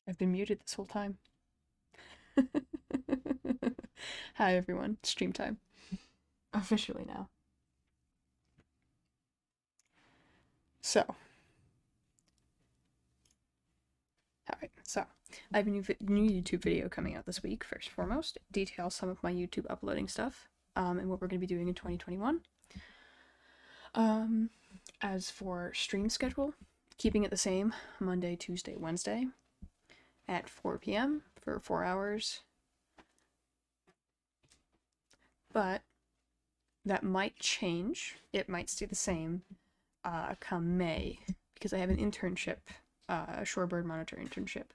I've been muted this whole time. Hi everyone, stream time. Officially now. So, I have a new YouTube video coming out this week. First and foremost, it details some of my YouTube uploading stuff, and what we're going to be doing in 2021. As for stream schedule, keeping it the same, Monday, Tuesday, Wednesday, at 4 p.m. for 4 hours. But that might change. It might stay the same come May, because I have an internship, a shorebird monitor internship,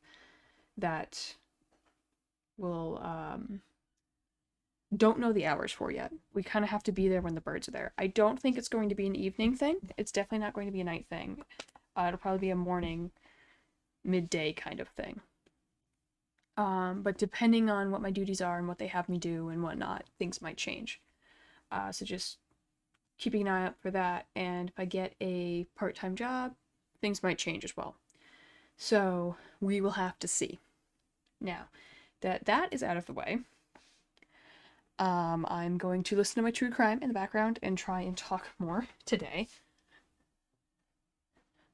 that will, don't know the hours for yet. We kind of have to be there when the birds are there. I don't think it's going to be an evening thing. It's definitely not going to be a night thing. It'll probably be a morning, midday kind of thing. But depending on what my duties are and what they have me do and whatnot, things might change. So just keeping an eye out for that, and if I get a part-time job, things might change as well. So we will have to see. Now that that is out of the way, I'm going to listen to my true crime in the background and try and talk more today.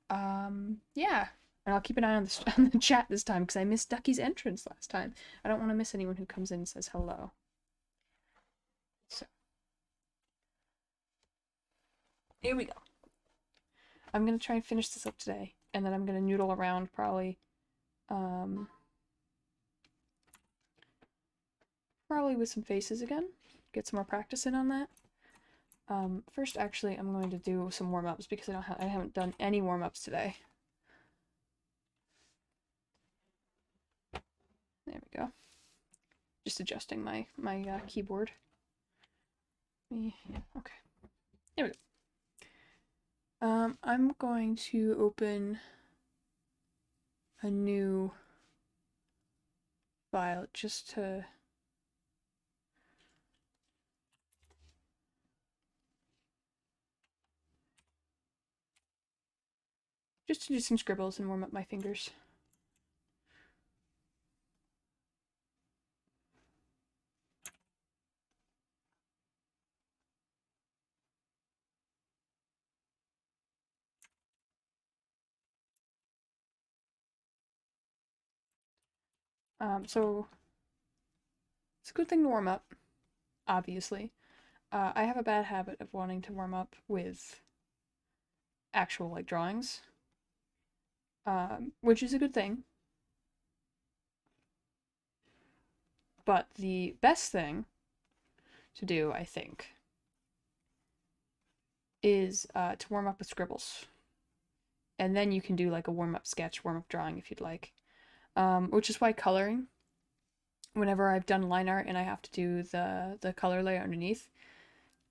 Yeah, and I'll keep an eye on on the chat this time because I missed Ducky's entrance last time. I don't want to miss anyone who comes in and says hello. So here we go. I'm gonna try and finish this up today, and then I'm gonna noodle around probably with some faces again. Get some more practice in on that. First, actually, I'm going to do some warm-ups because I haven't done any warm-ups today. There we go. Just adjusting my keyboard. Yeah, okay. There we go. I'm going to open a new file just to do some scribbles and warm up my fingers. So it's a good thing to warm up, obviously. I have a bad habit of wanting to warm up with actual like drawings, which is a good thing. But the best thing to do, I think, is to warm up with scribbles. And then you can do like a warm-up sketch, warm-up drawing if you'd like. Which is why coloring, whenever I've done line art and I have to do the color layer underneath,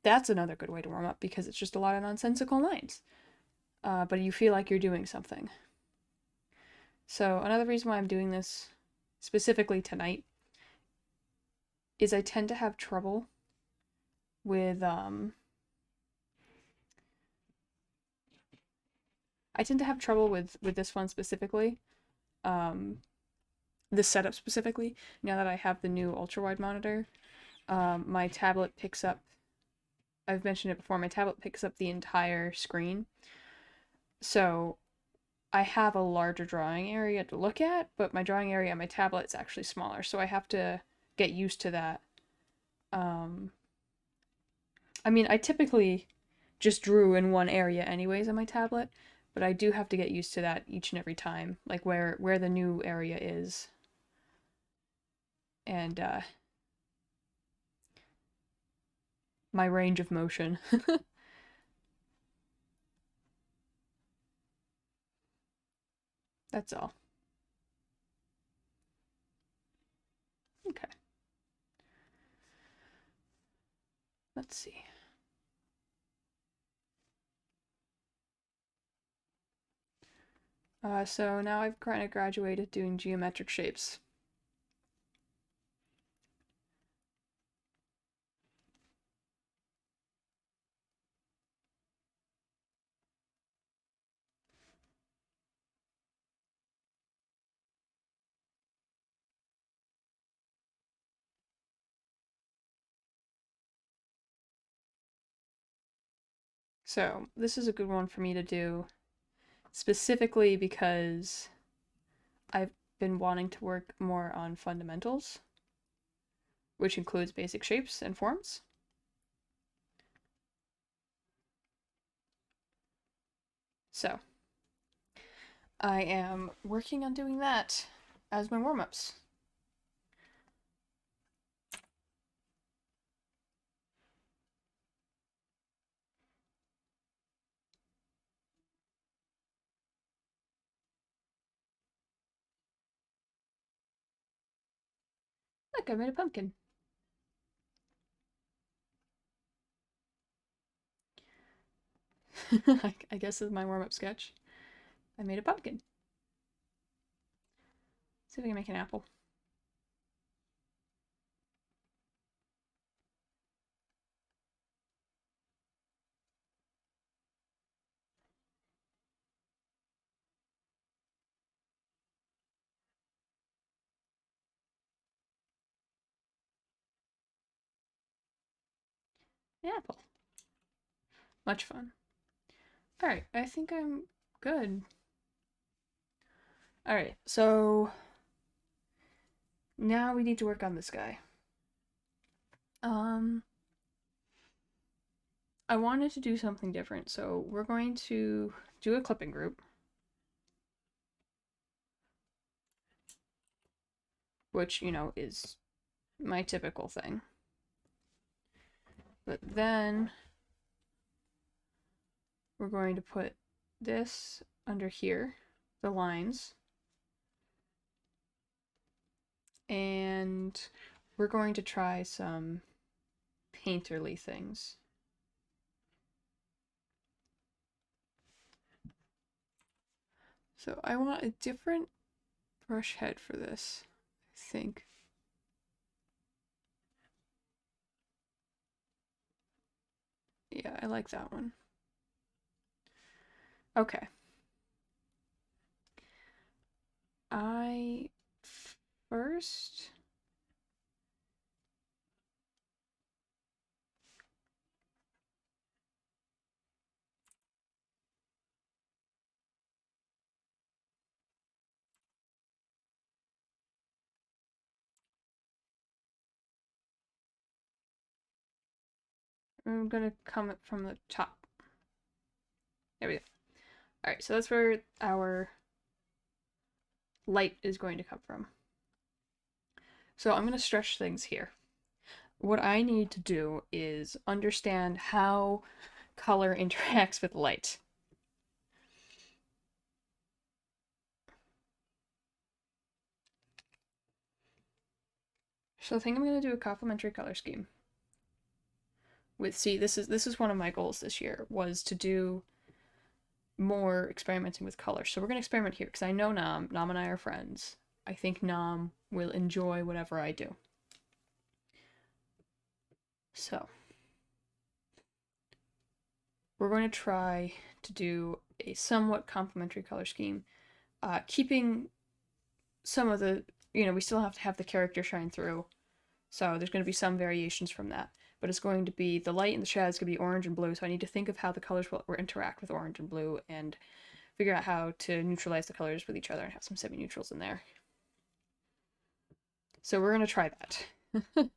that's another good way to warm up because it's just a lot of nonsensical lines. But you feel like you're doing something. So another reason why I'm doing this specifically tonight is I tend to have trouble with this one specifically. This setup specifically, now that I have the new ultra-wide monitor. My tablet picks up, I've mentioned it before, my tablet picks up the entire screen. So I have a larger drawing area to look at, but my drawing area on my tablet is actually smaller, so I have to get used to that. I mean, I typically just drew in one area anyways on my tablet, but I do have to get used to that each and every time, like where the new area is. And my range of motion. That's all. Okay. Let's see. So now I've kind of graduated doing geometric shapes. So this is a good one for me to do specifically because I've been wanting to work more on fundamentals, which includes basic shapes and forms. So I am working on doing that as my warm-ups. Look, I made a pumpkin. I guess this is my warm-up sketch. I made a pumpkin. See if I can make an apple. An apple. Much fun. Alright, I think I'm good. Alright, so now we need to work on this guy. I wanted to do something different, so we're going to do a clipping group, which, you know, is my typical thing. But then we're going to put this under here, the lines, and we're going to try some painterly things. So I want a different brush head for this, I think. Yeah, I like that one. Okay. I first I'm gonna come from the top. There we go. Alright, so that's where our light is going to come from. So I'm going to stretch things here. What I need to do is understand how color interacts with light. So I think I'm going to do a complementary color scheme. This is one of my goals this year, was to do more experimenting with color. So we're going to experiment here because I know Nam and I are friends. I think Nam will enjoy whatever I do. So we're going to try to do a somewhat complementary color scheme, keeping some of the, we still have to have the character shine through. So there's going to be some variations from that. But it's going to be, the light and the shadows going to be orange and blue, so I need to think of how the colors will interact with orange and blue and figure out how to neutralize the colors with each other and have some semi-neutrals in there. So we're going to try that.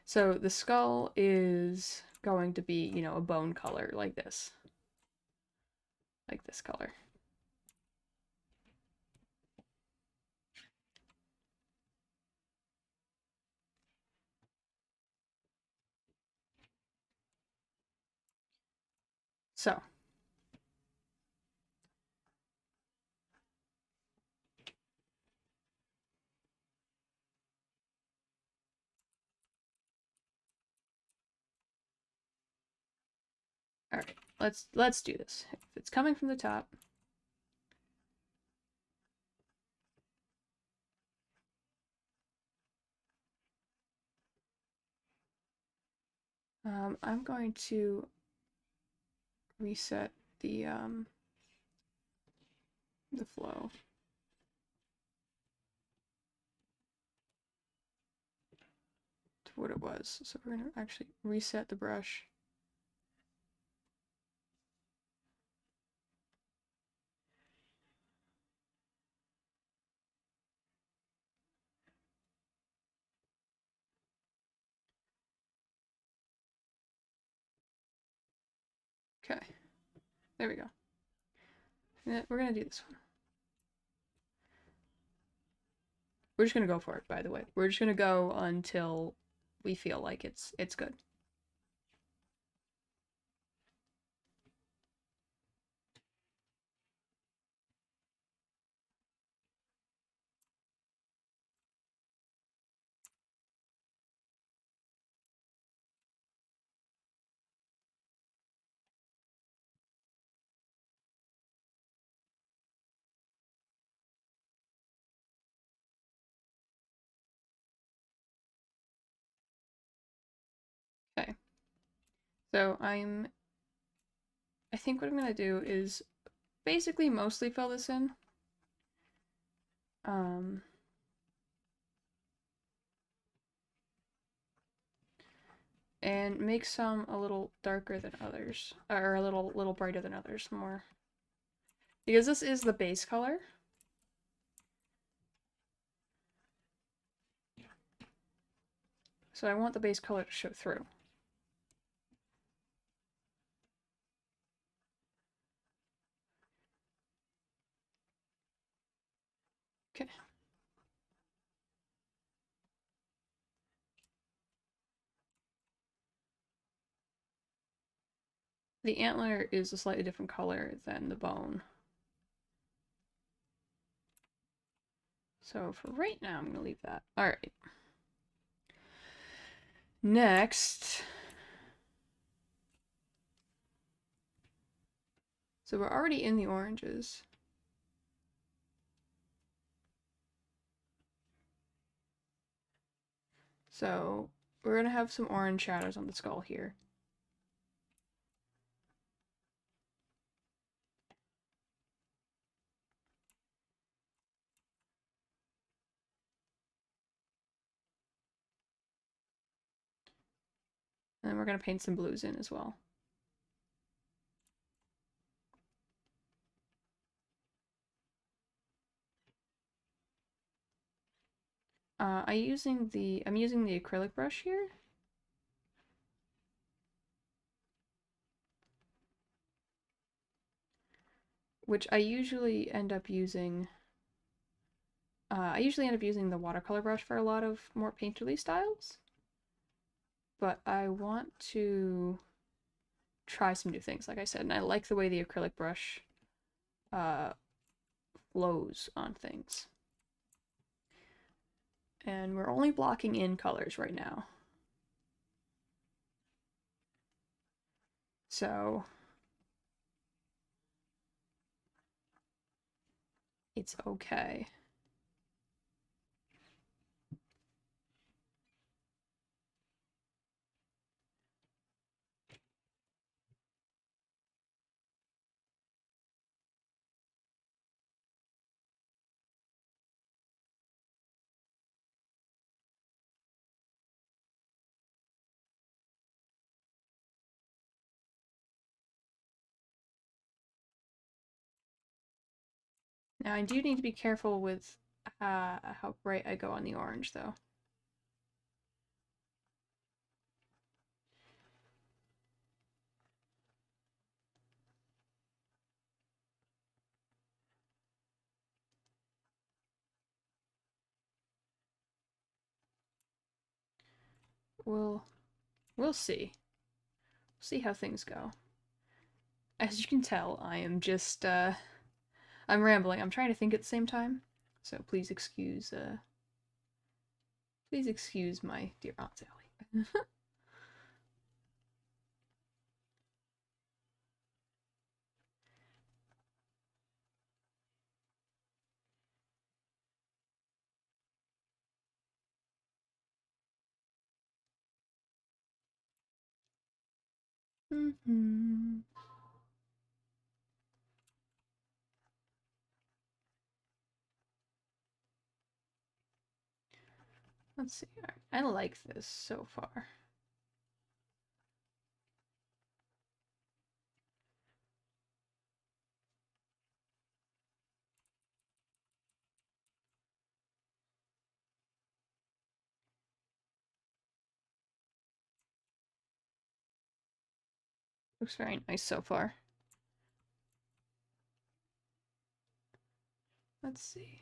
So the skull is going to be, a bone color like this. Like this color. So all right, let's do this. If it's coming from the top, I'm going to reset the flow. To what it was. So we're gonna actually reset the brush. There we go. Yeah, we're gonna do this one. We're just gonna go for it, by the way. We're just gonna go until we feel like it's good. Okay. So I think what I'm gonna do is basically mostly fill this in. Um, and make some a little darker than others, or a little brighter than others more. Because this is the base color. So I want the base color to show through. Okay. The antler is a slightly different color than the bone. So for right now, I'm going to leave that. All right. Next. So we're already in the oranges. So we're going to have some orange shadows on the skull here. And then we're going to paint some blues in as well. I'm using the acrylic brush here. Which I usually end up using the watercolor brush for a lot of more painterly styles. But I want to try some new things, like I said, and I like the way the acrylic brush flows on things. And we're only blocking in colors right now. So it's okay. Now I do need to be careful with how bright I go on the orange, though. We'll see. See how things go. As you can tell, I am just I'm rambling. I'm trying to think at the same time. So please excuse my dear Aunt Sally. Let's see. I like this so far. Looks very nice so far. Let's see.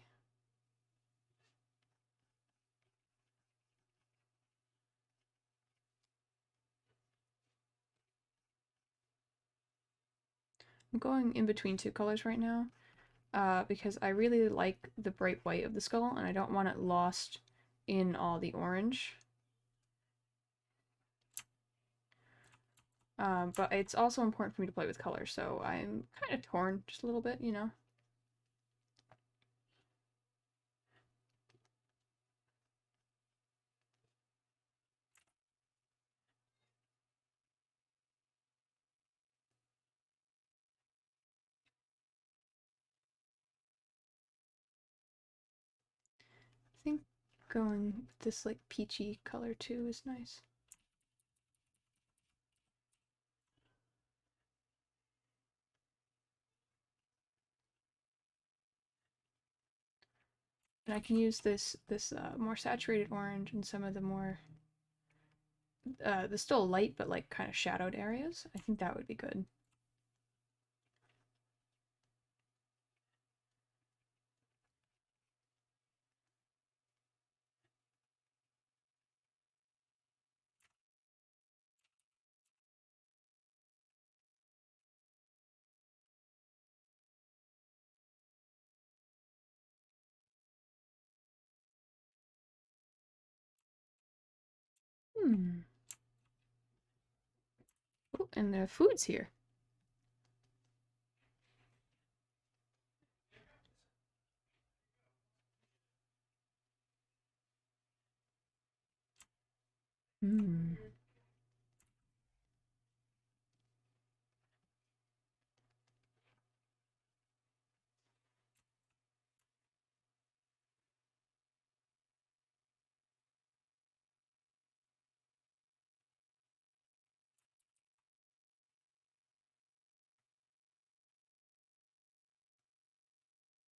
I'm going in between two colors right now because I really like the bright white of the skull and I don't want it lost in all the orange. But it's also important for me to play with color, so I'm kind of torn just a little bit, you know? I think going with this like peachy color too is nice. And I can use this more saturated orange in some of the more the still light but like kind of shadowed areas. I think that would be good. Hmm. Oh, and the food's here. Hmm.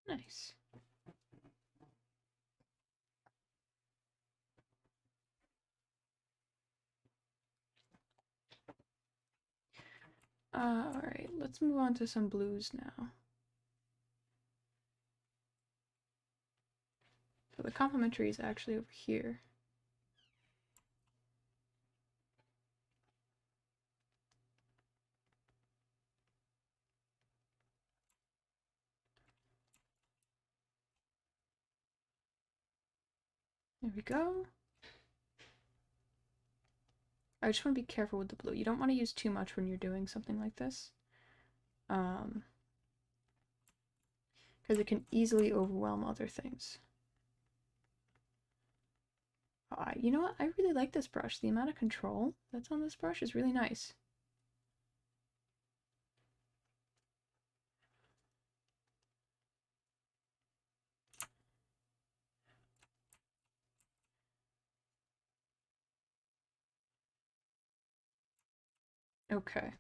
Nice. Alright, let's move on to some blues now. So the complementary is actually over here. There we go. I just want to be careful with the blue. You don't want to use too much when you're doing something like this. Because it can easily overwhelm other things. You know what? I really like this brush. The amount of control that's on this brush is really nice. Okay.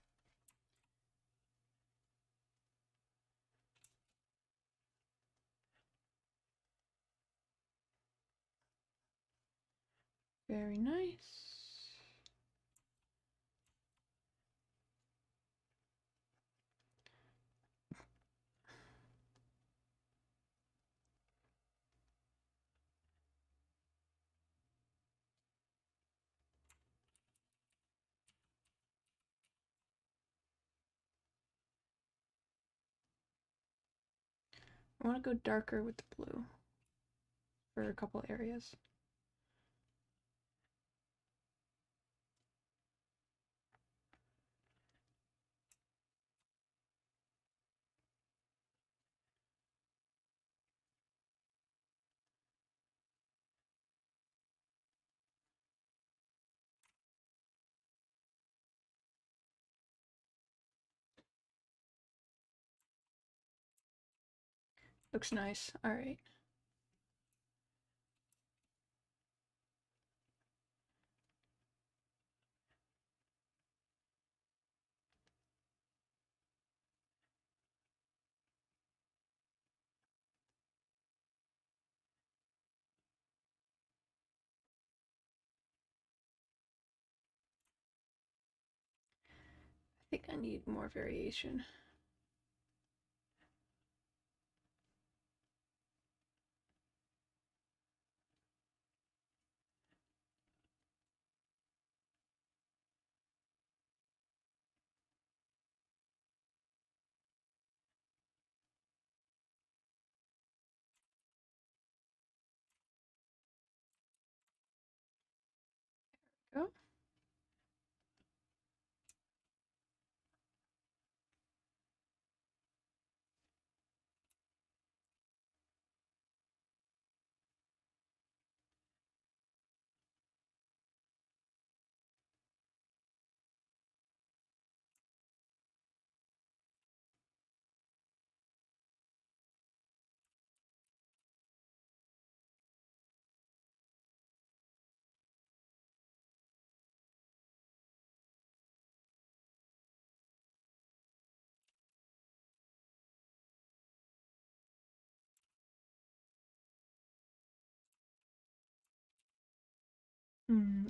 Very nice. I want to go darker with the blue for a couple areas. Looks nice. Alright. I think I need more variation.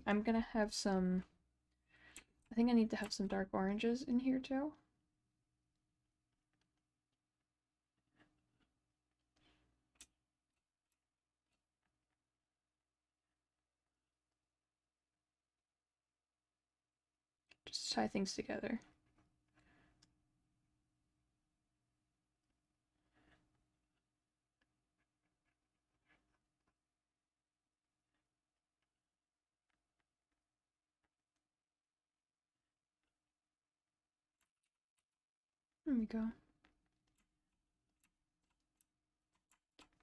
I'm gonna have some, I think I need to have some dark oranges in here too. Just tie things together. There we go.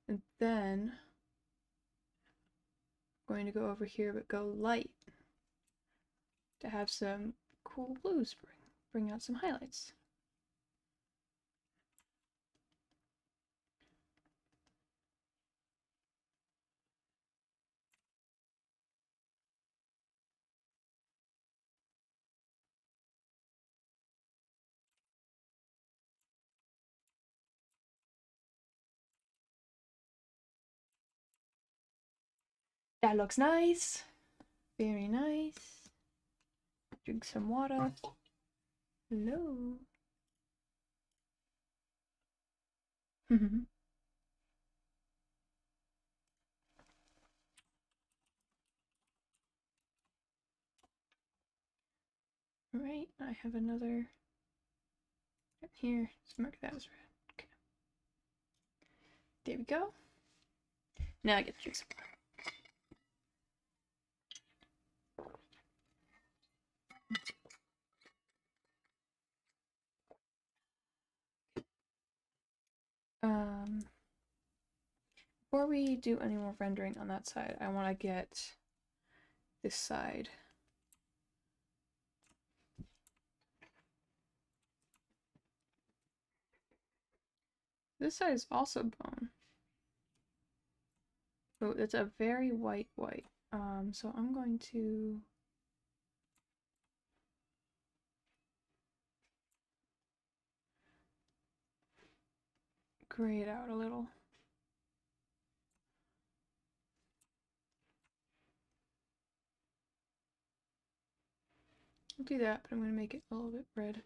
And then I'm going to go over here but go light to have some cool blues bring out some highlights. That looks nice. Very nice. Drink some water. Hello. Alright, I have another here. Let's mark that as red. Okay. There we go. Now I get to drink some water. Before we do any more rendering on that side, I want to get this side. This side is also bone. Oh, it's a very white. So I'm going to gray it out a little. I'll do that, but I'm going to make it a little bit red.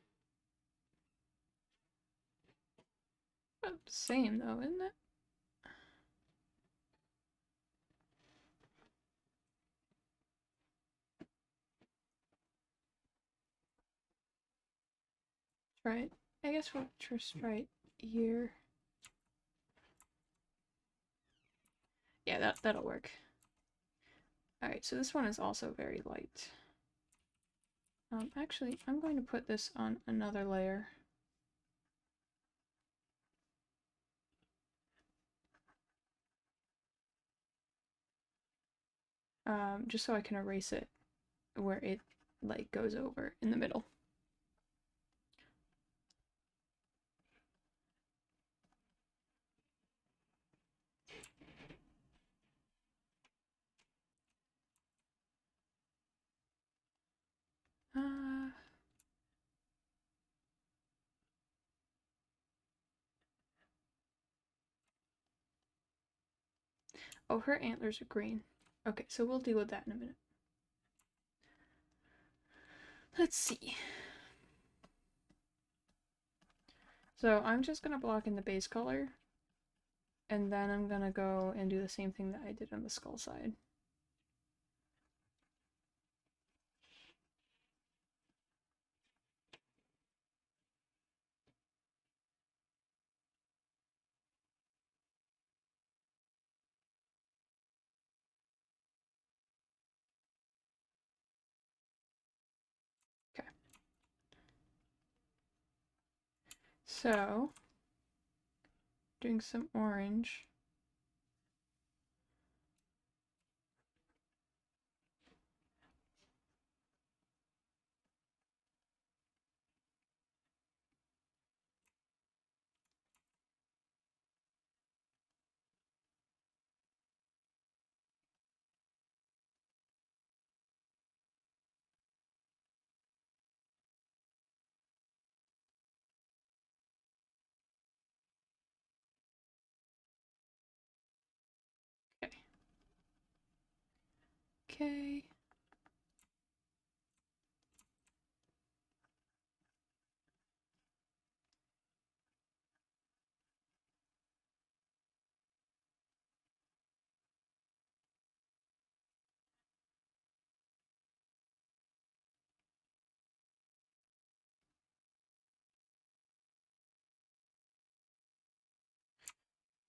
About the same though, isn't it? Right. I guess we'll just right here. Yeah, that'll work. Alright, so this one is also very light. Actually, I'm going to put this on another layer. Just so I can erase it where it like goes over in the middle. Oh, her antlers are green. Okay, so we'll deal with that in a minute. Let's see. So I'm just gonna block in the base color, and then I'm gonna go and do the same thing that I did on the skull side. Okay. So, doing some orange. Okay. Okay.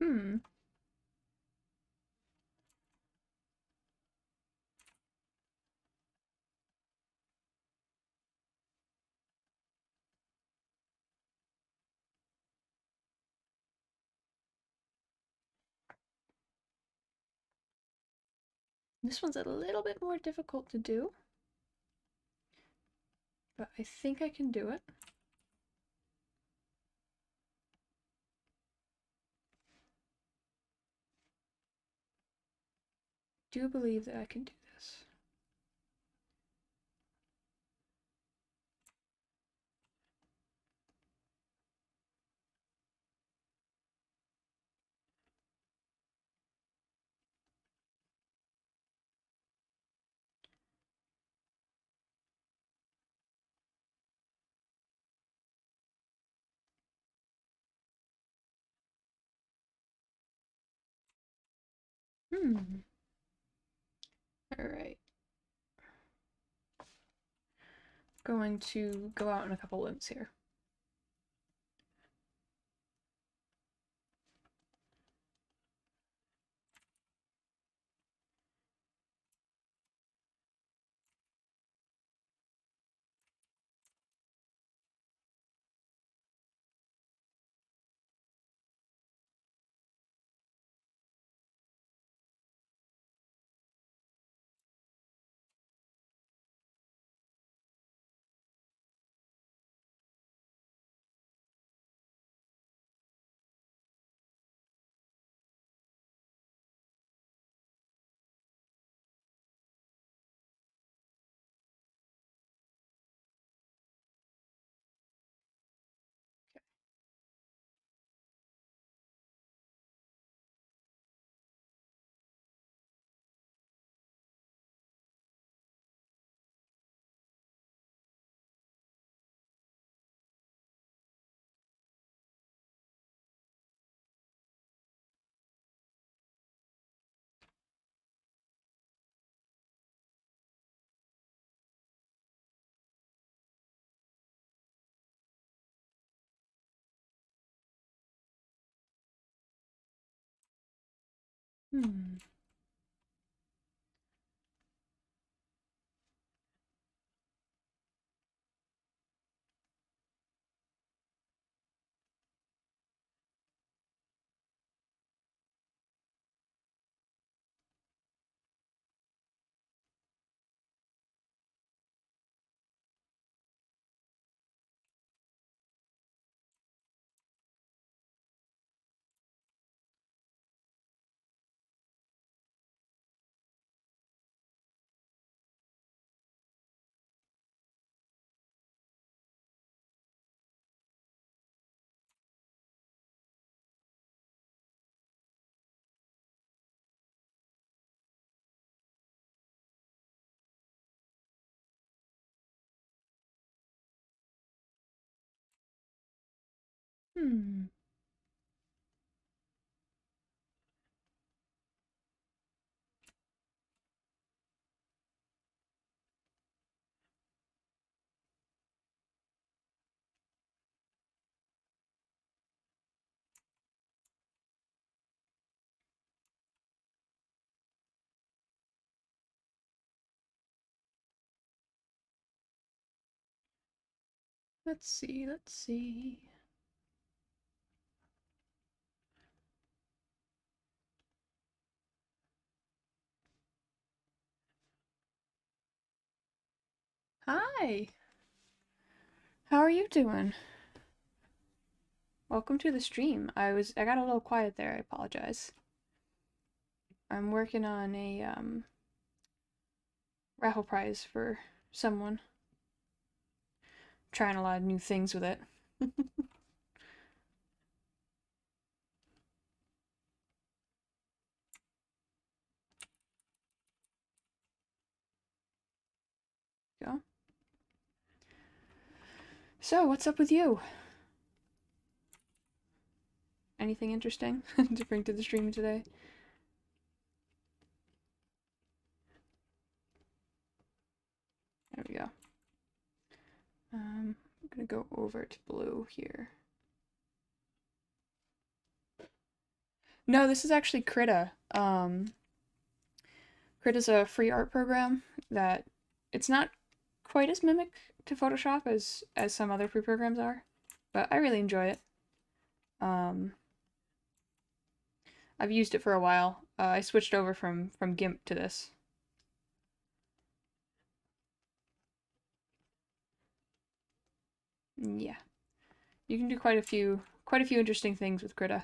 Hmm. This one's a little bit more difficult to do, but I think I can do it. Do believe that I can do this. Hmm. All right. Going to go out on a couple limbs here. Hmm. Hmm. Let's see, let's see. Hi! How are you doing? Welcome to the stream. I got a little quiet there, I apologize. I'm working on a raffle prize for someone. Trying a lot of new things with it. Go. So, what's up with you? Anything interesting to bring to the stream today? There we go. I'm gonna go over to blue here. No, this is actually Krita. Krita's a free art program that it's not quite as mimic to Photoshop as some other free programs are, but I really enjoy it. Um, I've used it for a while. I switched over from GIMP to this. Yeah, you can do quite a few interesting things with Krita,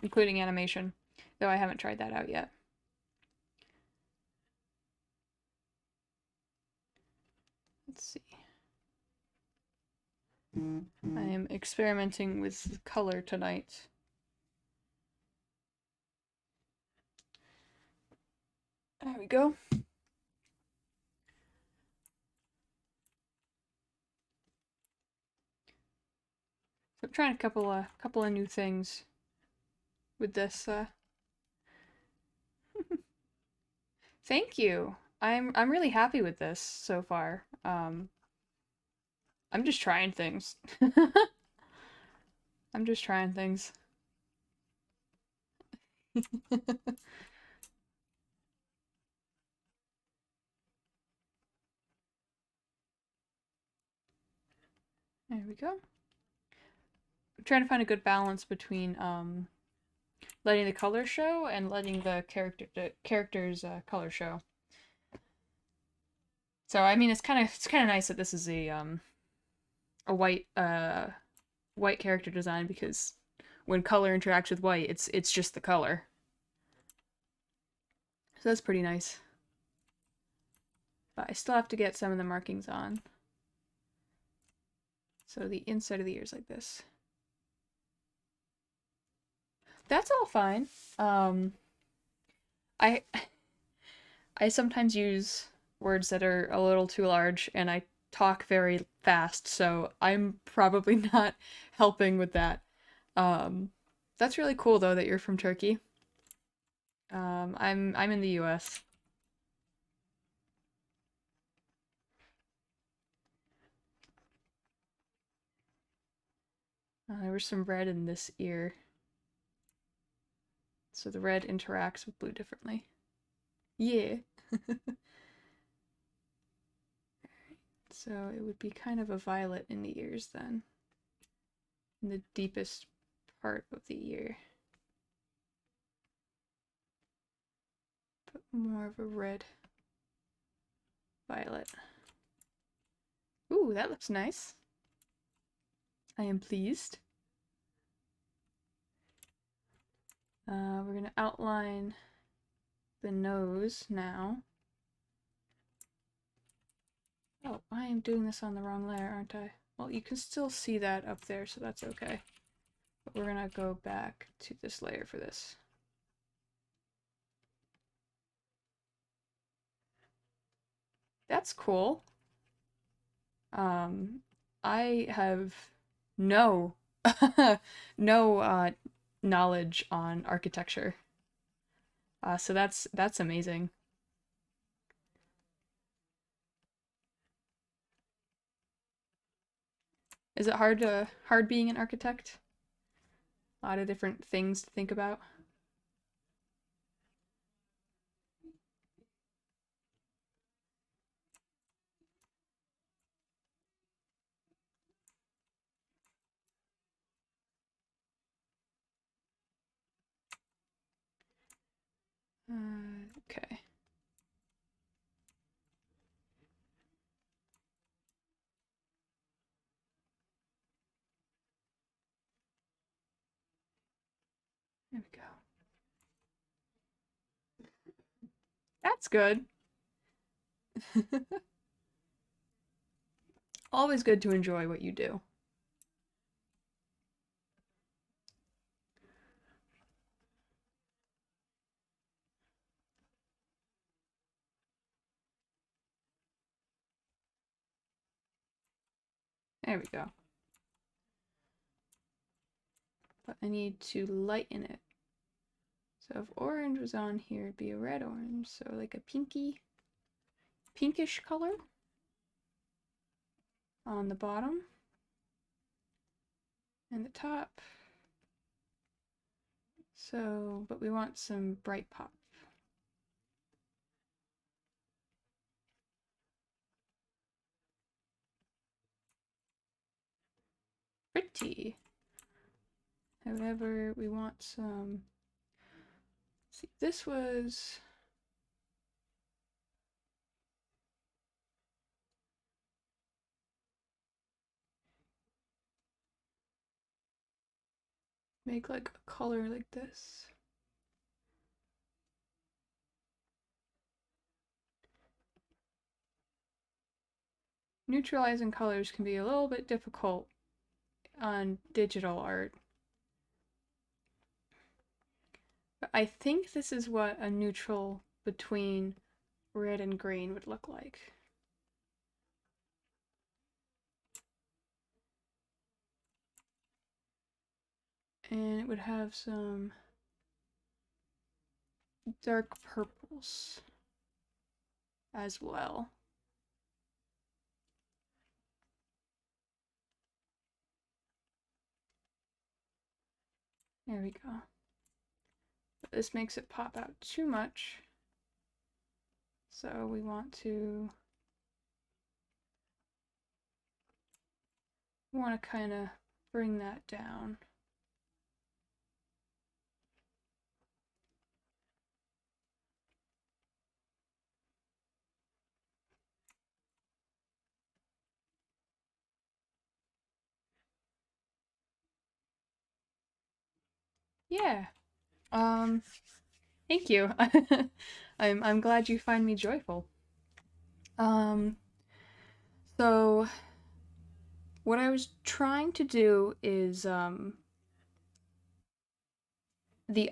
including animation, though I haven't tried that out yet. Let's see. I am experimenting with color tonight. There we go. So I'm trying a couple of new things with this. Thank you. I'm really happy with this so far. I'm just trying things. I'm just trying things. There we go. I'm trying to find a good balance between letting the color show and letting the characters color show. So I mean it's kind of nice that this is a white character design because when color interacts with white, it's just the color. So that's pretty nice. But I still have to get some of the markings on. So the inside of the ears like this. That's all fine. I I sometimes use words that are a little too large and I talk very fast, so I'm probably not helping with that. Um, that's really cool though that you're from Turkey. I'm in the US. There was some red in this ear. So the red interacts with blue differently. Yeah. So it would be kind of a violet in the ears then. In the deepest part of the ear. But more of a red violet. Ooh, that looks nice. I am pleased. We're going to outline the nose now. Oh, I am doing this on the wrong layer, aren't I? Well, you can still see that up there, so that's okay. But we're going to go back to this layer for this. That's cool. I have no no knowledge on architecture. So that's amazing. Is it hard being an architect? A lot of different things to think about. Okay. There we go. That's good. Always good to enjoy what you do. There we go. But I need to lighten it. So if orange was on here, it'd be a red orange. So like a pinkish color on the bottom and the top. So, but we want some bright pop. Pretty. However, we want some. Let's see, this was. Make like a color like this. Neutralizing colors can be a little bit difficult on digital art. But I think this is what a neutral between red and green would look like. And it would have some dark purples as well. There we go. But this makes it pop out too much. So we want to kind of bring that down. Yeah. Thank you. I'm glad you find me joyful. So what I was trying to do is the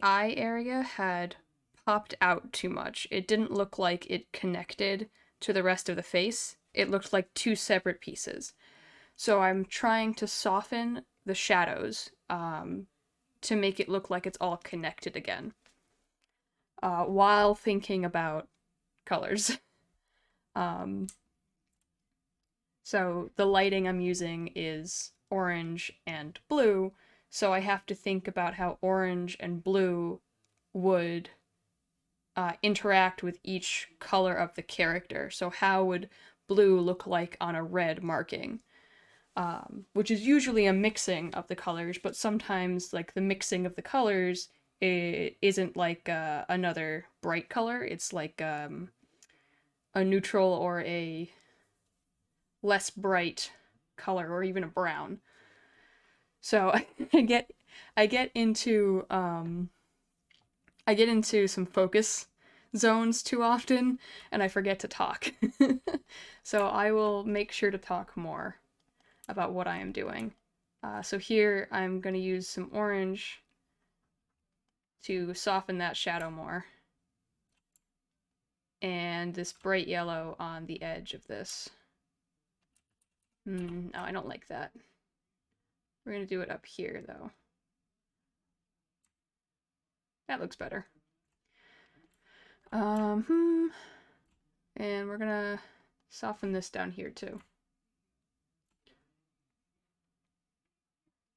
eye area had popped out too much. It didn't look like it connected to the rest of the face. It looked like two separate pieces. So I'm trying to soften the shadows to make it look like it's all connected again, while thinking about colors. So the lighting I'm using is orange and blue, so I have to think about how orange and blue would interact with each color of the character. So how would blue look like on a red marking? Which is usually a mixing of the colors, but sometimes like the mixing of the colors isn't like another bright color. It's like a neutral or a less bright color, or even a brown. So I get into some focus zones too often, and I forget to talk. So I will make sure to talk more about what I am doing. So here I'm going to use some orange to soften that shadow more, and this bright yellow on the edge of this. No, I don't like that. We're going to do it up here, though. That looks better. And we're going to soften this down here, too.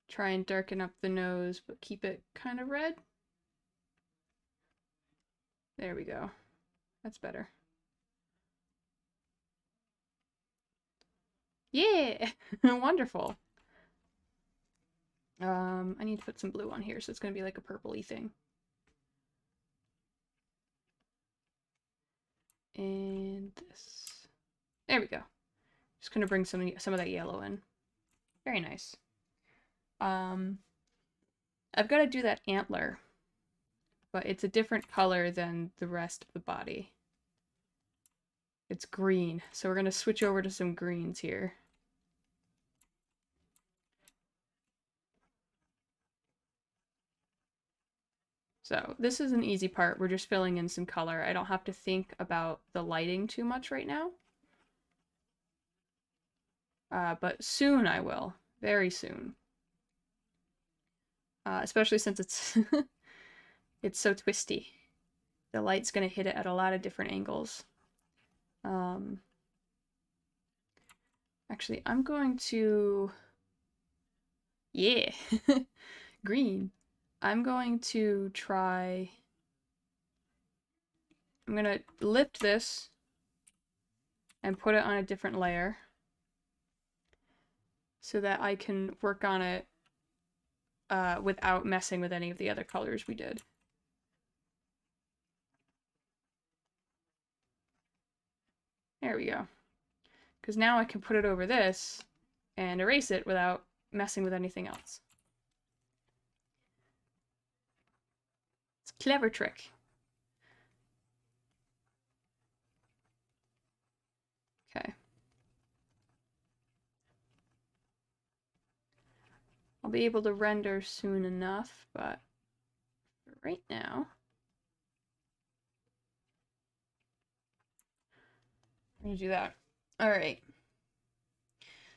Try and darken up the nose, but keep it kind of red. There we go. That's better. Yeah! Wonderful. I need to put some blue on here, so it's going to be like a purpley thing. And this. There we go. Just going to bring some of that yellow in. Very nice. I've got to do that antler, but it's a different color than the rest of the body. It's green, so we're going to switch over to some greens here. So this is an easy part. We're just filling in some color. I don't have to think about the lighting too much right now. But soon I will. Very soon. Especially since it's it's so twisty. The light's going to hit it at a lot of different angles. Actually, I'm going to... Yeah! Green. I'm going to try... I'm going to lift this and put it on a different layer so that I can work on it without messing with any of the other colors we did. There we go. Because now I can put it over this and erase it without messing with anything else. It's a clever trick. Okay. I'll be able to render soon enough, but for right now, I'm gonna do that. All right.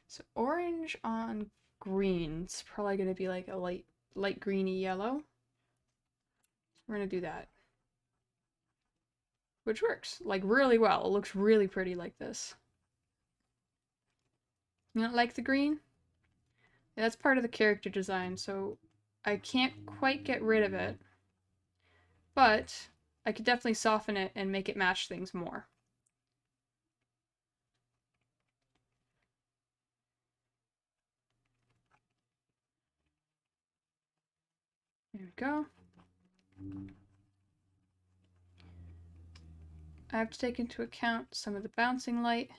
So orange on green. It's probably gonna be like a light greeny yellow. We're gonna do that. Which works, like, really well. It looks really pretty like this. You don't like the green? Yeah, that's part of the character design, so I can't quite get rid of it. But I could definitely soften it and make it match things more. There we go. I have to take into account some of the bouncing light.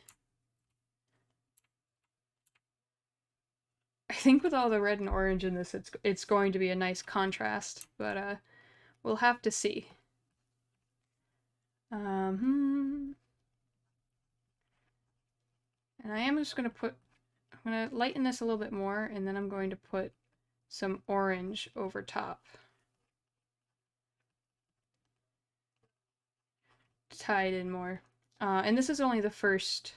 I think with all the red and orange in this, it's going to be a nice contrast, but we'll have to see. And I am just gonna I'm gonna lighten this a little bit more, and then I'm going to put some orange over top. To tie it in more. And this is only the first...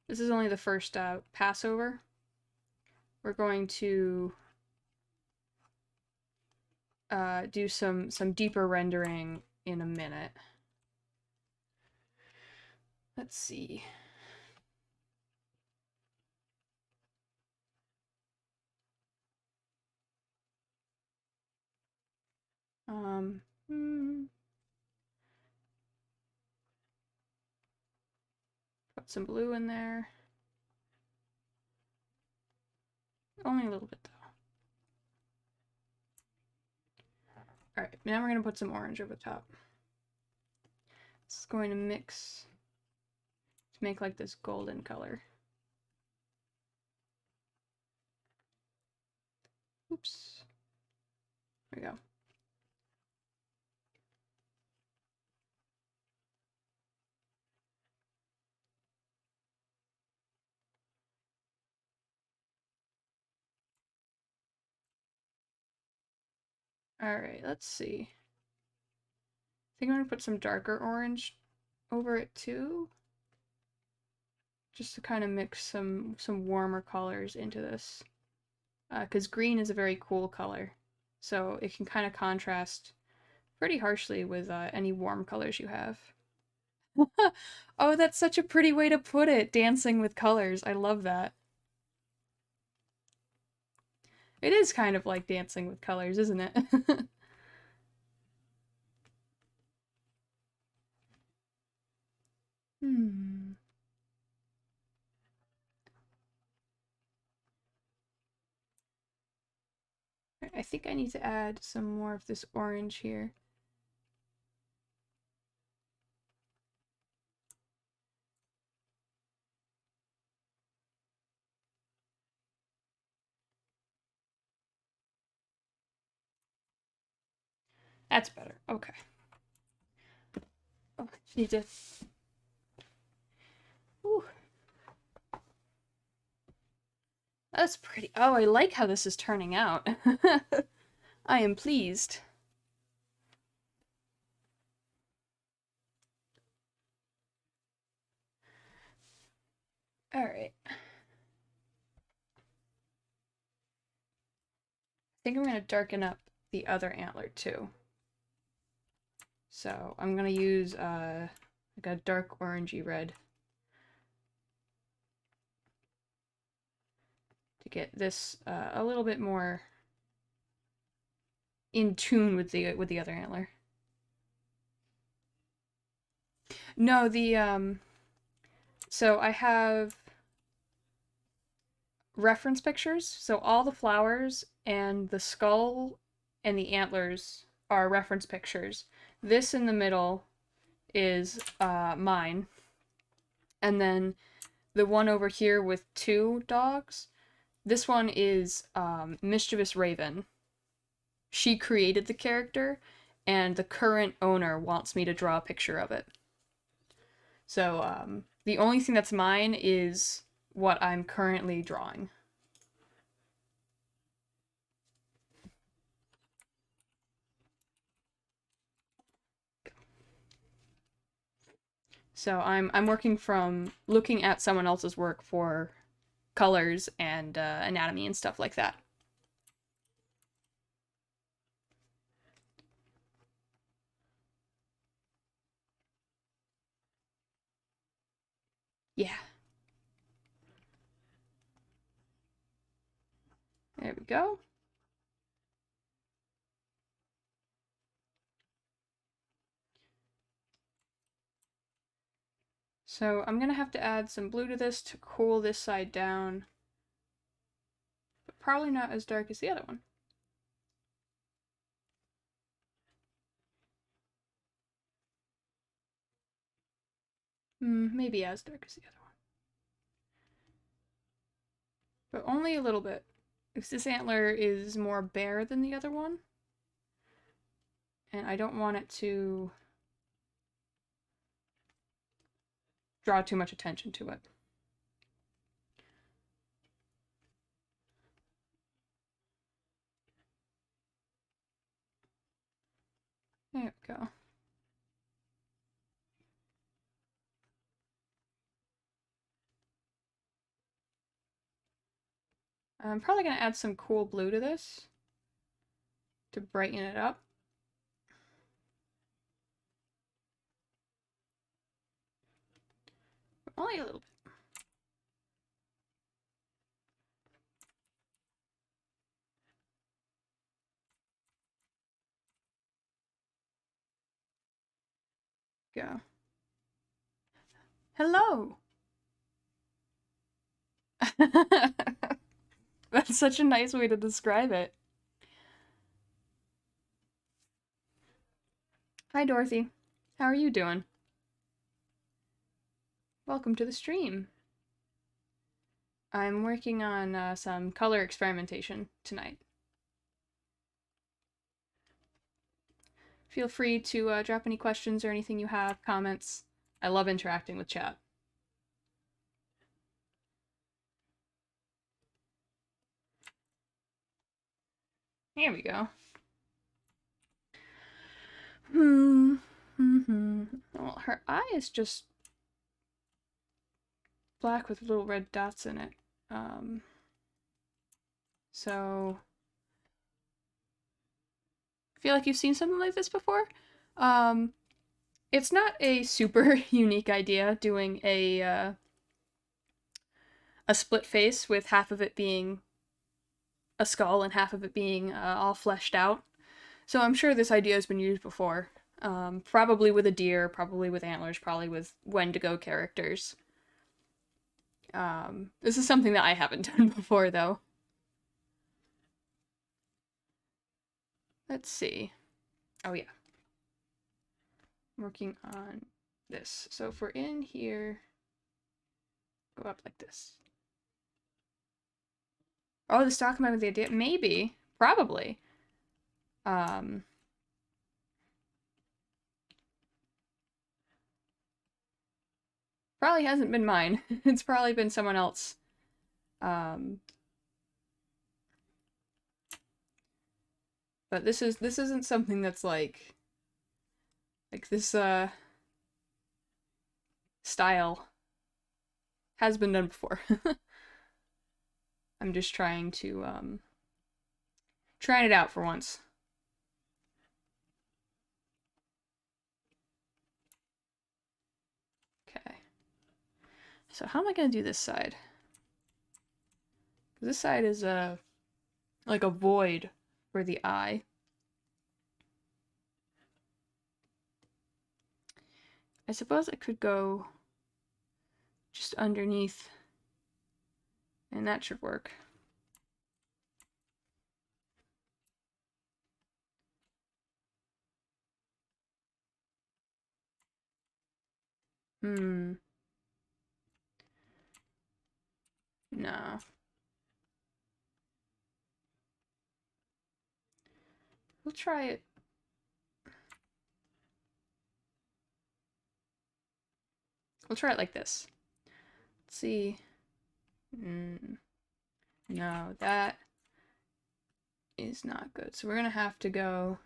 This is only the first Passover. We're going to do some deeper rendering in a minute. Let's see. Put some blue in there. Only a little bit, though. Alright, now we're going to put some orange over the top. This is going to mix to make like this golden color. Oops. There we go. Alright, let's see. I think I'm going to put some darker orange over it too. Just to kind of mix some warmer colors into this. Because green is a very cool color. So it can kind of contrast pretty harshly with any warm colors you have. Oh, that's such a pretty way to put it. Dancing with colors. I love that. It is kind of like dancing with colors, isn't it? I think I need to add some more of this orange here. That's better. Okay. Oh, need to... Ooh. That's pretty. Oh, I like how this is turning out. I am pleased. Alright. I think I'm going to darken up the other antler too. So I'm going to use like a dark orangey red to get this a little bit more in tune with the other antler. No, so I have reference pictures. So all the flowers and the skull and the antlers are reference pictures. This in the middle is mine. And then the one over here with two dogs, this one is Mischievous Raven. She created the character, and the current owner wants me to draw a picture of it. So the only thing that's mine is what I'm currently drawing. So I'm working from looking at someone else's work for colors and anatomy and stuff like that. Yeah. There we go. So I'm gonna have to add some blue to this to cool this side down, but probably not as dark as the other one. Maybe as dark as the other one. But only a little bit. Because this antler is more bare than the other one. And I don't want it to draw too much attention to it. There we go. I'm probably going to add some cool blue to this to brighten it up. Only a little bit. Go. Hello! That's such a nice way to describe it. Hi, Dorothy. How are you doing? Welcome to the stream. I'm working on some color experimentation tonight. Feel free to drop any questions or anything you have, comments. I love interacting with chat. Here we go. Well, her eye is just black with little red dots in it. So I feel like you've seen something like this before. It's not a super unique idea doing a split face with half of it being a skull and half of it being all fleshed out. So I'm sure this idea has been used before. Probably with a deer, probably with antlers, probably with Wendigo characters. This is something that I haven't done before, though. Let's see. Oh, yeah. Working on this. So if we're in here, go up like this. Oh, the stock amount of the idea? Maybe. Probably. Probably hasn't been mine. It's probably been someone else. But this isn't something that's like this style has been done before. I'm just trying to trying it out for once. Okay. So how am I gonna do this side? This side is like a void for the eye. I suppose I could go just underneath, and that should work. No. We'll try it. We'll try it like this. Let's see. No, that is not good. So we're gonna have to go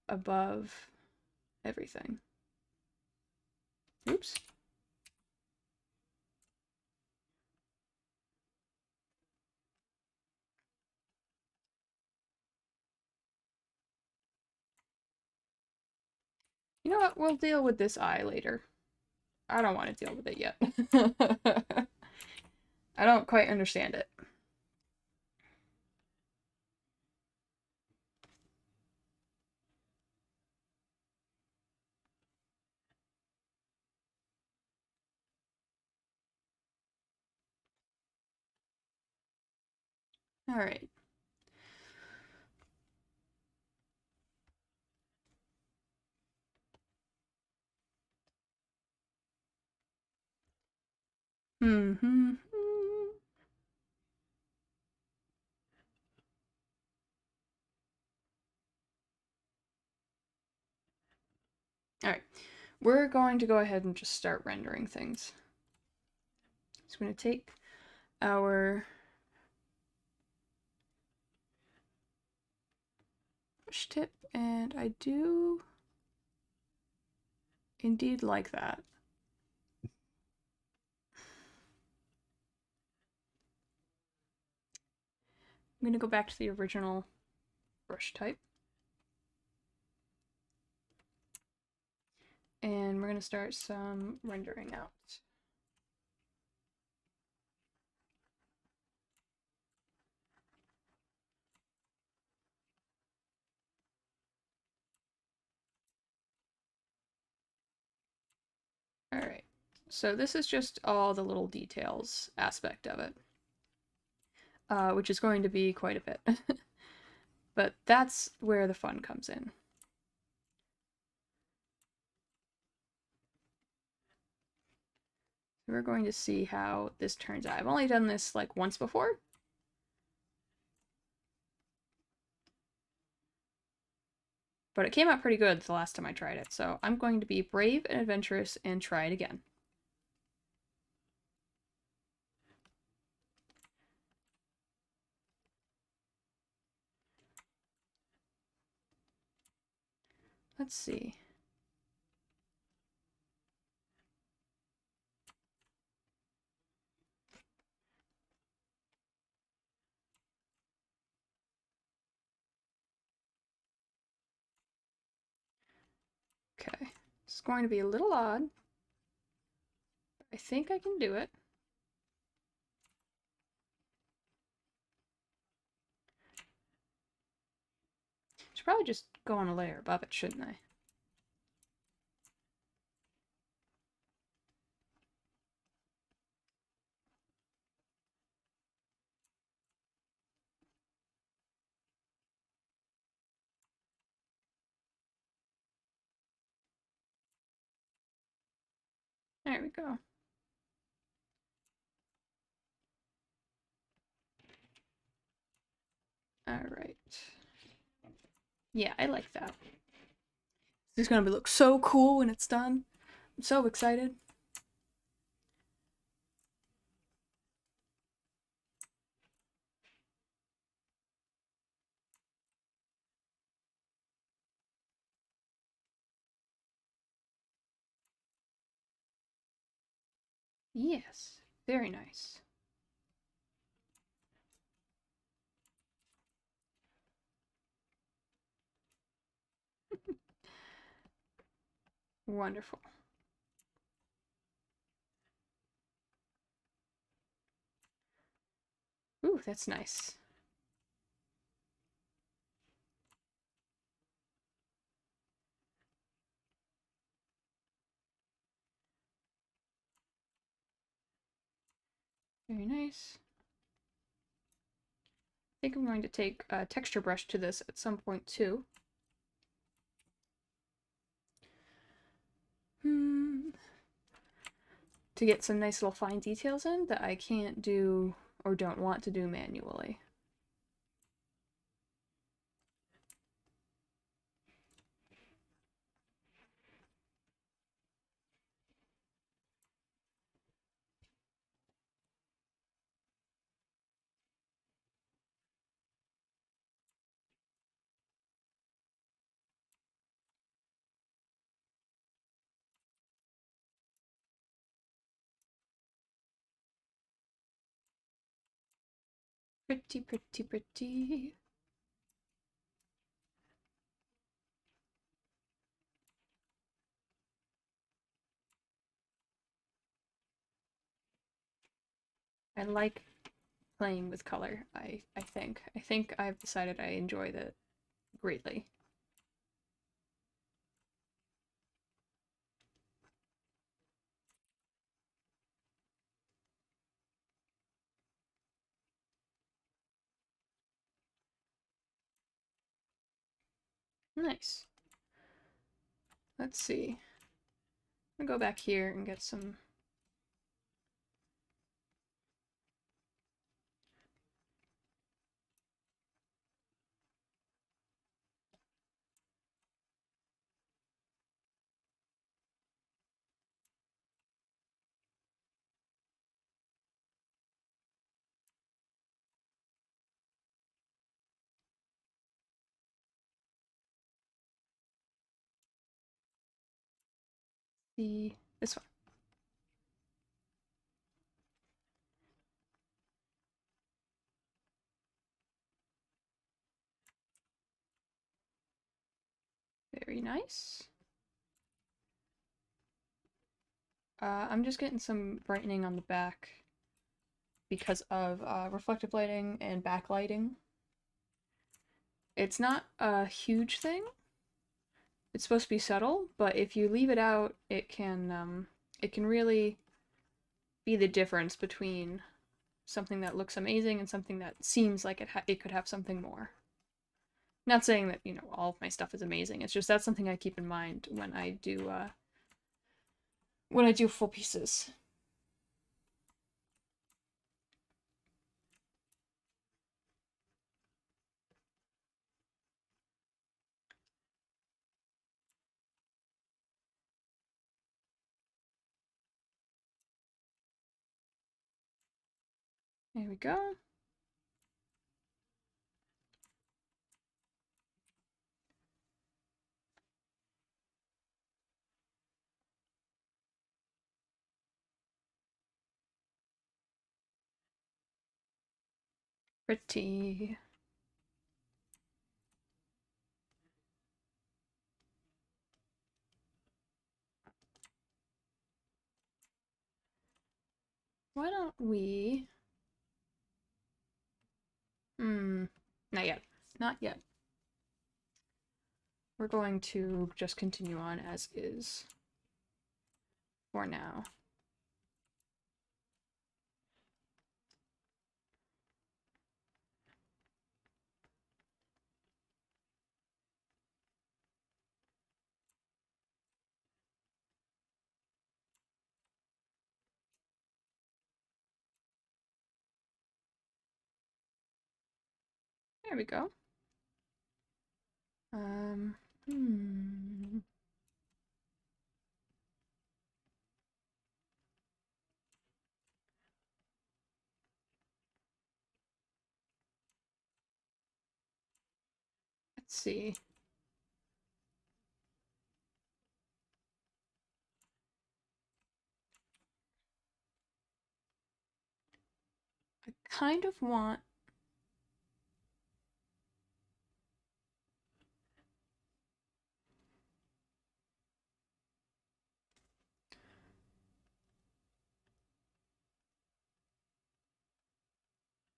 above everything. Oops. You know what? We'll deal with this eye later. I don't want to deal with it yet. I don't quite understand it. All right. Mm-hmm. All right. We're going to go ahead and just start rendering things. So I'm going to take our brush tip, and I do indeed like that. I'm going to go back to the original brush type. And we're going to start some rendering out. All right. So this is just all the little details aspect of it, which is going to be quite a bit. But that's where the fun comes in. We're going to see how this turns out. I've only done this like once before. But it came out pretty good the last time I tried it, so I'm going to be brave and adventurous and try it again. Let's see. Okay, it's going to be a little odd. I think I can do it. Should probably just go on a layer above it, shouldn't I? There we go. All right. Yeah, I like that. This is gonna look so cool when it's done. I'm so excited. Yes, very nice. Wonderful. Ooh, that's nice. Very nice. I think I'm going to take a texture brush to this at some point too. To get some nice little fine details in that I can't do or don't want to do manually. Pretty, pretty, pretty. I like playing with color, I think. I think I've decided I enjoy that greatly. Nice. Let's see. I'm gonna go back here and get some. This one. Very nice. I'm just getting some brightening on the back because of reflective lighting and backlighting. It's not a huge thing. It's supposed to be subtle, but if you leave it out, it can really be the difference between something that looks amazing and something that seems like it could have something more. Not saying that, you know, all of my stuff is amazing. It's just that's something I keep in mind when I do full pieces. There we go. Pretty. Why don't we... not yet. Not yet. We're going to just continue on as is for now. There we go. Hmm. Let's see. I kind of want...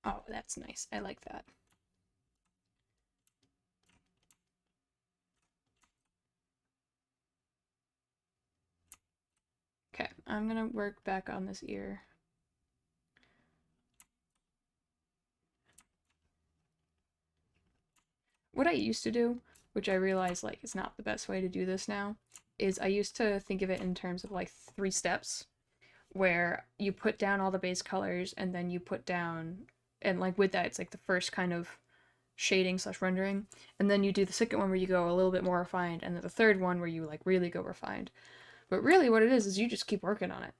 Oh, that's nice. I like that. Okay, I'm gonna work back on this ear. what I used to do, which I realize like is not the best way to do this now, is I used to think of it in terms of like 3 steps where you put down all the base colors and then you put down, and like with that it's like the first kind of shading slash rendering, and then you do the second one where you go a little bit more refined, and then the third one where you like really go refined. But really what it is you just keep working on it.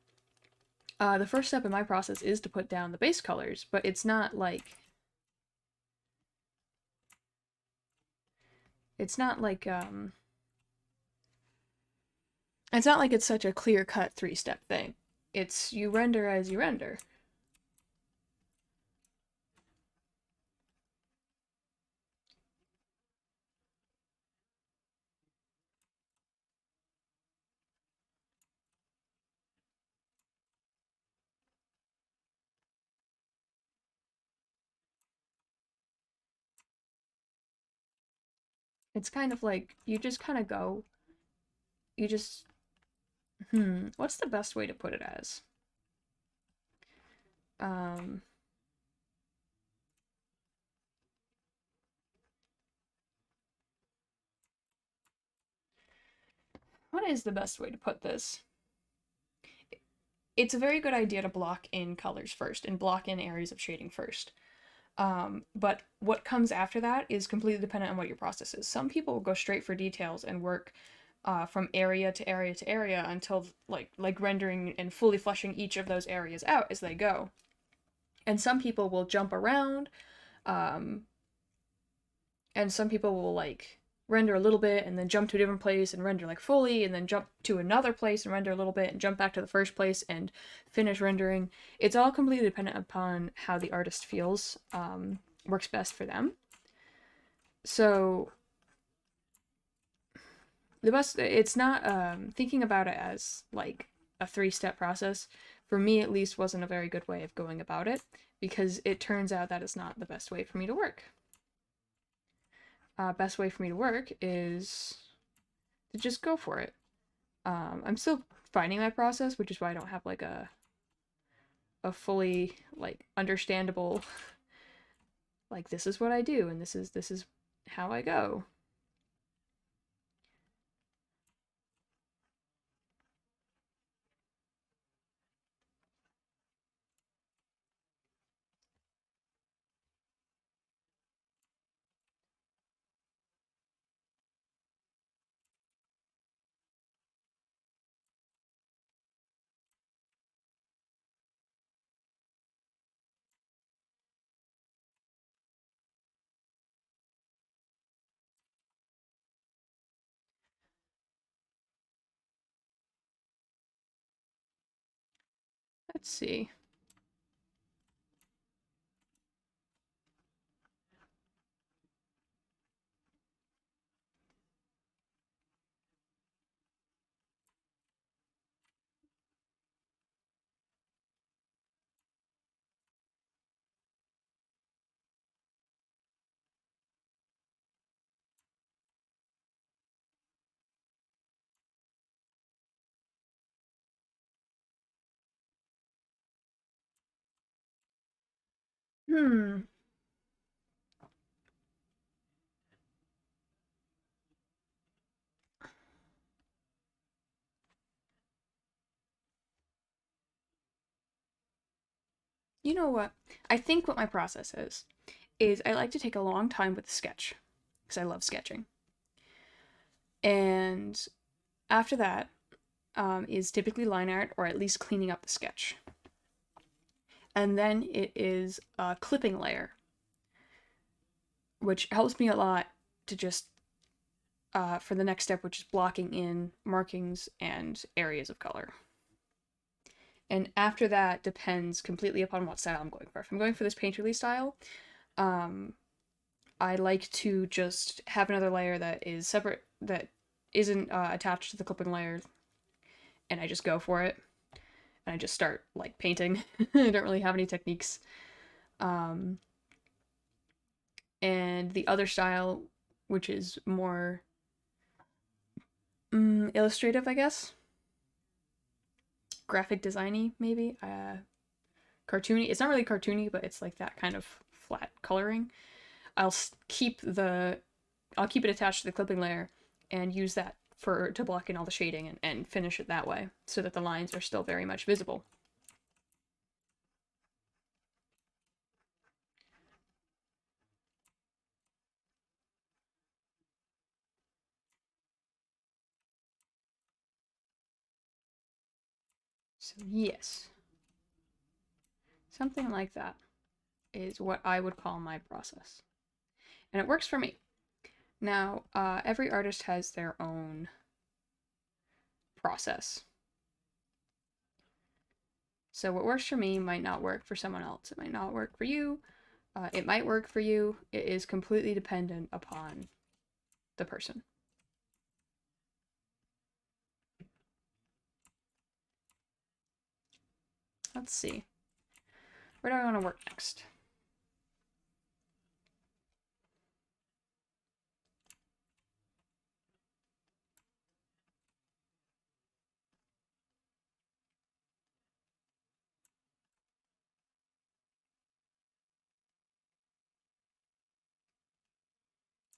The first step in my process is to put down the base colors, but it's not like it's not like it's such a clear-cut 3-step thing. It's you render as you render. It's kind of like you just kind of go, you just what's the best way to put it as? Um what is the best way to put this? It's a very good idea to block in colors first and block in areas of shading first. But what comes after that is completely dependent on what your process is. Some people will go straight for details and work from area to area to area until like rendering and fully fleshing each of those areas out as they go. And some people will jump around, um, and some people will like render a little bit and then jump to a different place and render like fully and then jump to another place and render a little bit and jump back to the first place and finish rendering. It's all completely dependent upon how the artist feels, works best for them. So the best, it's not thinking about it as like a 3-step process, for me at least, wasn't a very good way of going about it, because it turns out that is not the best way for me to work. Best way for me to work is to just go for it. I'm still finding my process, which is why I don't have like a fully like understandable like this is what I do and this is how I go. Let's see. Hmm. You know what? I think what my process is I like to take a long time with a sketch because I love sketching. And after that is typically line art or at least cleaning up the sketch. And then it is a clipping layer, which helps me a lot to just for the next step, which is blocking in markings and areas of color. And after that depends completely upon what style I'm going for. If I'm going for this painterly style, um, I like to just have another layer that is separate, that isn't attached to the clipping layer, and I just go for it. And I just start like painting. I don't really have any techniques. Um, and the other style, which is more illustrative, I guess, graphic designy, maybe, cartoony. It's not really cartoony, but it's like that kind of flat coloring. I'll keep the I'll keep it attached to the clipping layer and use that to block in all the shading and finish it that way so that the lines are still very much visible. So yes, something like that is what I would call my process. And it works for me. Now, every artist has their own process. So what works for me might not work for someone else. It might not work for you. It might work for you. It is completely dependent upon the person. Let's see. Where do I want to work next?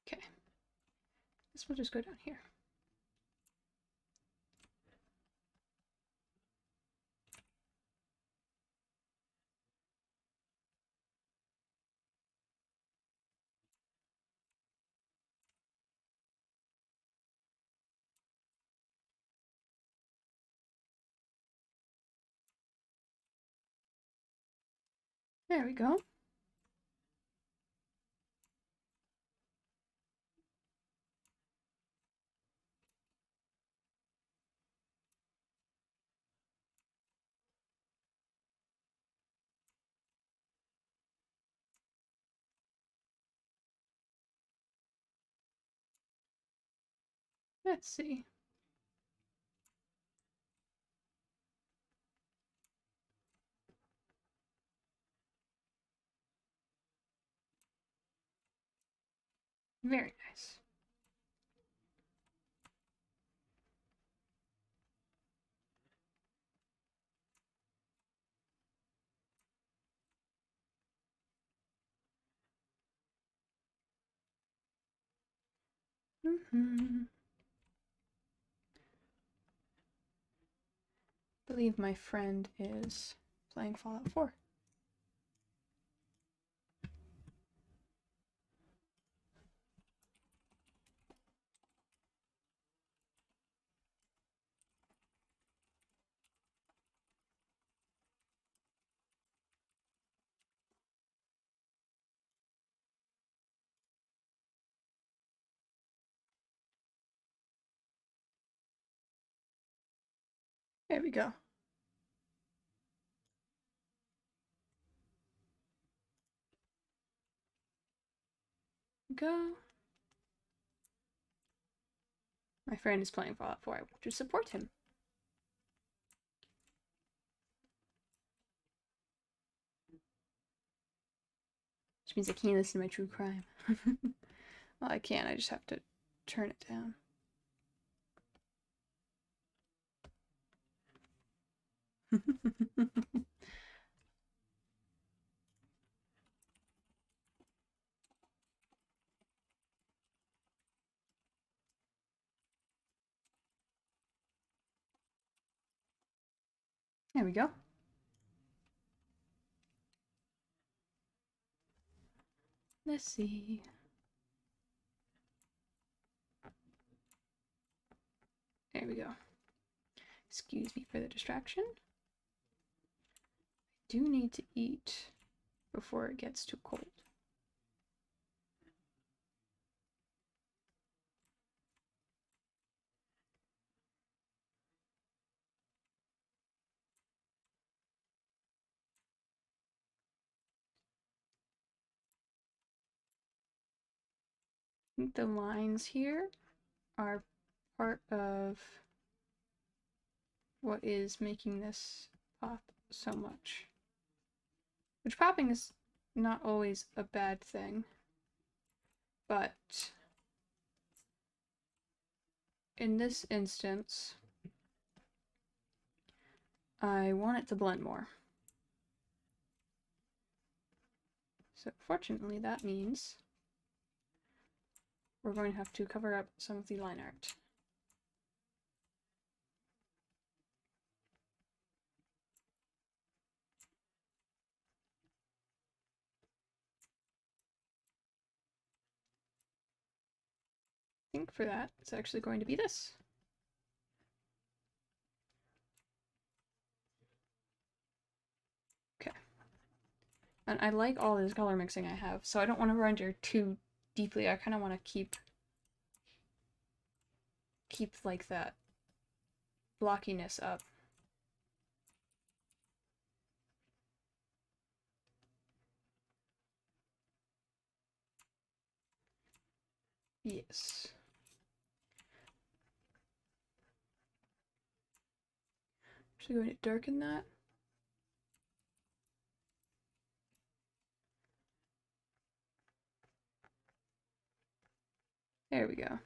Okay. This will just go down here. There we go. Let's see. Very nice. I believe my friend is playing Fallout 4. There we go. Go. My friend is playing Fallout 4. I want to support him. Which means I can't listen to my true crime. Well, I can. I just have to turn it down. There we go. Let's see. There we go. Excuse me for the distraction. I do need to eat before it gets too cold. I think the lines here are part of what is making this pop so much. Which popping is not always a bad thing, but in this instance, I want it to blend more. So fortunately that means we're going to have to cover up some of the line art. I think for that, it's actually going to be this. Okay. And I like all this color mixing I have, so I don't want to render too deeply. I kind of want to keep like that blockiness up. Yes. Actually going to darken that. There we go.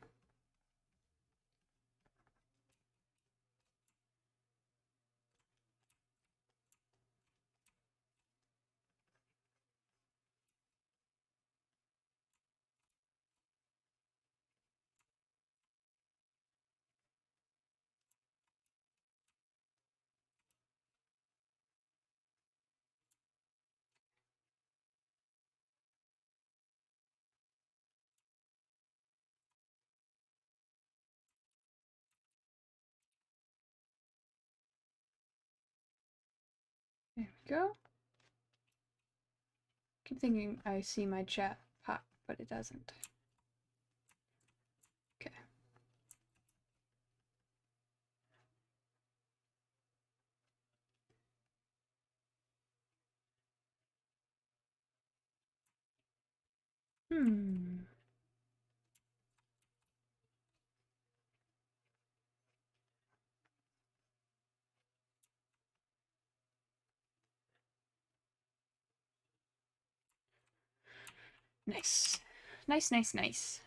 There we go. Keep thinking I see my chat pop, but it doesn't. Okay. Nice. Nice, nice, nice.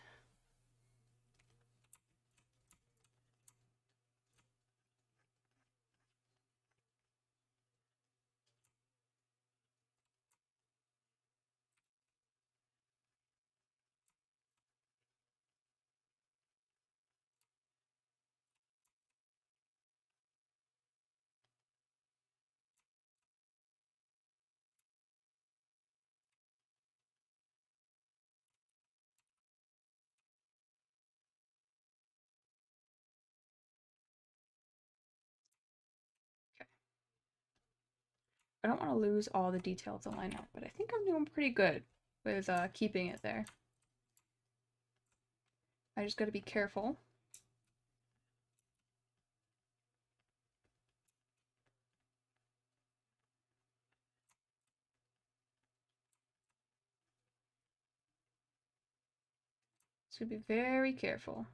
I don't want to lose all the detail of the lineup, but I think I'm doing pretty good with keeping it there. I just got to be careful. So be very careful.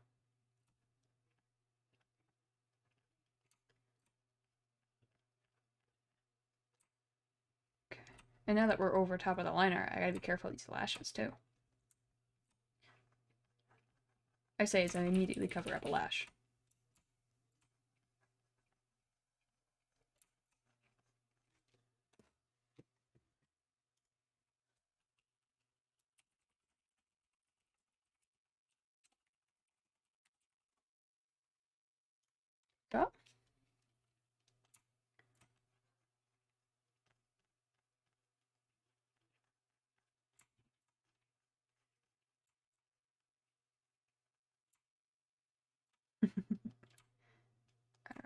Okay. And now that we're over top of the liner, I gotta be careful of these lashes too. I say as I immediately cover up a lash. Go.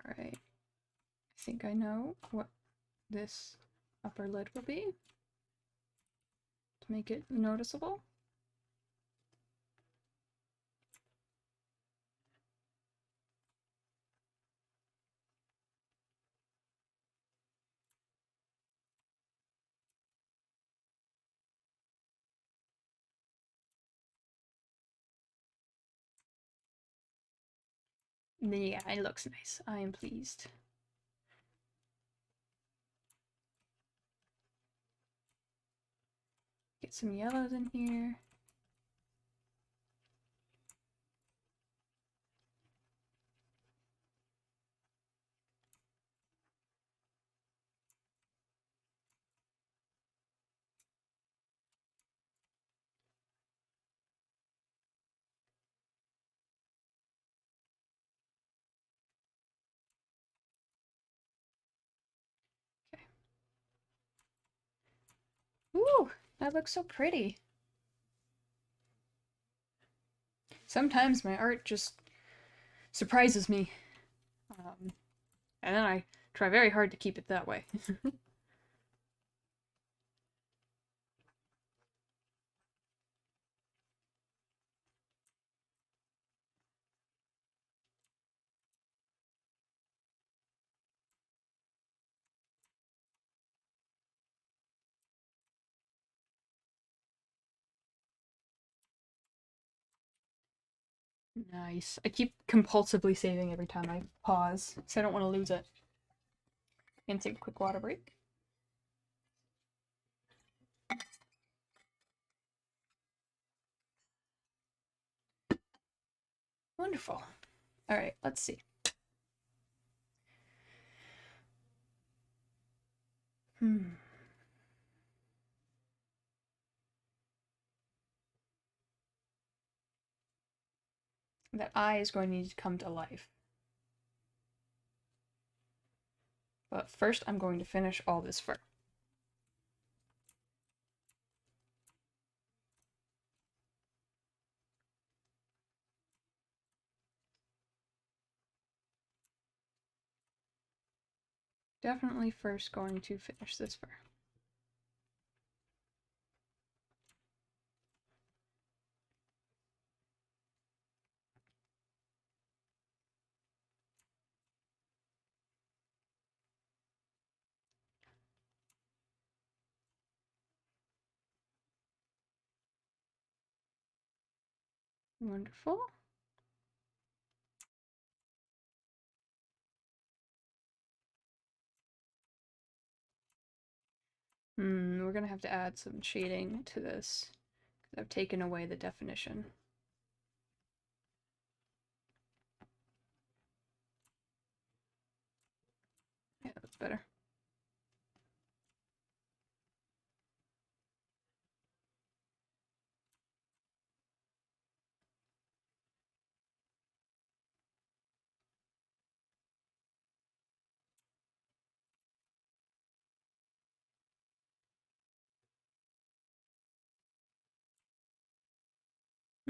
Alright. I think I know what this upper lid will be to make it noticeable. Yeah, it looks nice. I am pleased. Get some yellows in here. Ooh, that looks so pretty. Sometimes my art just surprises me. And then I try very hard to keep it that way. Nice. I keep compulsively saving every time I pause, so I don't want to lose it. And take a quick water break. Wonderful. All right, let's see. That eye is going to need to come to life. But first, I'm going to finish all this fur. Definitely first going to finish this fur. Wonderful. We're gonna have to add some shading to this, because I've taken away the definition. Yeah, that's better.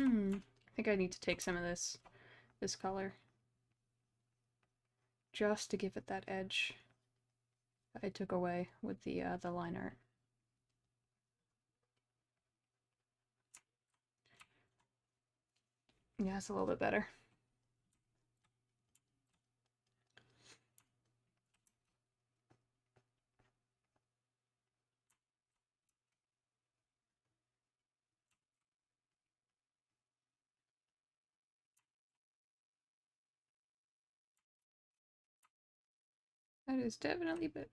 I think I need to take some of this color, just to give it that edge that I took away with the line art. Yeah, it's a little bit better. That is definitely better.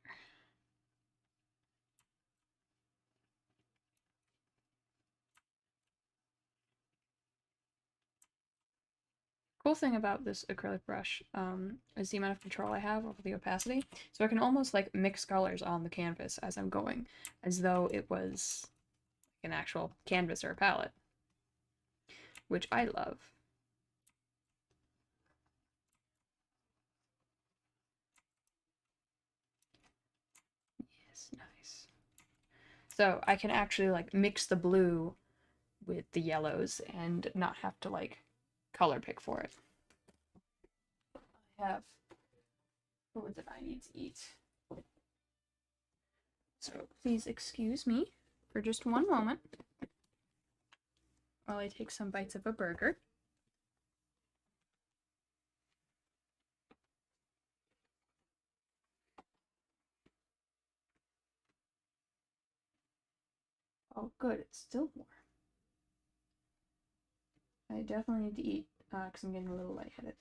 Cool thing about this acrylic brush is the amount of control I have over the opacity. So I can almost like mix colors on the canvas as I'm going, as though it was an actual canvas or a palette, which I love. Yes, nice. So I can actually like mix the blue with the yellows and not have to like color pick for it. I have food that I need to eat. So please excuse me for just one moment while I take some bites of a burger. Oh, good, it's still warm. I definitely need to eat because I'm getting a little lightheaded.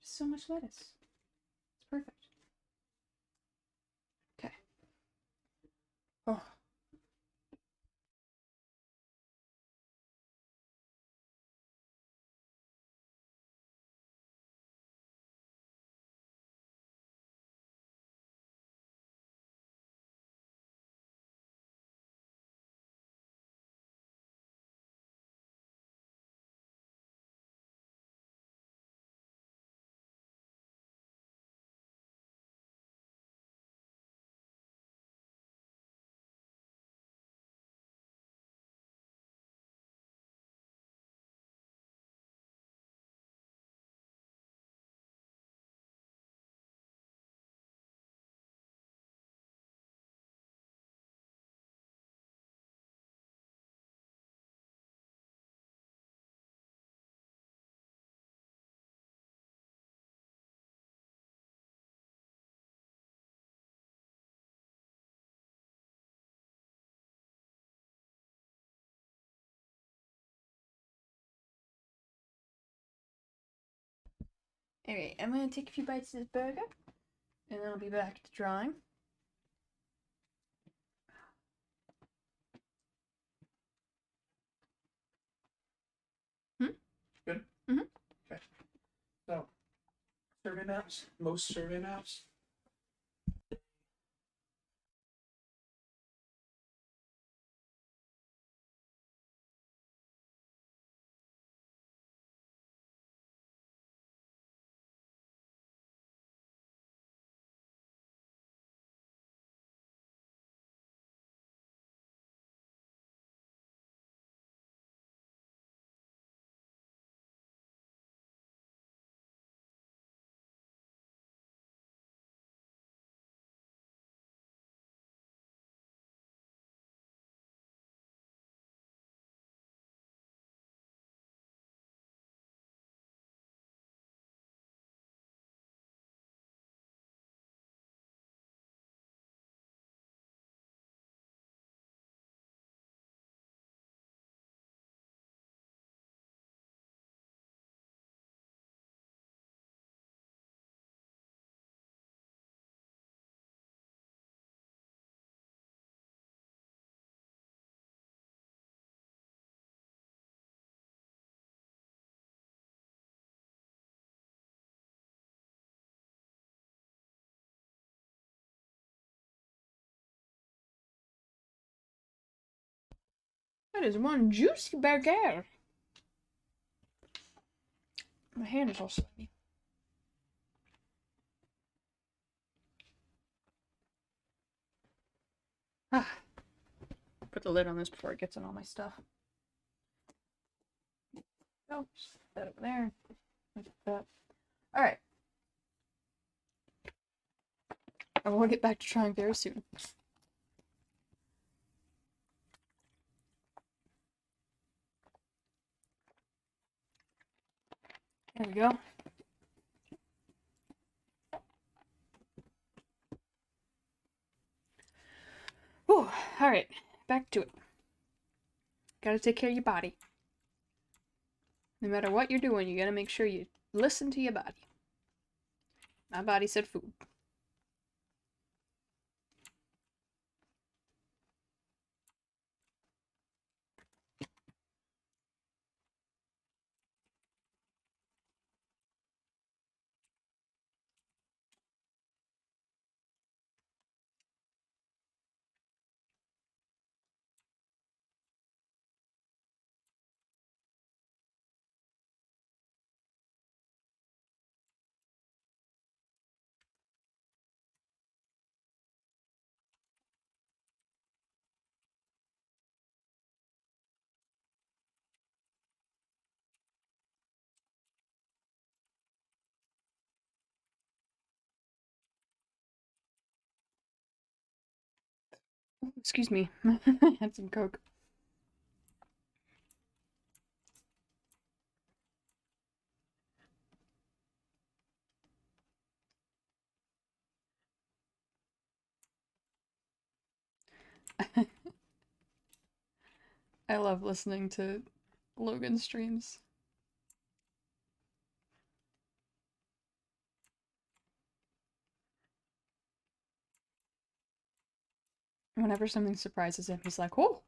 Just so much lettuce. It's perfect. Okay. Oh. Anyway, I'm gonna take a few bites of this burger, and then I'll be back to drawing. Good? Mm-hmm. Okay. So, survey maps, most survey maps. That is one juicy burger. My hand is all slimy. Ah. Put the lid on this before it gets on all my stuff. Oh, just put that over there. Like that. Alright. I will get back to trying very soon. There we go. Whew. Alright, back to it. Gotta take care of your body. No matter what you're doing, you gotta make sure you listen to your body. My body said food. Excuse me. I had some Coke. I love listening to Logan streams. Whenever something surprises him, he's like, "Oh!"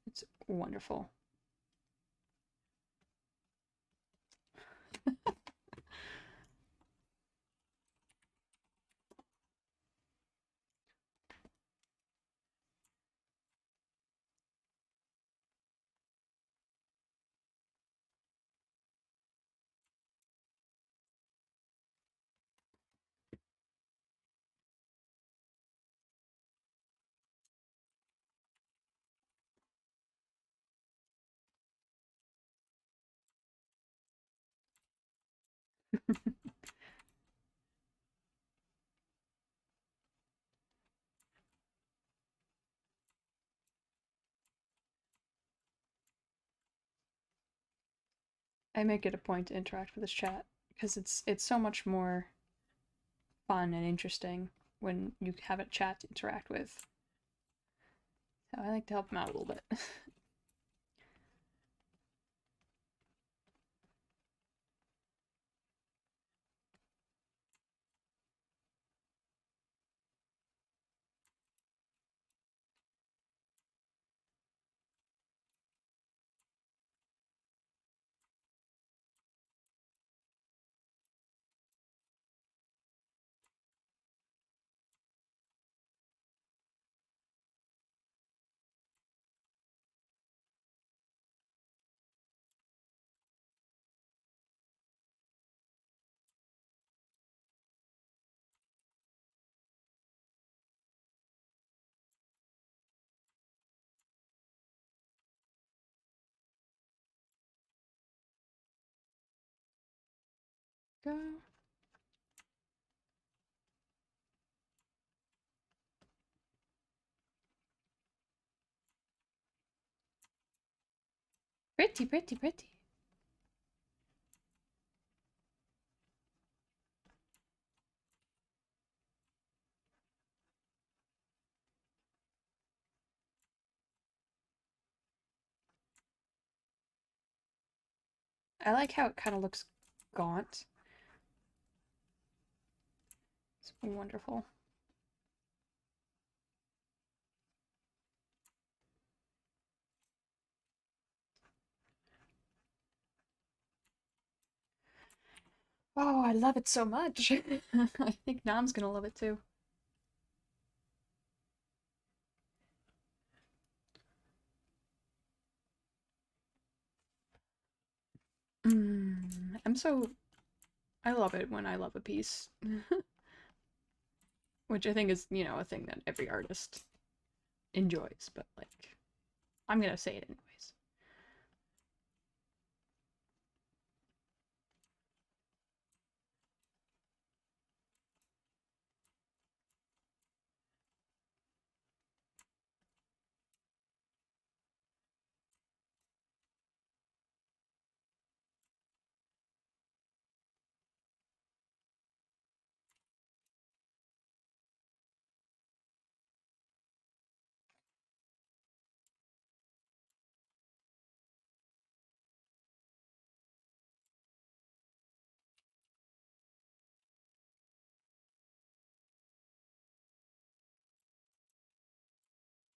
It's wonderful. I make it a point to interact with this chat because it's so much more fun and interesting when you have a chat to interact with. So I like to help them out a little bit. Go. Pretty, pretty, pretty. I like how it kind of looks gaunt. It's wonderful. Oh, I love it so much. I think Nam's gonna love it too. I love it when I love a piece. Which I think is, a thing that every artist enjoys, but like, I'm gonna say it anyways.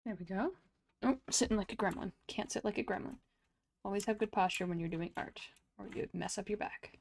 There we go. Oh, sitting like a gremlin. Can't sit like a gremlin. Always have good posture when you're doing art, or you mess up your back.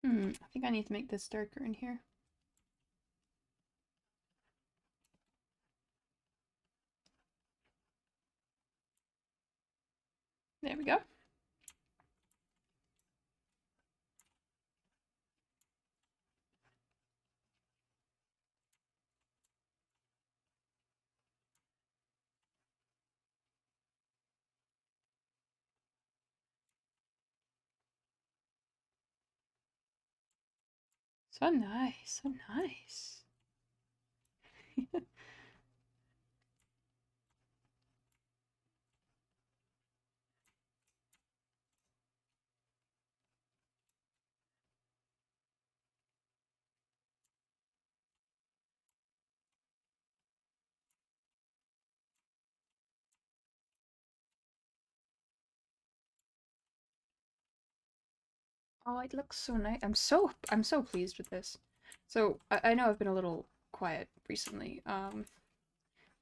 I think I need to make this darker in here. There we go. So nice, so nice. Oh, it looks so nice. I'm so pleased with this. So I know I've been a little quiet recently.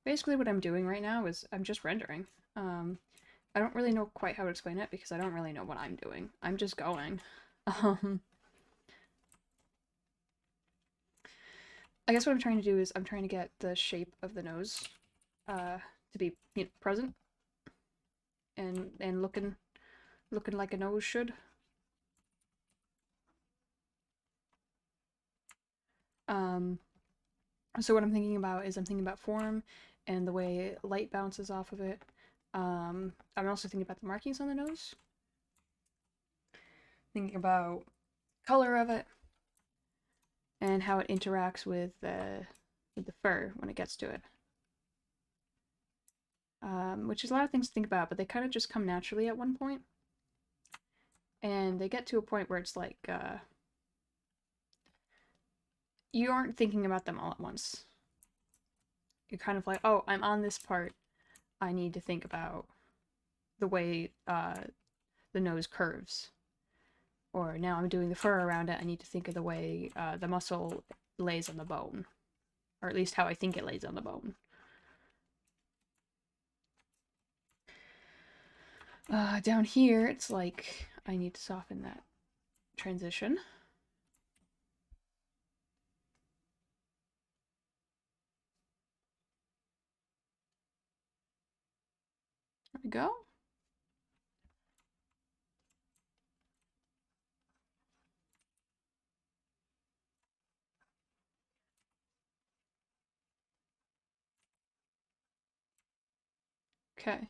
Basically what I'm doing right now is I'm just rendering. I don't really know quite how to explain it because I don't really know what I'm doing. I'm just going. Um, I guess what I'm trying to do is I'm trying to get the shape of the nose to be present and looking like a nose should. Um, so what I'm thinking about is I'm thinking about form and the way light bounces off of it. I'm also thinking about the markings on the nose. Thinking about color of it. and how it interacts with the fur when it gets to it. Which is a lot of things to think about, but they kind of just come naturally at one point. And they get to a point where it's like, you aren't thinking about them all at once. You're kind of like, oh, I'm on this part. I need to think about the way the nose curves. Or now I'm doing the fur around it, I need to think of the way the muscle lays on the bone. Or at least how I think it lays on the bone. Down here, it's like I need to soften that transition. There we go. Okay.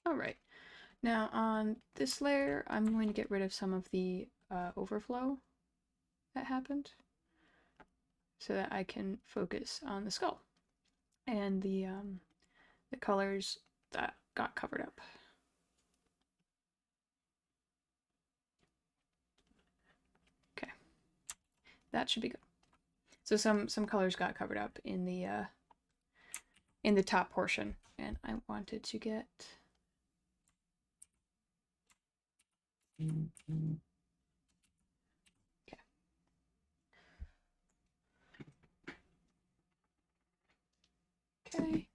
Alright. Now on this layer, I'm going to get rid of some of the overflow that happened so that I can focus on the skull and the colors that got covered up. Okay, that should be good. So some colors got covered up in the top portion, and I wanted to get okay. Okay.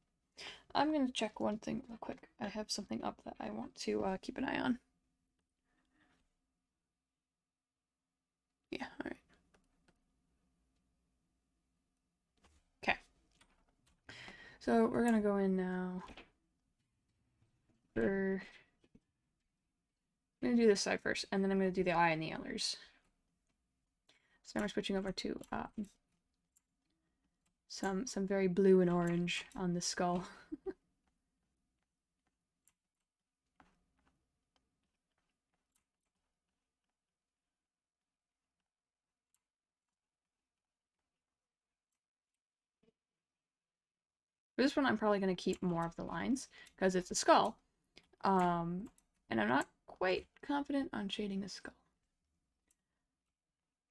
I'm going to check one thing real quick. I have something up that I want to keep an eye on. Yeah, alright. Okay. So we're going to go in now. I'm going to do this side first, and then I'm going to do the eye and the antlers. So now we're switching over to some very blue and orange on the skull. For this one, I'm probably going to keep more of the lines because it's a skull. And I'm not quite confident on shading the skull.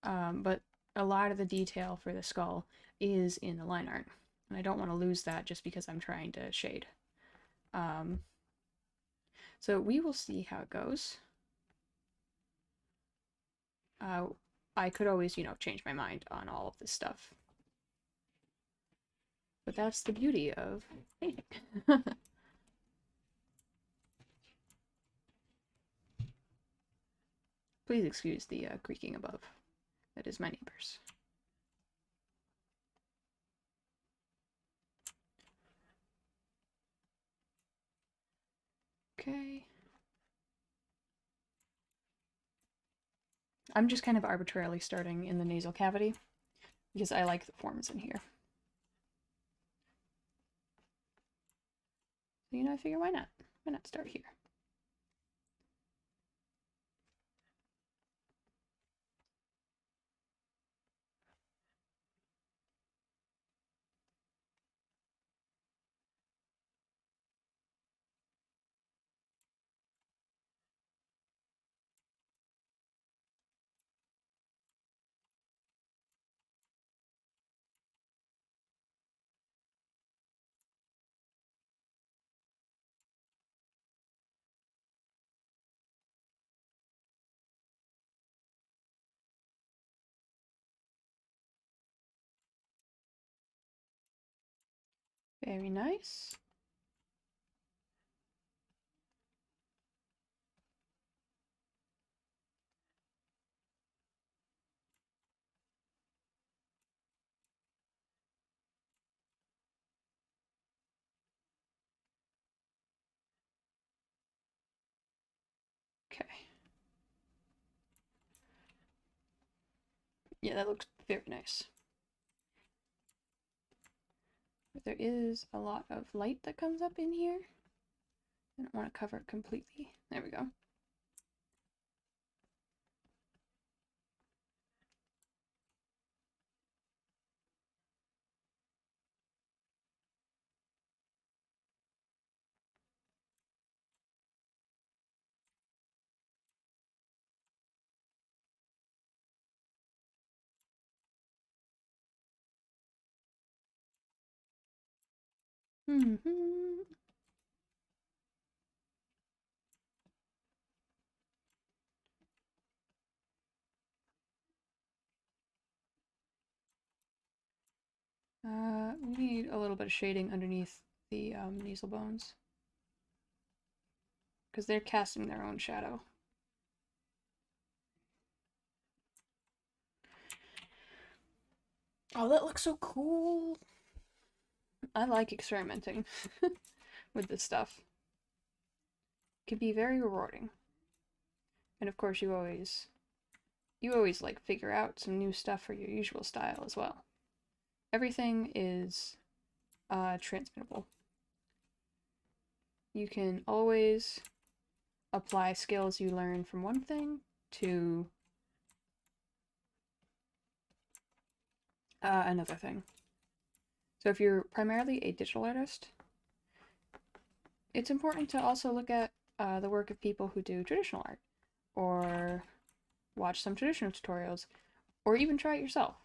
But a lot of the detail for the skull is in the line art. And I don't want to lose that just because I'm trying to shade. So we will see how it goes. I could always, change my mind on all of this stuff. But that's the beauty of painting. Please excuse the creaking above. That is my neighbors. Okay. I'm just kind of arbitrarily starting in the nasal cavity because I like the forms in here. So, I figure why not? Why not start here? Very nice. Okay. Yeah, that looks very nice. But there is a lot of light that comes up in here. I don't want to cover it completely. There we go. Mm-hmm. We need a little bit of shading underneath the nasal bones because they're casting their own shadow. Oh, that looks so cool. I like experimenting with this stuff. It can be very rewarding. And of course you always like figure out some new stuff for your usual style as well. Everything is transmittable. You can always apply skills you learn from one thing to another thing. So if you're primarily a digital artist, it's important to also look at the work of people who do traditional art, or watch some traditional tutorials, or even try it yourself.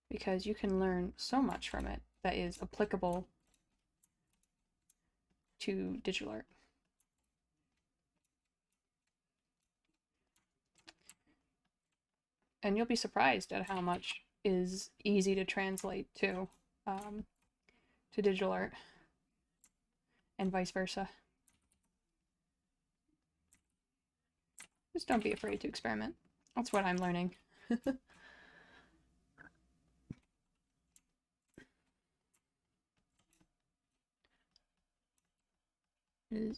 Because you can learn so much from it that is applicable to digital art. And you'll be surprised at how much is easy to translate to digital art, and vice versa. Just don't be afraid to experiment. That's what I'm learning.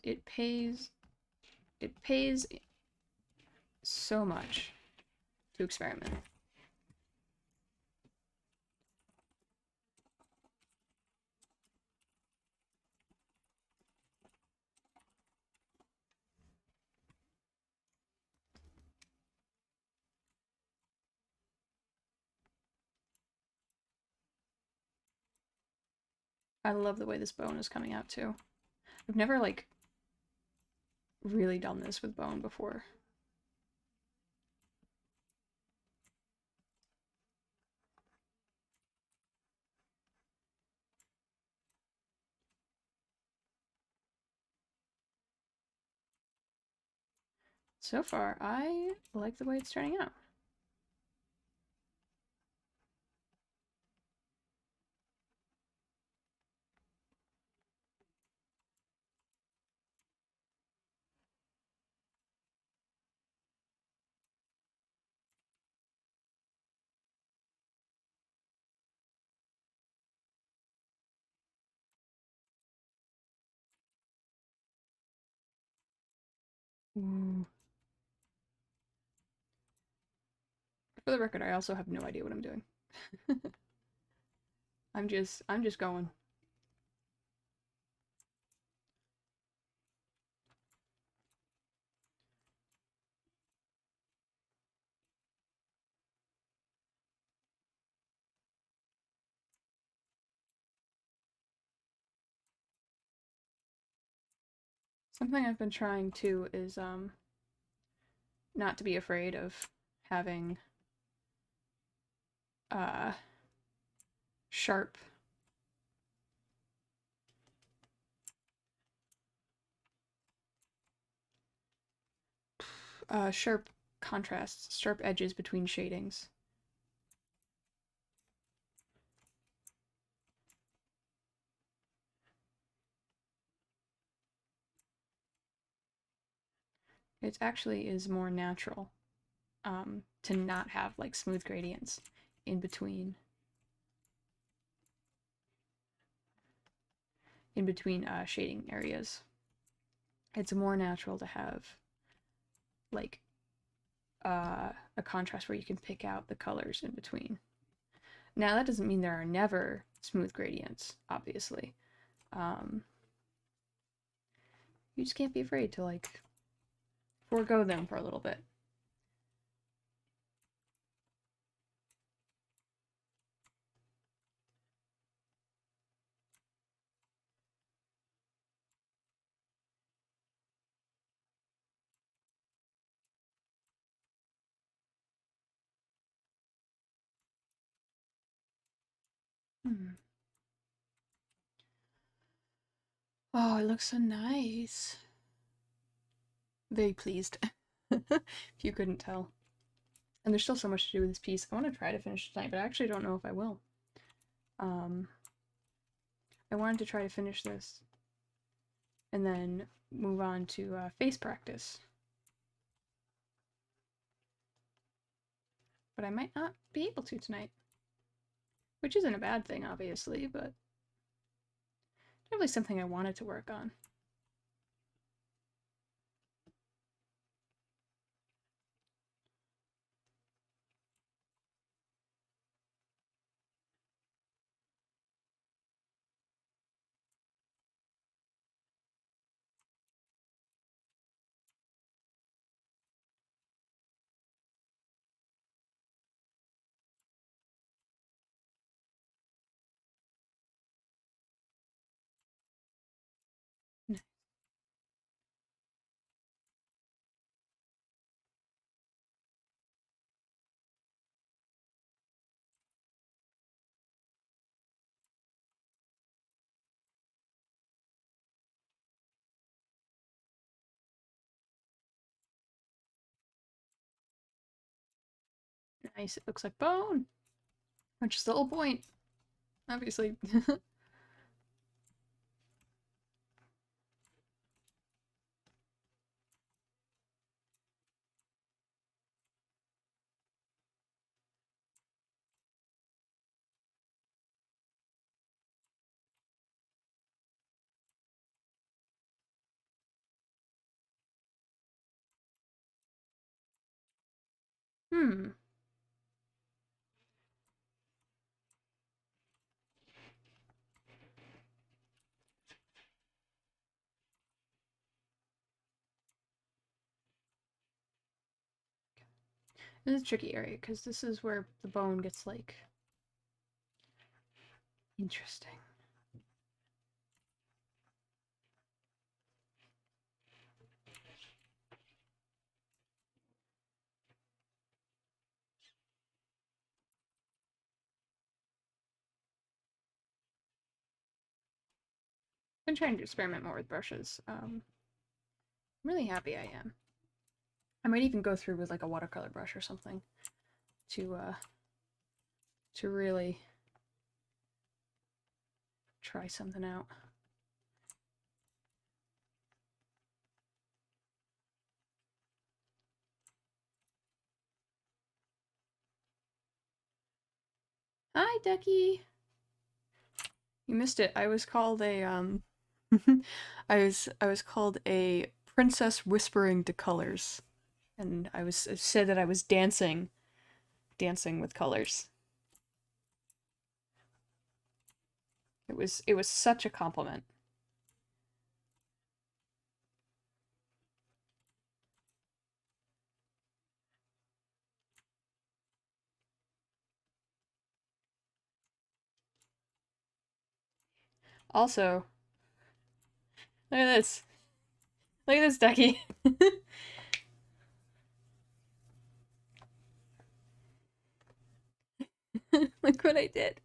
It pays so much to experiment. I love the way this bone is coming out too. I've never like really done this with bone before. So far, I like the way it's turning out. Ooh. For the record, I also have no idea what I'm doing. I'm just going. Something I've been trying to is not to be afraid of having uh sharp sharp contrasts, sharp edges between shadings. It actually is more natural to not have like smooth gradients in between shading areas. It's more natural to have like a contrast where you can pick out the colors in between. Now that doesn't mean there are never smooth gradients, obviously. You just can't be afraid to like forego them for a little bit. Oh, it looks so nice. Very pleased. If you couldn't tell. And there's still so much to do with this piece. I want to try to finish tonight, but I actually don't know if I will. I wanted to try to finish this and then move on to face practice. But I might not be able to tonight. Which isn't a bad thing, obviously, but definitely something I wanted to work on. Nice, it looks like bone! Which is the whole point, obviously. Hmm. This is a tricky area, because this is where the bone gets, like, interesting. Been trying to experiment more with brushes. I'm really happy I am. I might even go through with like a watercolor brush or something to really try something out. Hi, Ducky. You missed it. I was called a I was called a princess whispering to colors, and I said that I was dancing with colors. It was such a compliment. Also, look at this. Look at this, Ducky. Look what I did.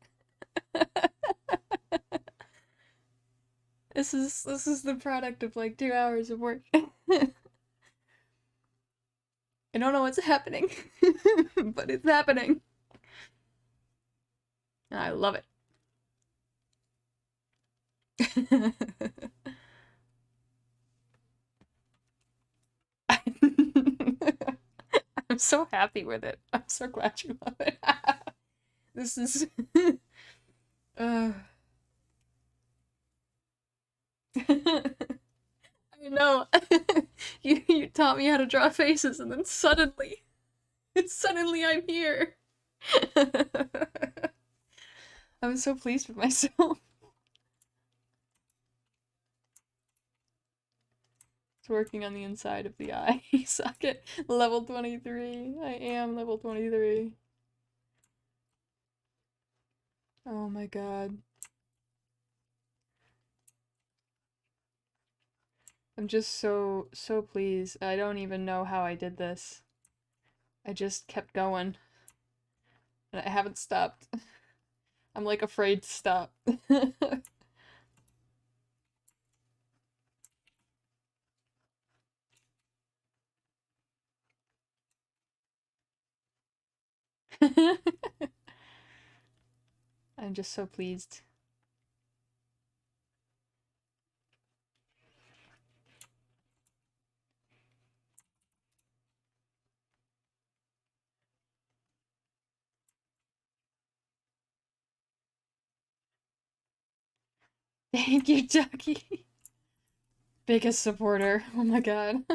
This is the product of like 2 hours of work. I don't know what's happening, but it's happening. I love it. I'm so happy with it. I'm so glad you love it. This is uh I know. You taught me how to draw faces and then suddenly Suddenly I'm here. I'm so pleased with myself. It's working on the inside of the eye socket. Level 23. I am level 23. Oh my god. I'm just so pleased. I don't even know how I did this. I just kept going. And I haven't stopped. I'm like afraid to stop. I'm just so pleased. Thank you, Ducky. Biggest supporter. Oh my god.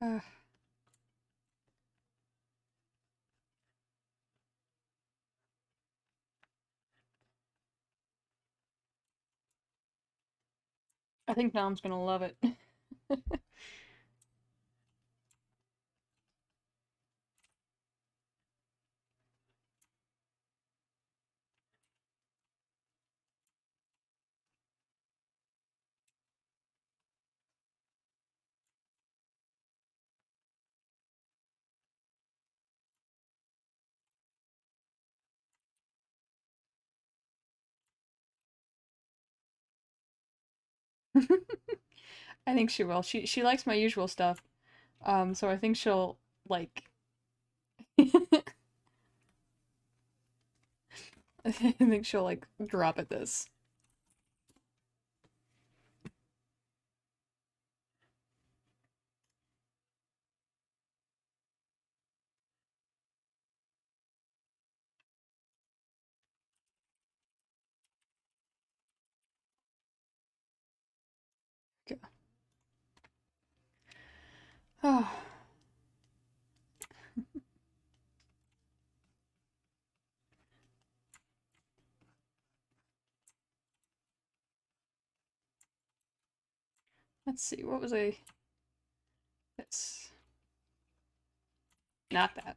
Ah, I think Nom's gonna love it. I think she will. She likes my usual stuff. So I think she'll like I think she'll like drop at this. Okay. Oh, let's see. What was I? This. Not that.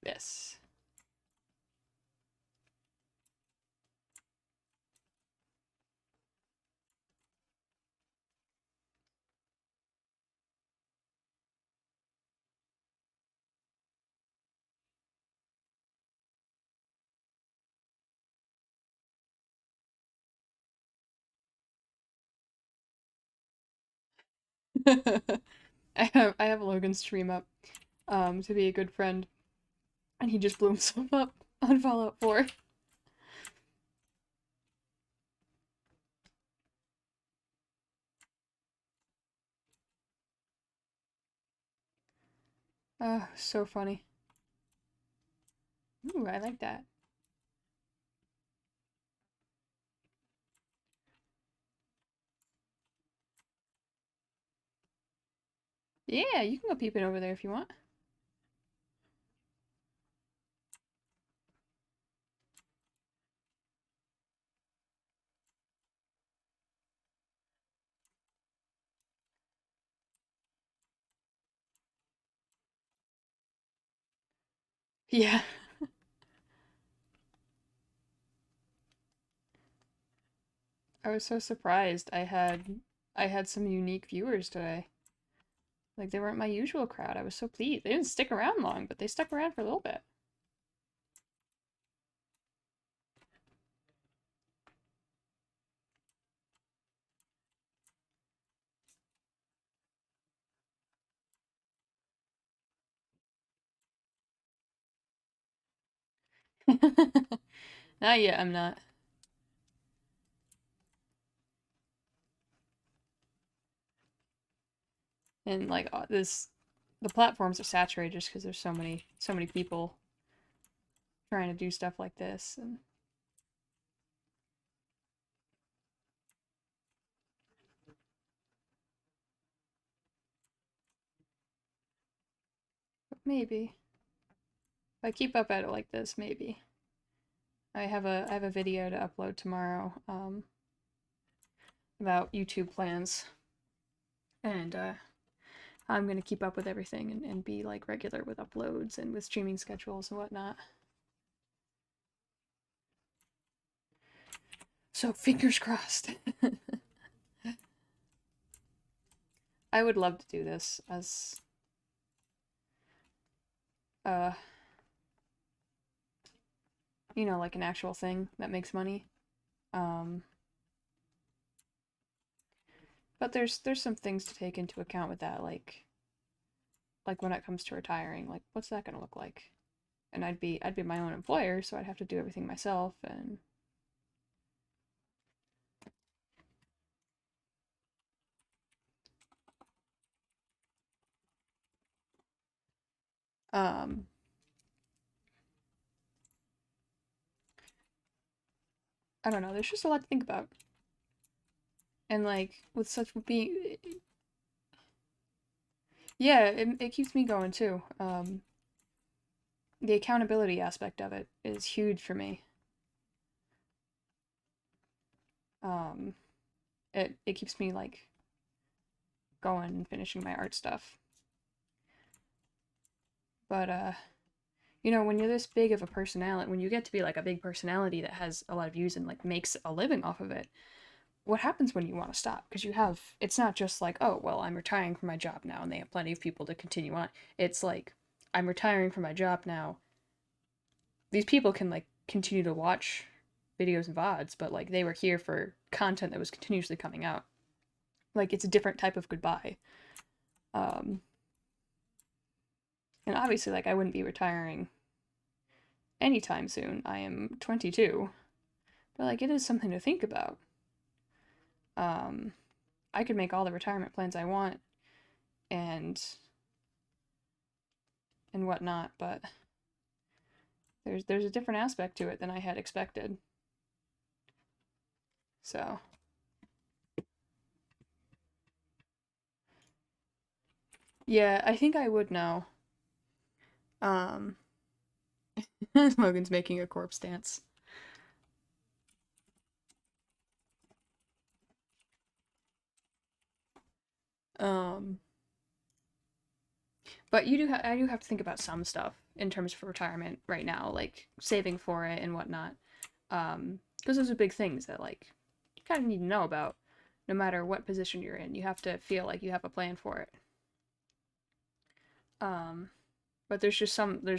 This. I have Logan's stream up to be a good friend, and he just blew himself up on Fallout 4. Oh, so funny. Ooh, I like that. Yeah, you can go peeping over there if you want. Yeah. I was so surprised. I had some unique viewers today. Like they weren't my usual crowd. I was so pleased. They didn't stick around long, but they stuck around for a little bit. Not yet, I'm not. And like the platforms are saturated just because there's so many people trying to do stuff like this. And but maybe if I keep up at it like this, maybe I have a video to upload tomorrow about YouTube plans, and I'm gonna keep up with everything and be like regular with uploads and with streaming schedules and whatnot. So fingers crossed. I would love to do this as uh like an actual thing that makes money. Um but there's some things to take into account with that, like when it comes to retiring, like what's that gonna look like? And I'd be my own employer, so I'd have to do everything myself. And um I don't know, there's just a lot to think about. And like with such being yeah, it keeps me going too. The accountability aspect of it is huge for me. Um it keeps me like going and finishing my art stuff. But when you're this big of a personality, when you get to be like a big personality that has a lot of views and like makes a living off of it, what happens when you want to stop? Because it's not just like, oh, well, I'm retiring from my job now and they have plenty of people to continue on. It's like, I'm retiring from my job now. These people can like continue to watch videos and VODs, but like they were here for content that was continuously coming out. Like it's a different type of goodbye. Um, and obviously, like I wouldn't be retiring anytime soon. I am 22, but like it is something to think about. Um, I could make all the retirement plans I want and whatnot, but there's a different aspect to it than I had expected. So yeah, I think I would know. Um, Logan's making a corpse dance. Um, but I do have to think about some stuff in terms of retirement right now, like saving for it and whatnot. Because those are big things that like you kind of need to know about, no matter what position you're in. You have to feel like you have a plan for it. Um, but there's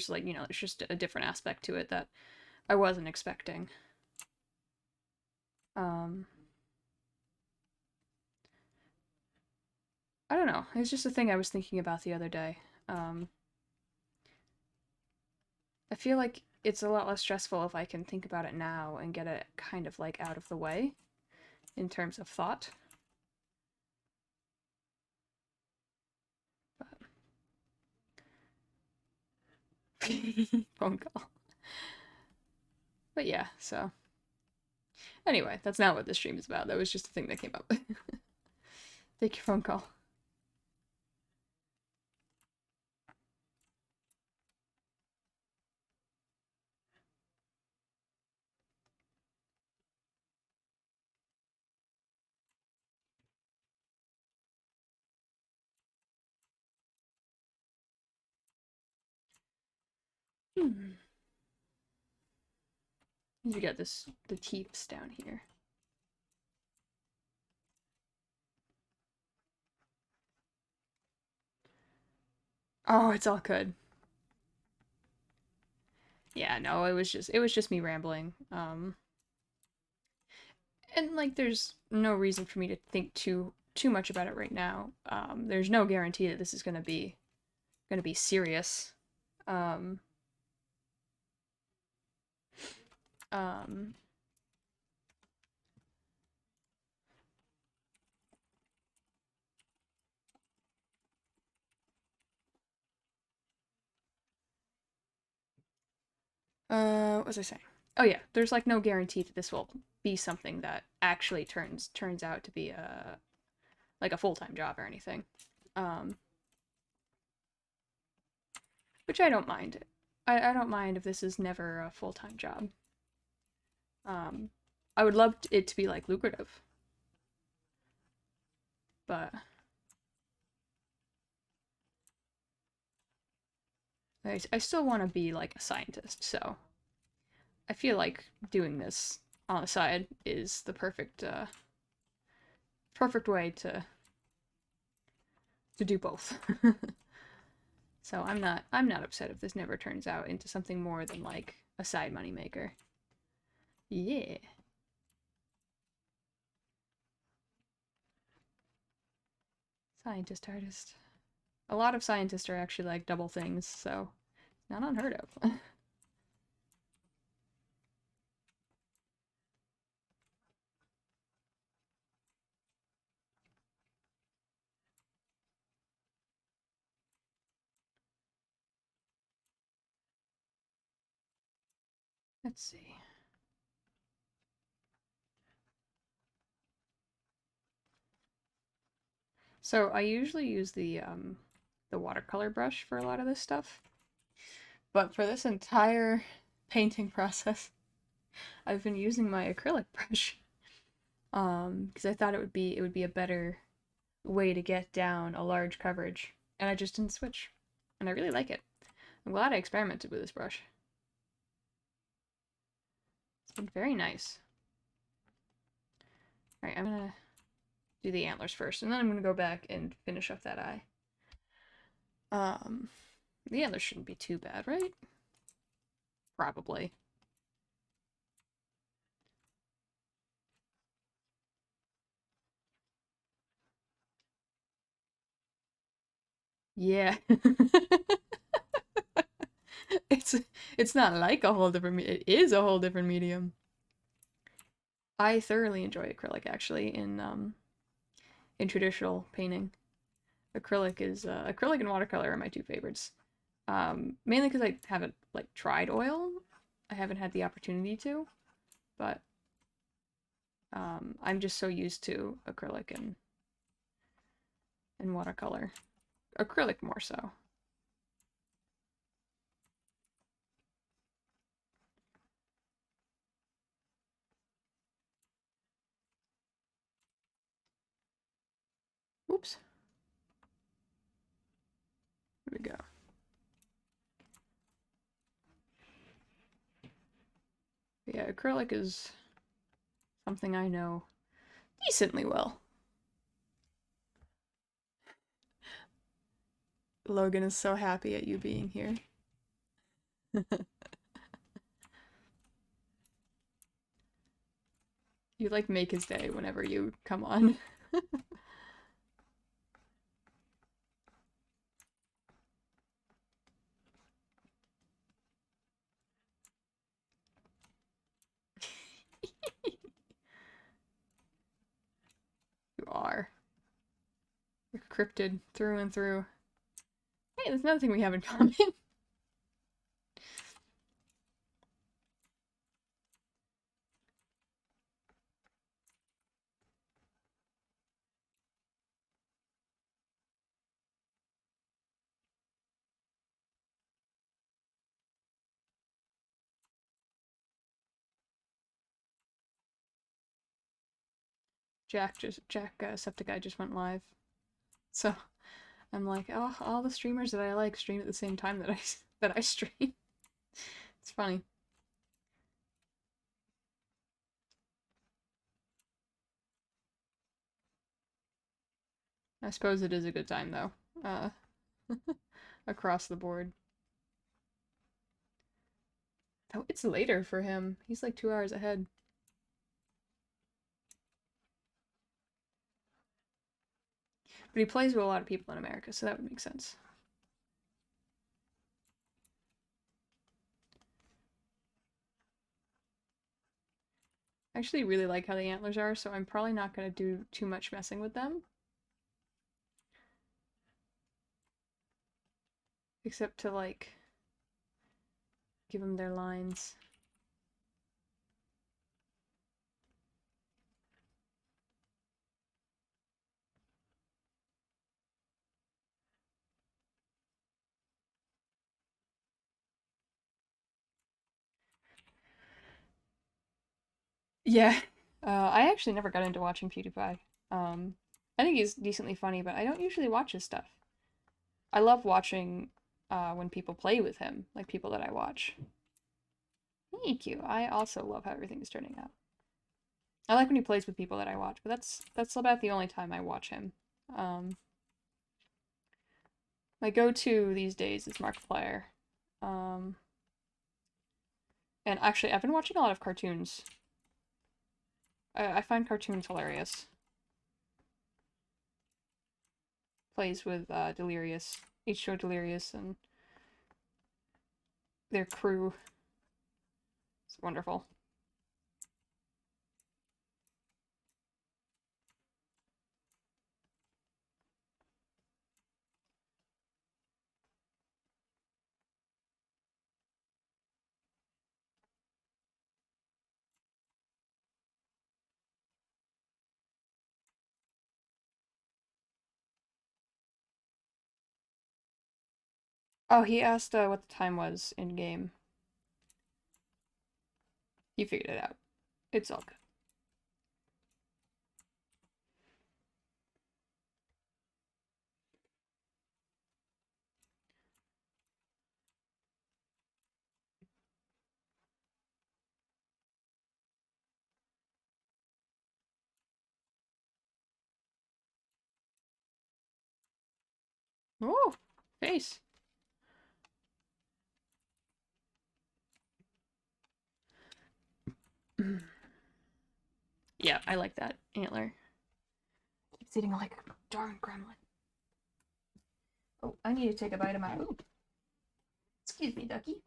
like there's just a different aspect to it that I wasn't expecting. Um, I don't know. It's just a thing I was thinking about the other day. Um, I feel like it's a lot less stressful if I can think about it now and get it kind of like out of the way in terms of thought. But phone call. But yeah, so anyway, that's not what this stream is about. That was just a thing that came up. Take your phone call. Hmm. You got the teeps down here. Oh, it's all good. Yeah, no, it was just me rambling. And like there's no reason for me to think too much about it right now. There's no guarantee that this is gonna be serious. Um, um, What was I saying? Oh yeah, there's like no guarantee that this will be something that actually turns out to be a like a full-time job or anything. Um, which I don't mind. I don't mind if this is never a full-time job. Um, I would love it to be like lucrative, but I still want to be like a scientist, so I feel like doing this on the side is the perfect way to do both. So I'm not upset if this never turns out into something more than like a side money maker. Yeah. Scientist artist. A lot of scientists are actually like double things, so not unheard of. Let's see. So I usually use the watercolor brush for a lot of this stuff, but for this entire painting process, I've been using my acrylic brush. Because I thought it would be a better way to get down a large coverage, and I just didn't switch, and I really like it. I'm glad I experimented with this brush. It's been very nice. All right, I'm gonna do the antlers first, and then I'm gonna go back and finish up that eye. Um, the antlers shouldn't be too bad, right? Probably. Yeah. it's it's not like a whole different it is a whole different medium. I thoroughly enjoy acrylic actually in traditional painting. Acrylic and watercolor are my two favorites. Mainly because I haven't like tried oil. I haven't had the opportunity to, but I'm just so used to acrylic and watercolor. Acrylic more so. Oops. Here we go. Yeah, acrylic is something I know decently well. Logan is so happy at you being here. You like make his day whenever you come on. You are. You're cryptid through and through. Hey, there's another thing we have in common. Jack Septiceye just went live. So I'm like, oh, all the streamers that I like stream at the same time that I stream. It's funny. I suppose it is a good time though. Uh, across the board. Oh, it's later for him. He's like 2 hours ahead. But he plays with a lot of people in America, so that would make sense. I actually really like how the antlers are, so I'm probably not going to do too much messing with them. Except to like Give them their lines. Yeah. I actually never got into watching PewDiePie. I think he's decently funny, but I don't usually watch his stuff. I love watching when people play with him, like people that I watch. Thank you. I also love how everything is turning out. I like when he plays with people that I watch, but that's about the only time I watch him. Um, my go-to these days is Markiplier. Um, and actually, I've been watching a lot of cartoons. I find cartoons hilarious. Plays with Delirious, H2O Delirious, and their crew. It's wonderful. Oh, he asked what the time was in game. You figured it out. It's all good. Oh, face. Yeah, I like that antler. It's eating like a darn gremlin. Oh, I need to take a bite of my food. Excuse me, ducky.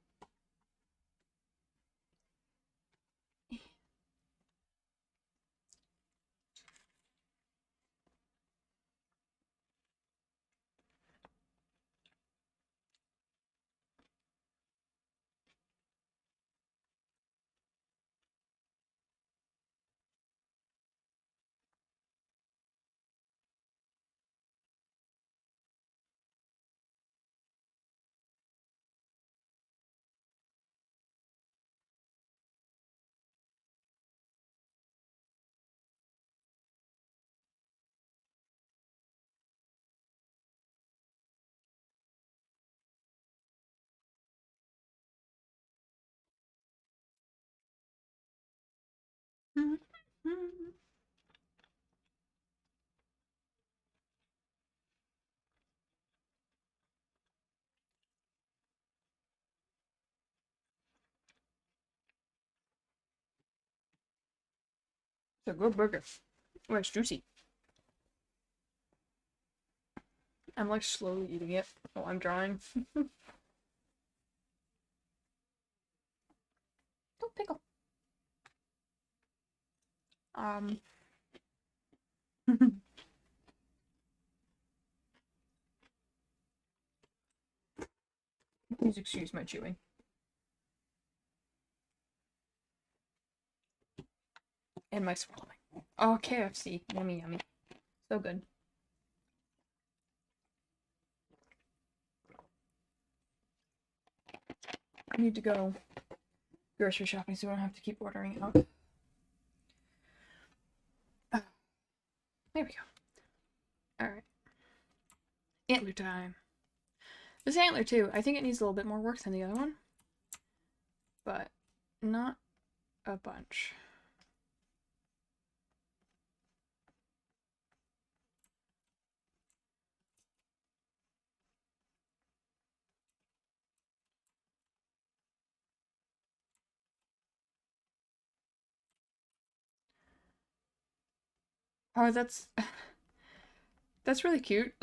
It's a good burger. Oh, it's juicy. I'm like slowly eating it while I'm drawing. Don't pickle. Um. Please excuse my chewing. And my swallowing. Oh, KFC. Yummy, yummy. So good. I need to go grocery shopping so I don't have to keep ordering out. There we go. Alright. Antler time. This antler, too, I think it needs a little bit more work than the other one. But not a bunch. Oh, that's really cute.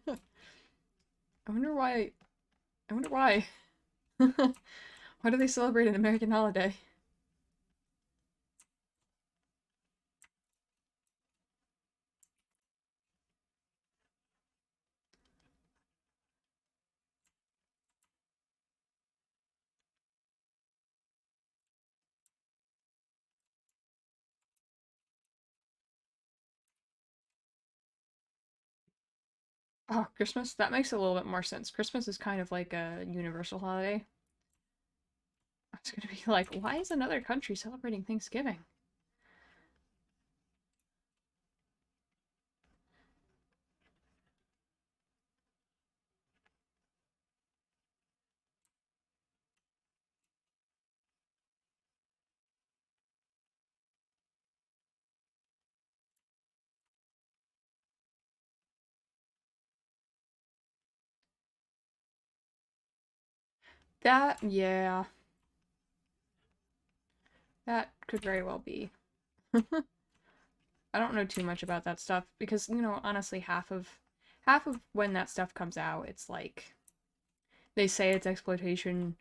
I wonder why. I wonder why. Why do they celebrate an American holiday? Oh, Christmas? That makes a little bit more sense. Christmas is kind of like a universal holiday. I was gonna be like, why is another country celebrating Thanksgiving? That, yeah, that could very well be. I don't know too much about that stuff because, honestly, half of when that stuff comes out, it's like they say it's exploitation,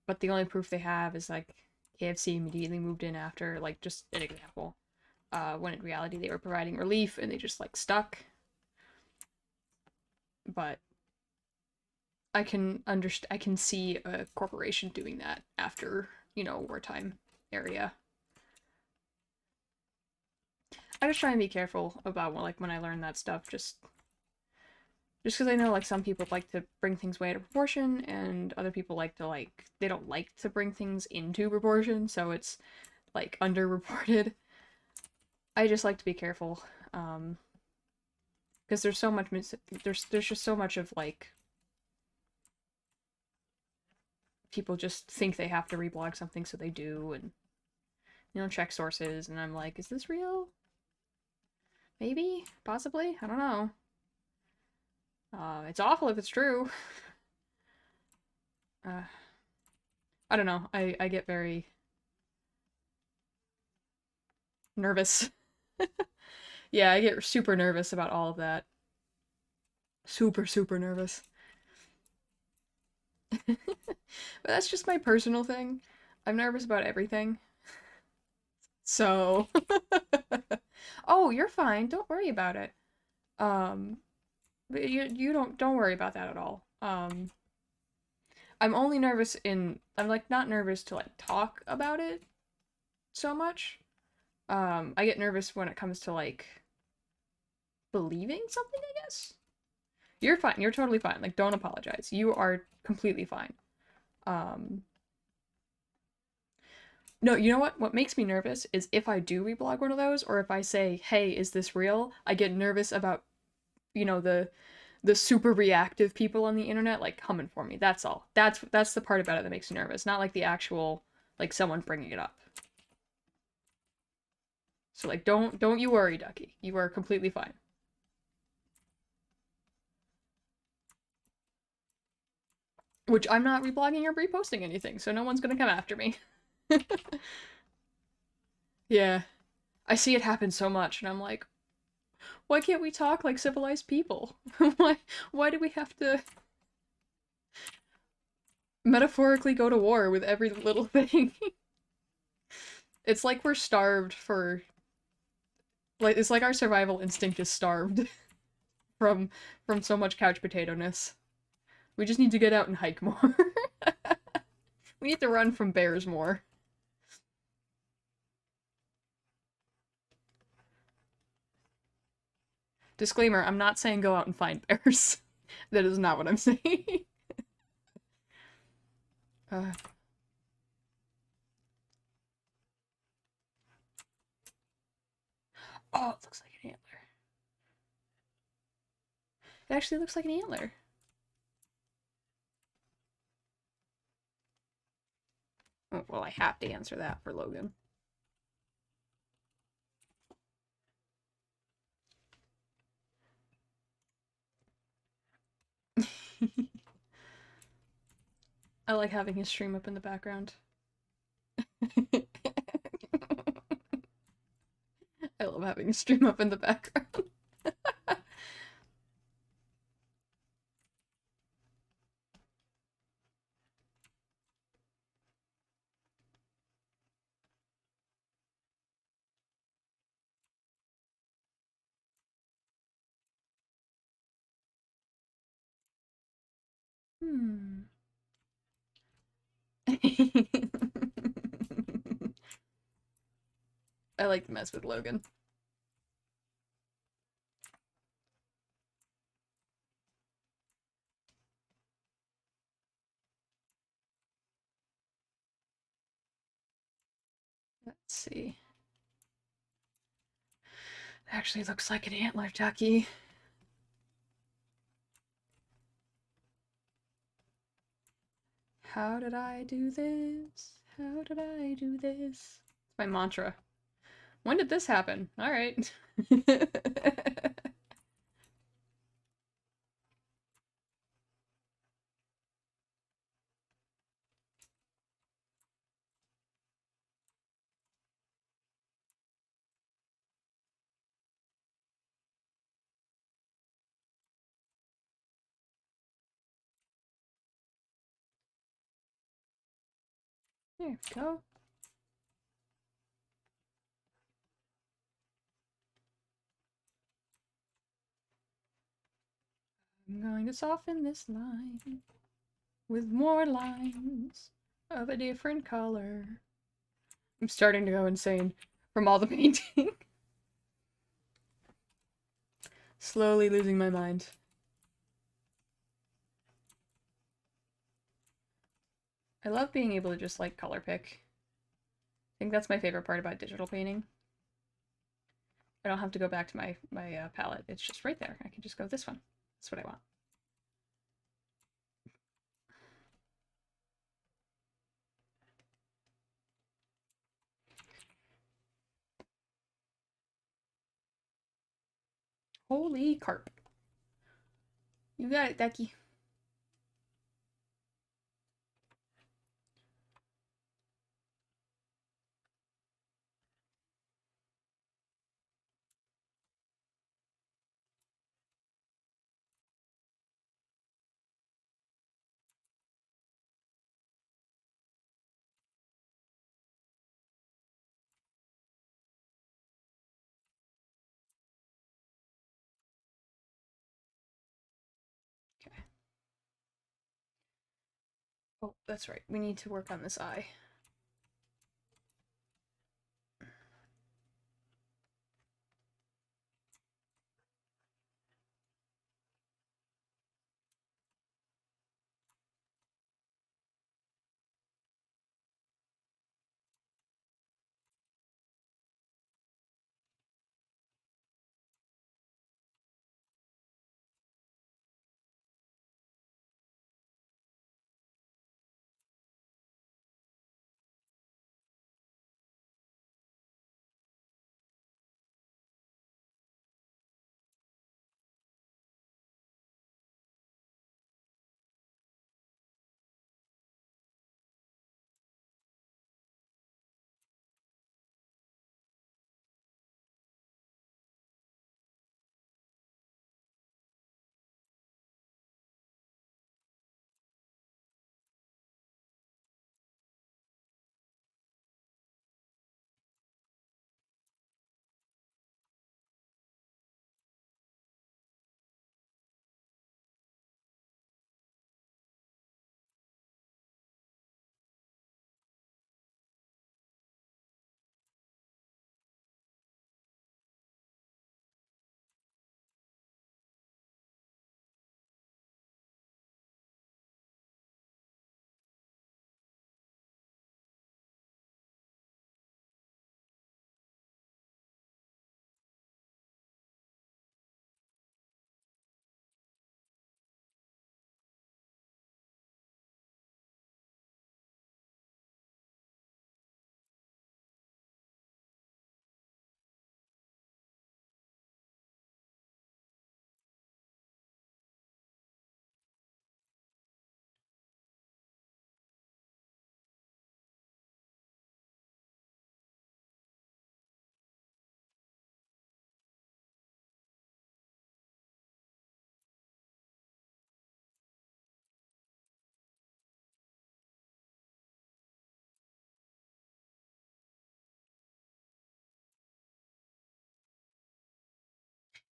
but the only proof they have is like KFC immediately moved in after, like just an example. When in reality they were providing relief and they just like stuck. But I can see a corporation doing that after, wartime area. I just try and be careful about like when I learn that stuff, just because I know like some people like to bring things way out of proportion, and other people like to like they don't like to bring things into proportion, so it's like underreported. I just like to be careful, because there's so much there's just so much of like people just think they have to reblog something, so they do, and check sources, and I'm like, is this real? Maybe, possibly, I don't know. It's awful if it's true. uh, I don't know. I get very nervous. Yeah, I get super nervous about all of that. Super, super nervous. But that's just my personal thing. I'm nervous about everything. So, oh, you're fine. Don't worry about it. Um, but you don't worry about that at all. I'm only nervous in I'm like not nervous to like talk about it so much. I get nervous when it comes to like believing something, I guess. You're fine. You're totally fine. Like don't apologize. You are completely fine. Um no, you know what? What makes me nervous is if I do reblog one of those or if I say, "Hey, is this real?" I get nervous about, the super reactive people on the internet like coming for me. That's all. That's the part about it that makes me nervous, not like the actual like someone bringing it up. So like don't you worry, Ducky. You are completely fine. Which I'm not reblogging or reposting anything, so no one's gonna come after me. Yeah. I see it happen so much and I'm like, why can't we talk like civilized people? why do we have to metaphorically go to war with every little thing? It's like we're starved for like it's like our survival instinct is starved from from so much couch potato ness. We just need to get out and hike more. We need to run from bears more. Disclaimer, I'm not saying go out and find bears. That is not what I'm saying. uh, oh, it looks like an antler. It actually looks like an antler. Oh, well, I have to answer that for Logan. I like having his stream up in the background. I love having his stream up in the background. Hmm. I like to mess with Logan. see. It actually looks like an antler ducky. How did I do this? How did I do this? It's my mantra. When did this happen? All right. There we go. I'm going to soften this line with more lines of a different color. I'm starting to go insane from all the painting. Slowly losing my mind. I love being able to just like color pick. I think that's my favorite part about digital painting. I don't have to go back to my palette. It's just right there. I can just go this one. That's what I want. Holy carp. You got it, Ducky. Okay. Oh, that's right. We need to work on this eye.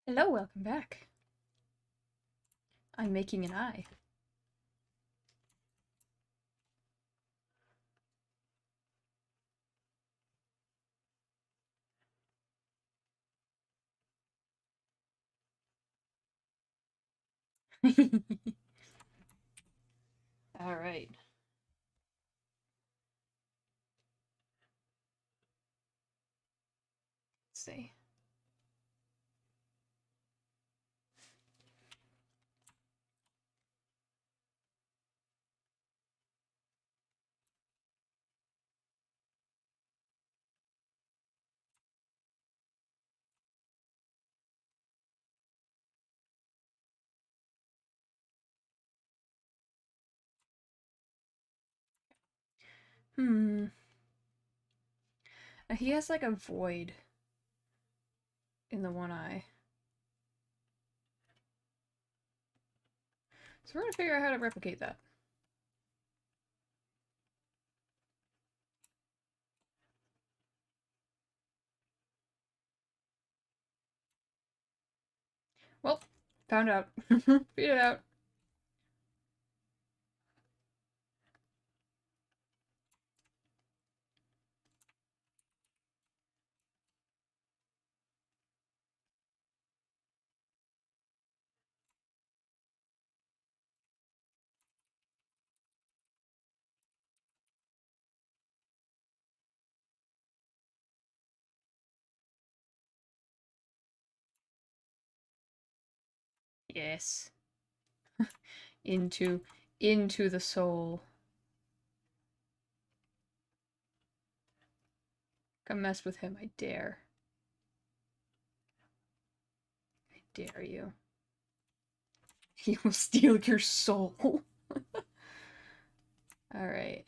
Hello, welcome back. I'm making an eye. All right. Let's see. Hmm. He has like a void in the one eye. So we're gonna figure out how to replicate that. Well, found out. Figured it out. Yes. into the soul. Come mess with him, I dare. I dare you. He will steal your soul. Alright.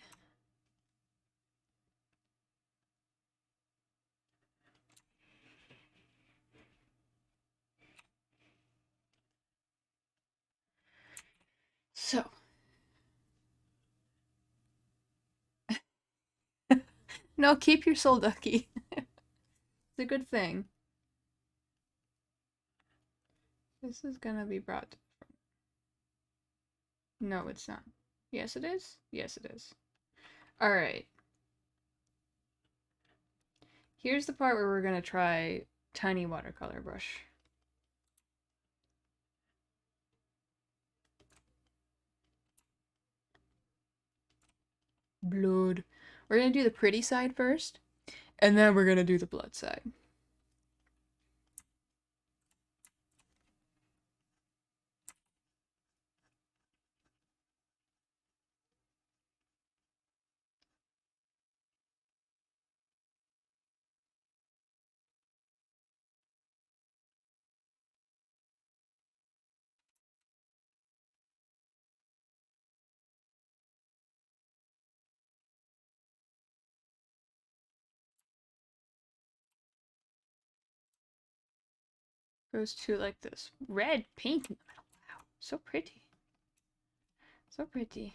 So. No, keep your soul, Ducky. It's a good thing. This is gonna be brought. No, it's not. Yes, it is? Yes, it is. Alright. Here's the part where we're gonna try tiny watercolor brush. Blood. We're gonna do the pretty side first, and then we're gonna do the blood side. Goes to like this red paint in the middle. Wow, so pretty. So pretty.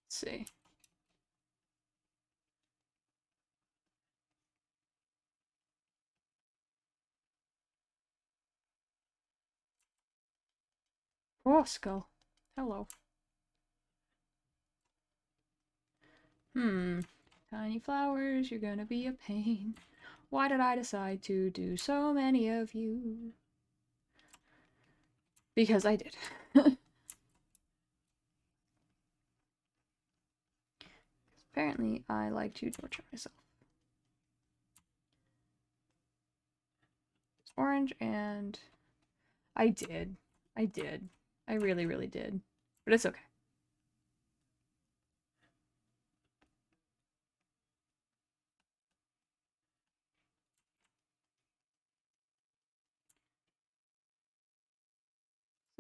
Let's see. Oh, skull. Hello. Tiny flowers, you're gonna be a pain. Why did I decide to do so many of you? Because I did. Apparently, I like to torture myself. It's orange, and I did. I did. I really, really did. But it's okay.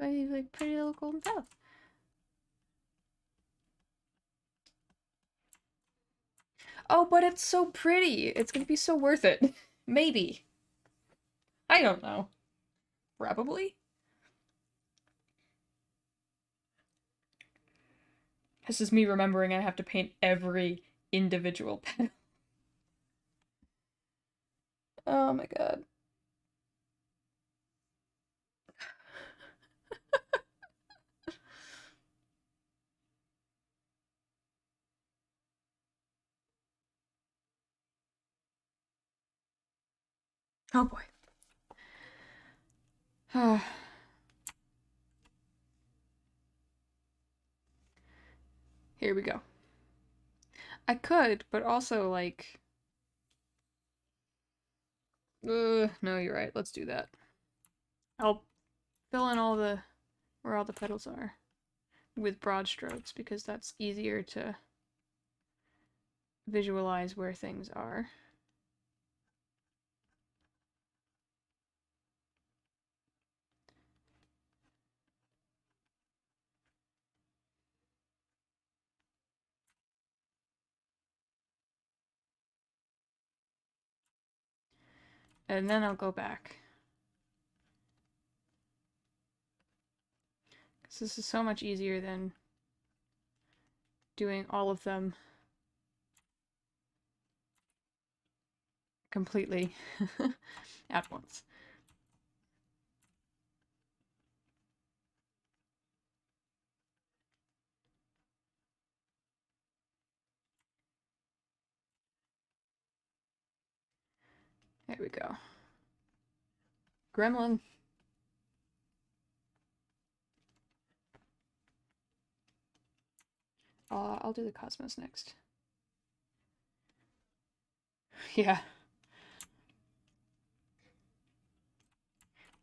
So he's like pretty little golden fellow. Oh, but it's so pretty. It's gonna be so worth it. Maybe. I don't know. Probably. This is me remembering I have to paint every individual petal. Oh my god. Oh boy. Here we go. I could, but also, like... no, you're right. Let's do that. I'll fill in where all the petals are with broad strokes because that's easier to visualize where things are. And then I'll go back. Because this is so much easier than doing all of them completely at once. There we go. Gremlin. I'll do the Cosmos next. Yeah.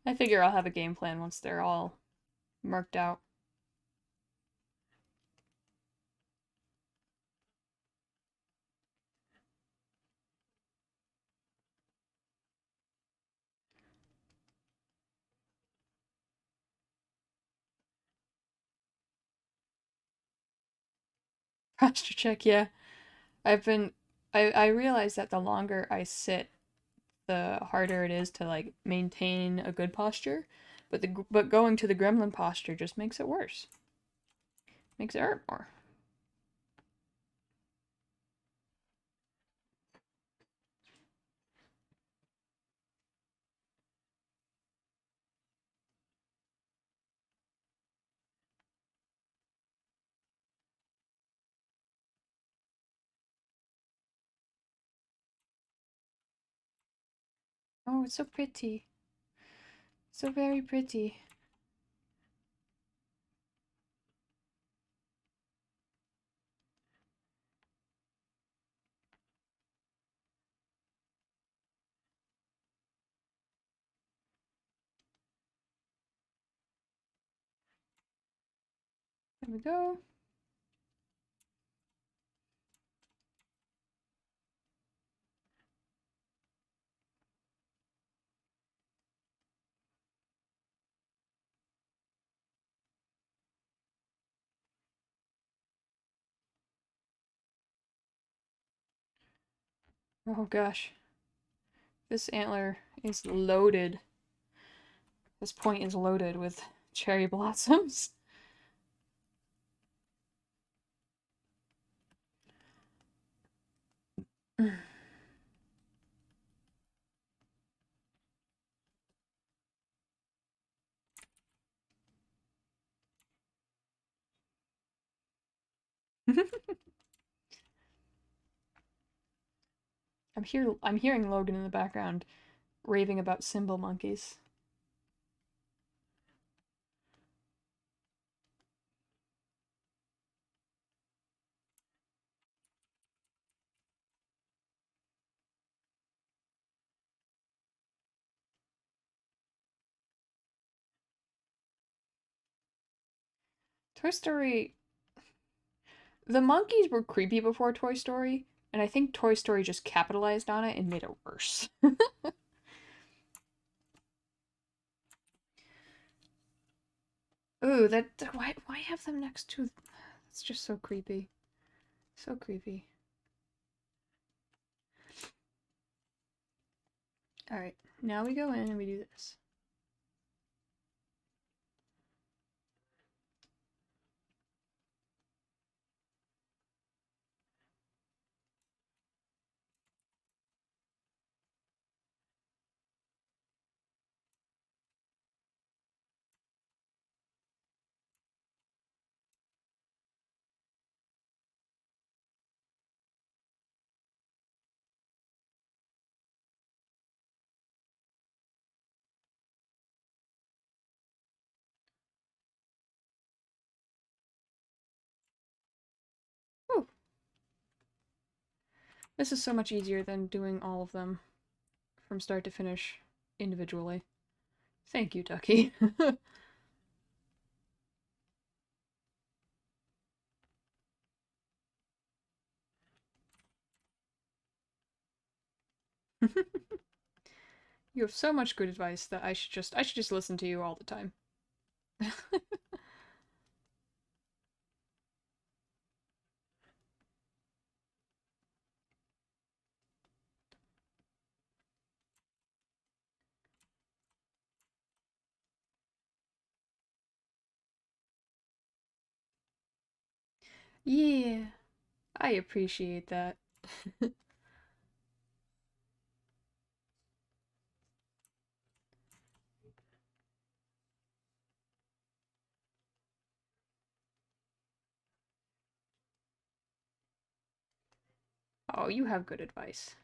I figure I'll have a game plan once they're all marked out. Posture check, yeah. I realize that the longer I sit, the harder it is to like maintain a good posture. But going to the gremlin posture just makes it worse. Makes it hurt more. Oh, it's so pretty. So very pretty. There we go. Oh gosh. This antler is loaded. This point is loaded with cherry blossoms. I'm hearing Logan in the background raving about cymbal monkeys. Toy Story. The monkeys were creepy before Toy Story, and I think Toy Story just capitalized on it and made it worse. Ooh, why have them next to? It's just so creepy. So creepy. All right, now we go in and we do this. This is so much easier than doing all of them from start to finish individually. Thank you, Ducky. You have so much good advice that I should just listen to you all the time. Yeah, I appreciate that. Oh, you have good advice.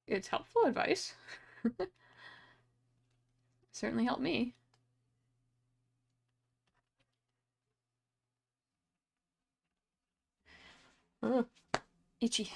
It's helpful advice. Certainly helped me. Ugh, itchy.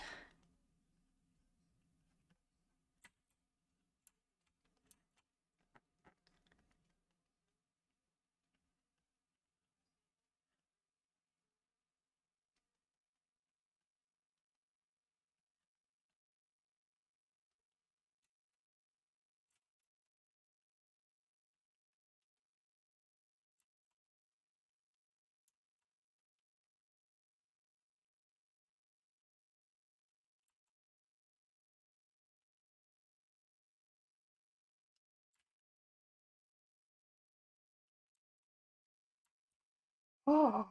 Oh.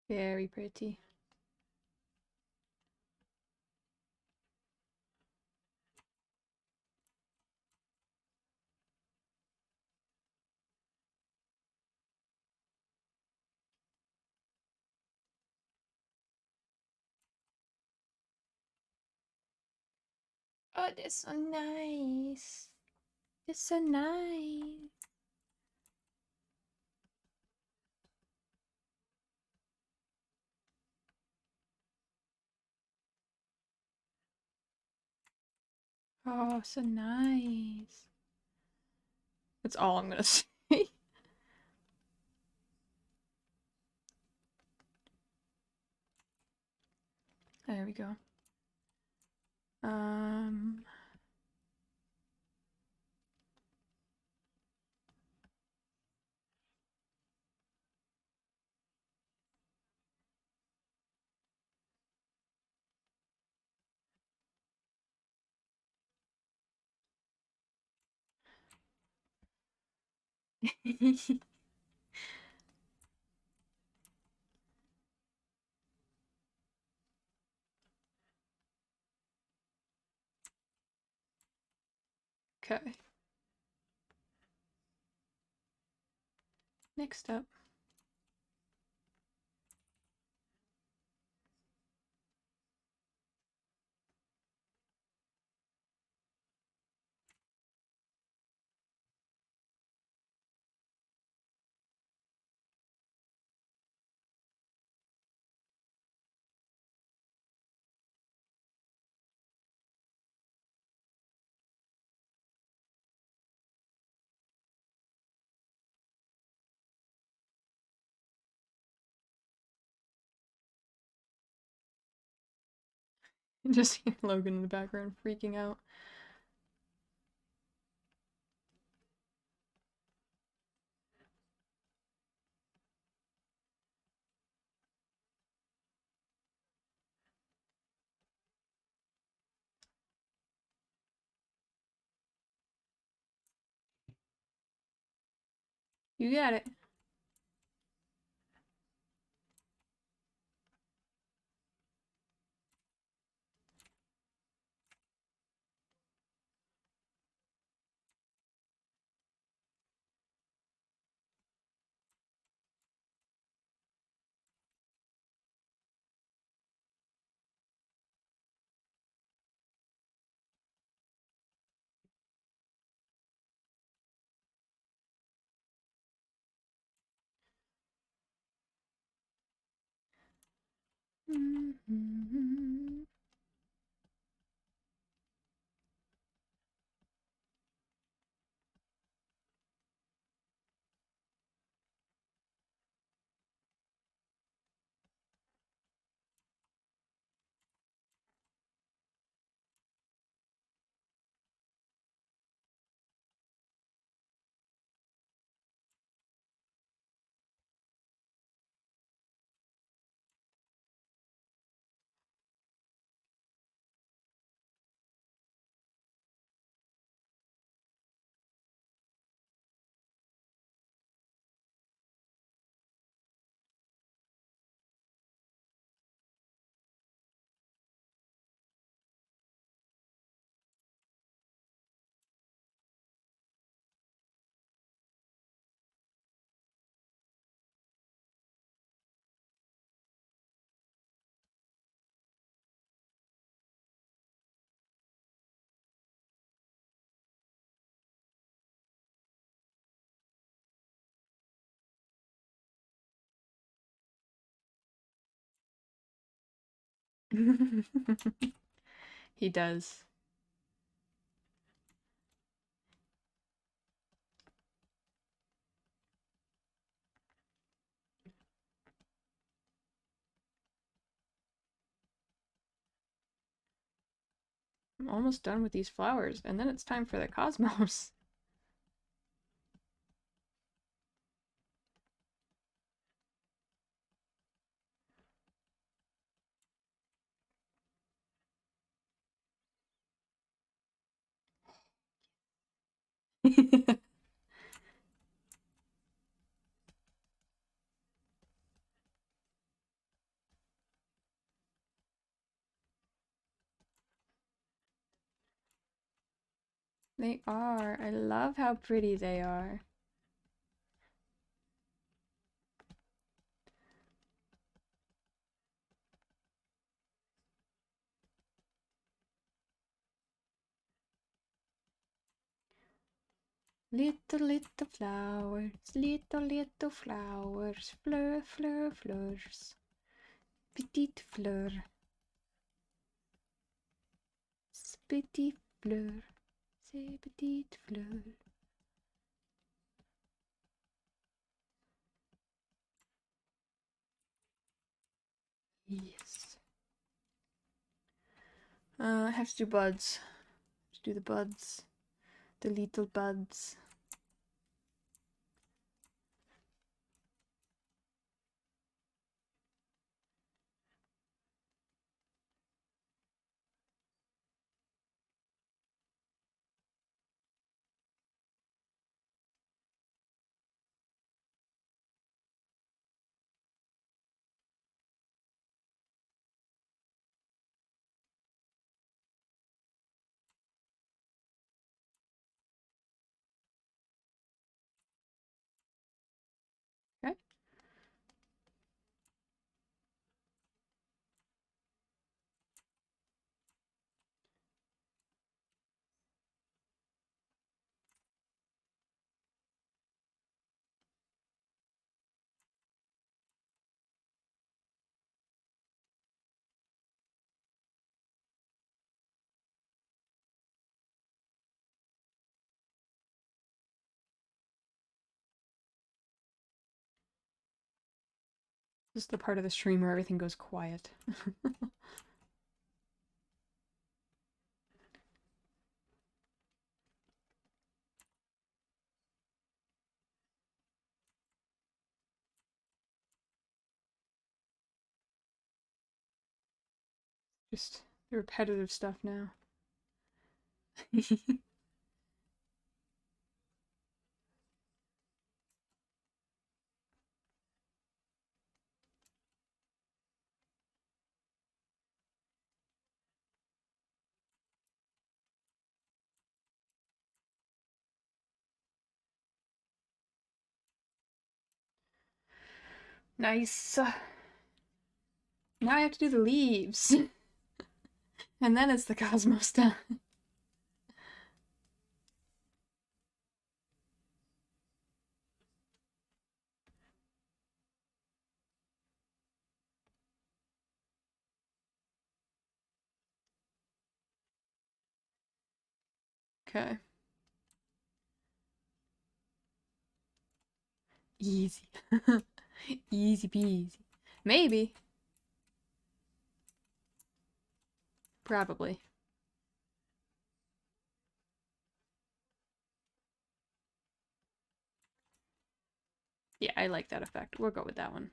Very pretty. Oh, that's so nice. That's so nice. Oh, so nice. That's all I'm gonna say. There we go. Um, okay. Next up. Just hear Logan in the background freaking out. You got it. He does. I'm almost done with these flowers, and then it's time for the cosmos. They are. I love how pretty they are. Little flowers, little flowers, fleurs. Petite fleur, petite fleur, c'est petite fleur. Yes. I have to do buds. Let's do the buds. The little buds. Okay. This is the part of the stream where everything goes quiet. Just the repetitive stuff now. Nice. Now I have to do the leaves. And then it's the cosmos done. Okay. Easy. Easy peasy. Maybe. Probably. Yeah, I like that effect. We'll go with that one.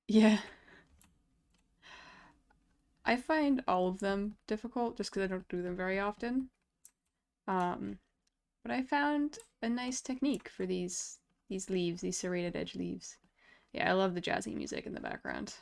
Yeah. I find all of them difficult just because I don't do them very often. Um, but I found a nice technique for these leaves, these serrated edge leaves. Yeah, I love the jazzy music in the background.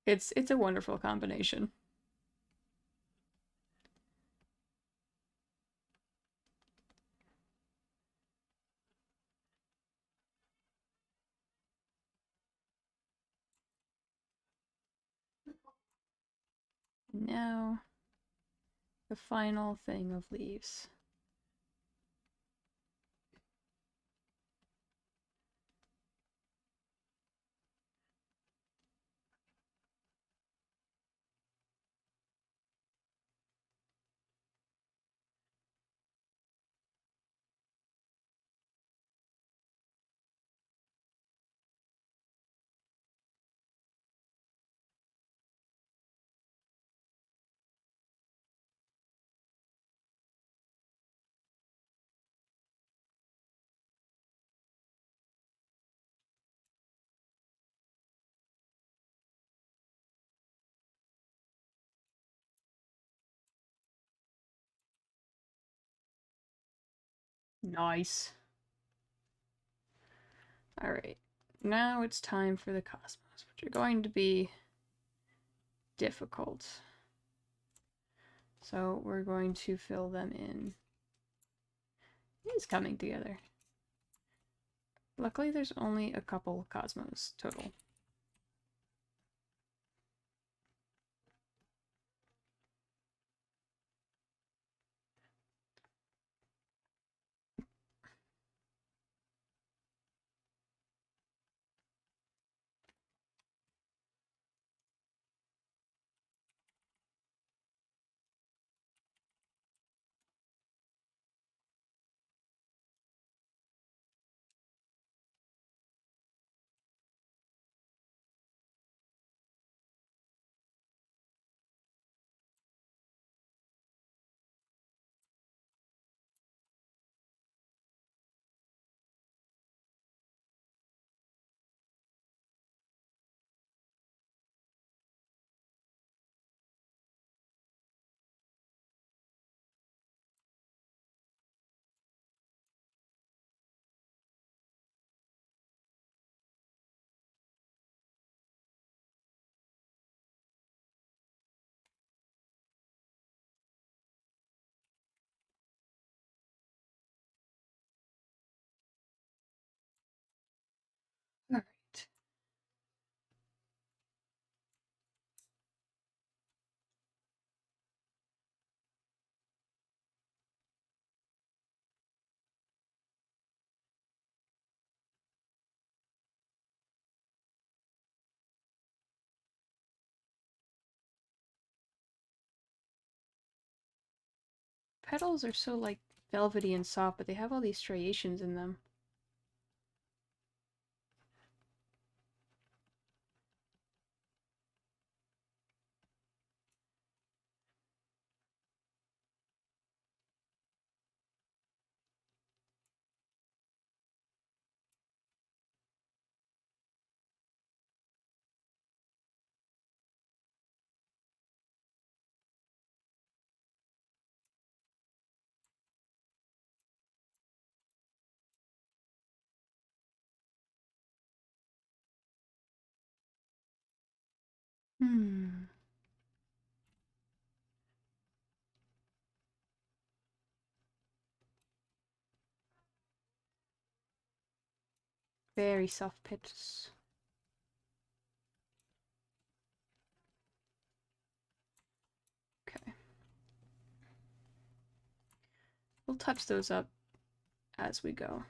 It's a wonderful combination. Now, the final thing of leaves. Nice. All right. Now it's time for the cosmos, which are going to be difficult. So we're going to fill them in. It's coming together. Luckily, there's only a couple cosmos total. petals are so like velvety and soft, but they have all these striations in them. Hmm. Very soft pitches. Okay. We'll touch those up as we go.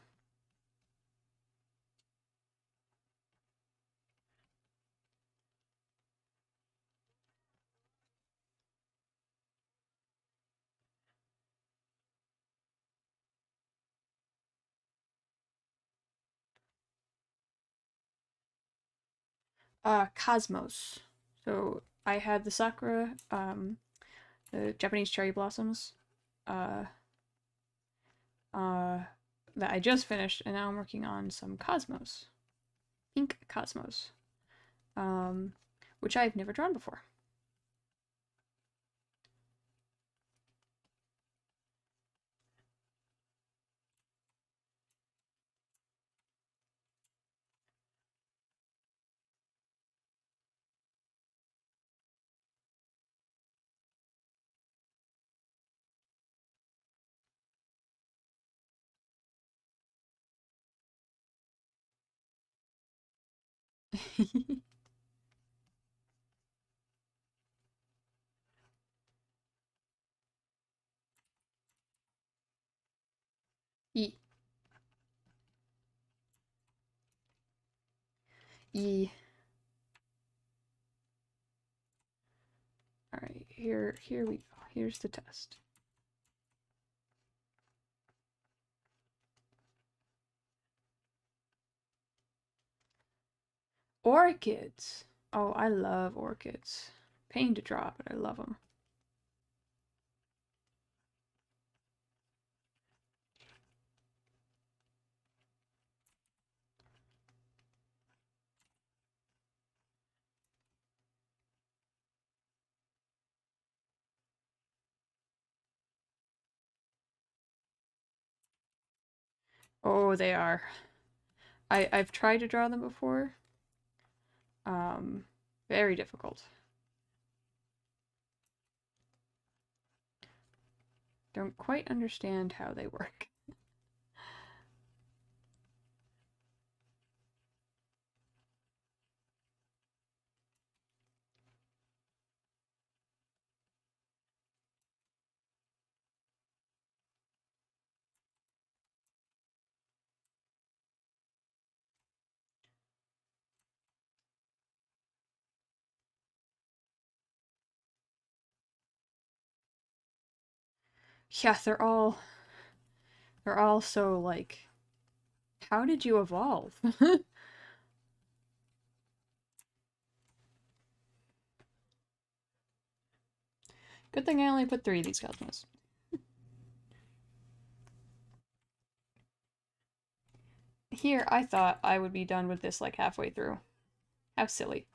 Cosmos. So I had the sakura, the Japanese cherry blossoms, uh, uh, that I just finished, and now I'm working on some cosmos, pink cosmos, um, which I've never drawn before. E. E. All right, here we go. Here's the test. Orchids. Oh, I love orchids. Pain to draw, but I love them. Oh, they are. I've tried to draw them before. Um, Very difficult. Don't quite understand how they work. Yeah, they're all so like, how did you evolve? Good thing I only put 3 of these cosmos. Here, I thought I would be done with this like halfway through. How silly.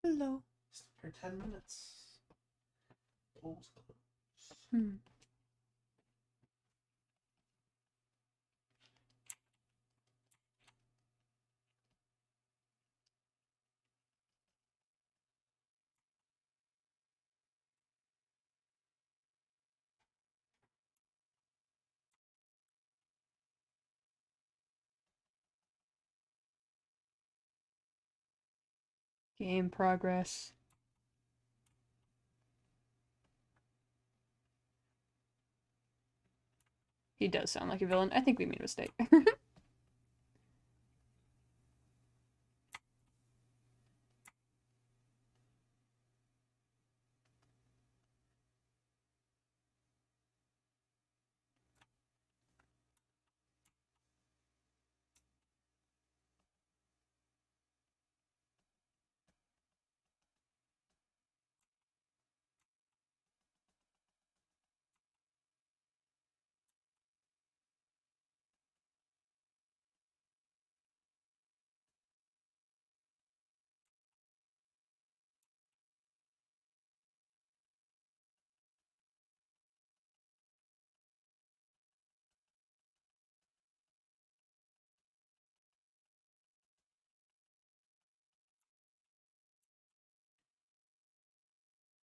Hello. For 10 minutes. Polls close. Hmm. Game progress. He does sound like a villain. I think we made a mistake.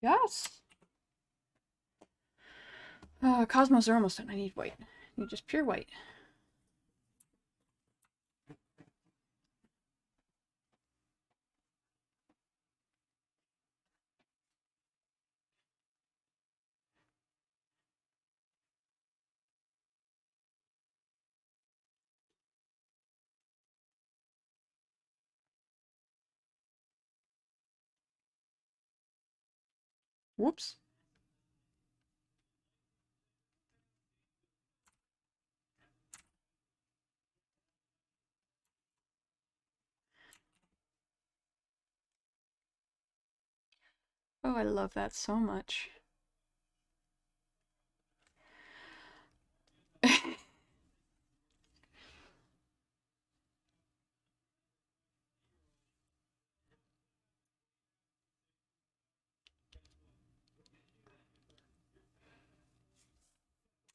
Yes. Cosmos are almost done. I need white. I need just pure white. Whoops. Oh, I love that so much.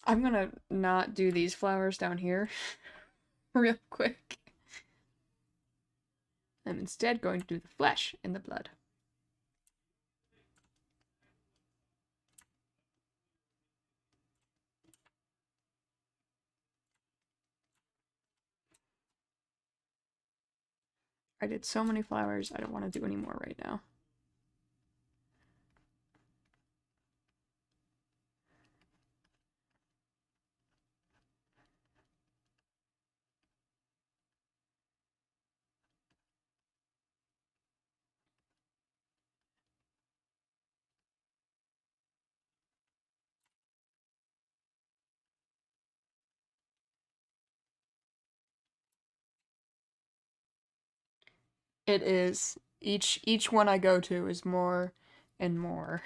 I'm gonna not do these flowers down here real quick. I'm instead going to do the flesh and the blood. I did so many flowers, I don't want to do any more right now. It is. Each one I go to is more and more.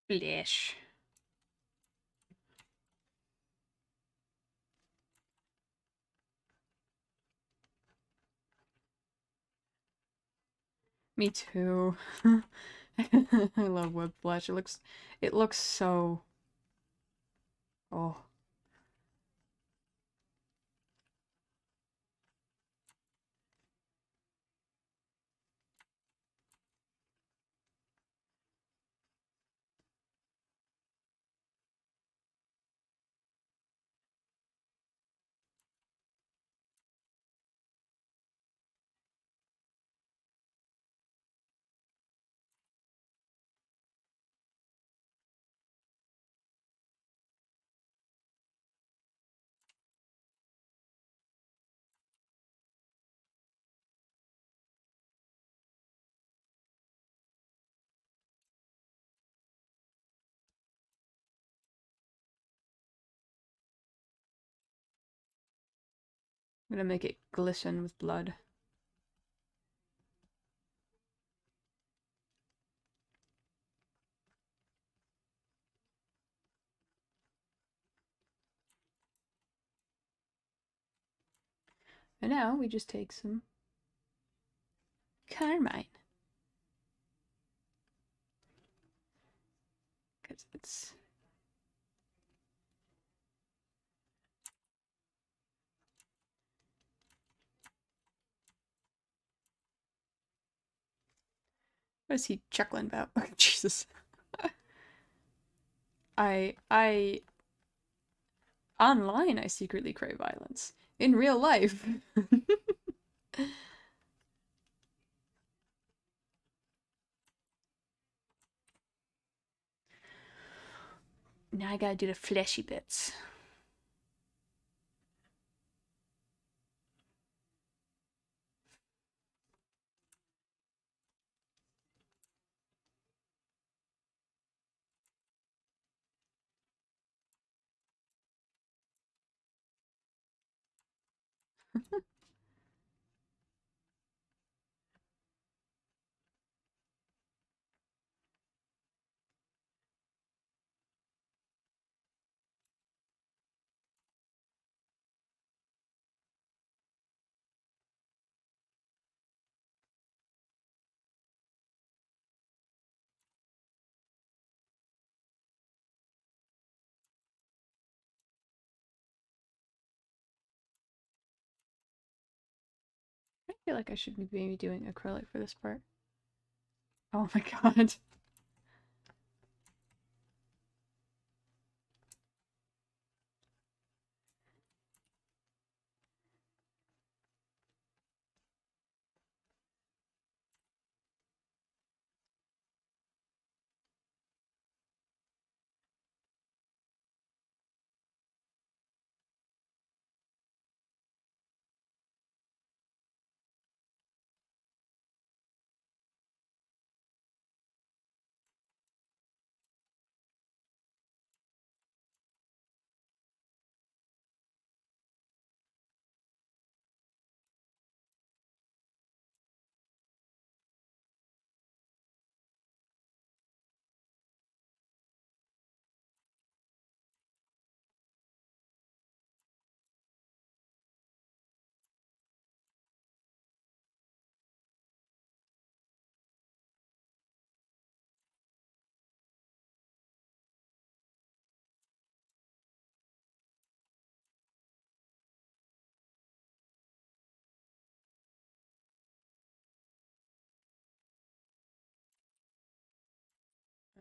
Flesh. Me too. I love web flesh. It looks so. Oh. I'm gonna make it glisten with blood. And now we just take some carmine. Because it's... What is he chuckling about? Oh, Jesus. I online I secretly crave violence. In real life. Now I gotta do the fleshy bits. I feel like I should be maybe doing acrylic for this part. Oh my god.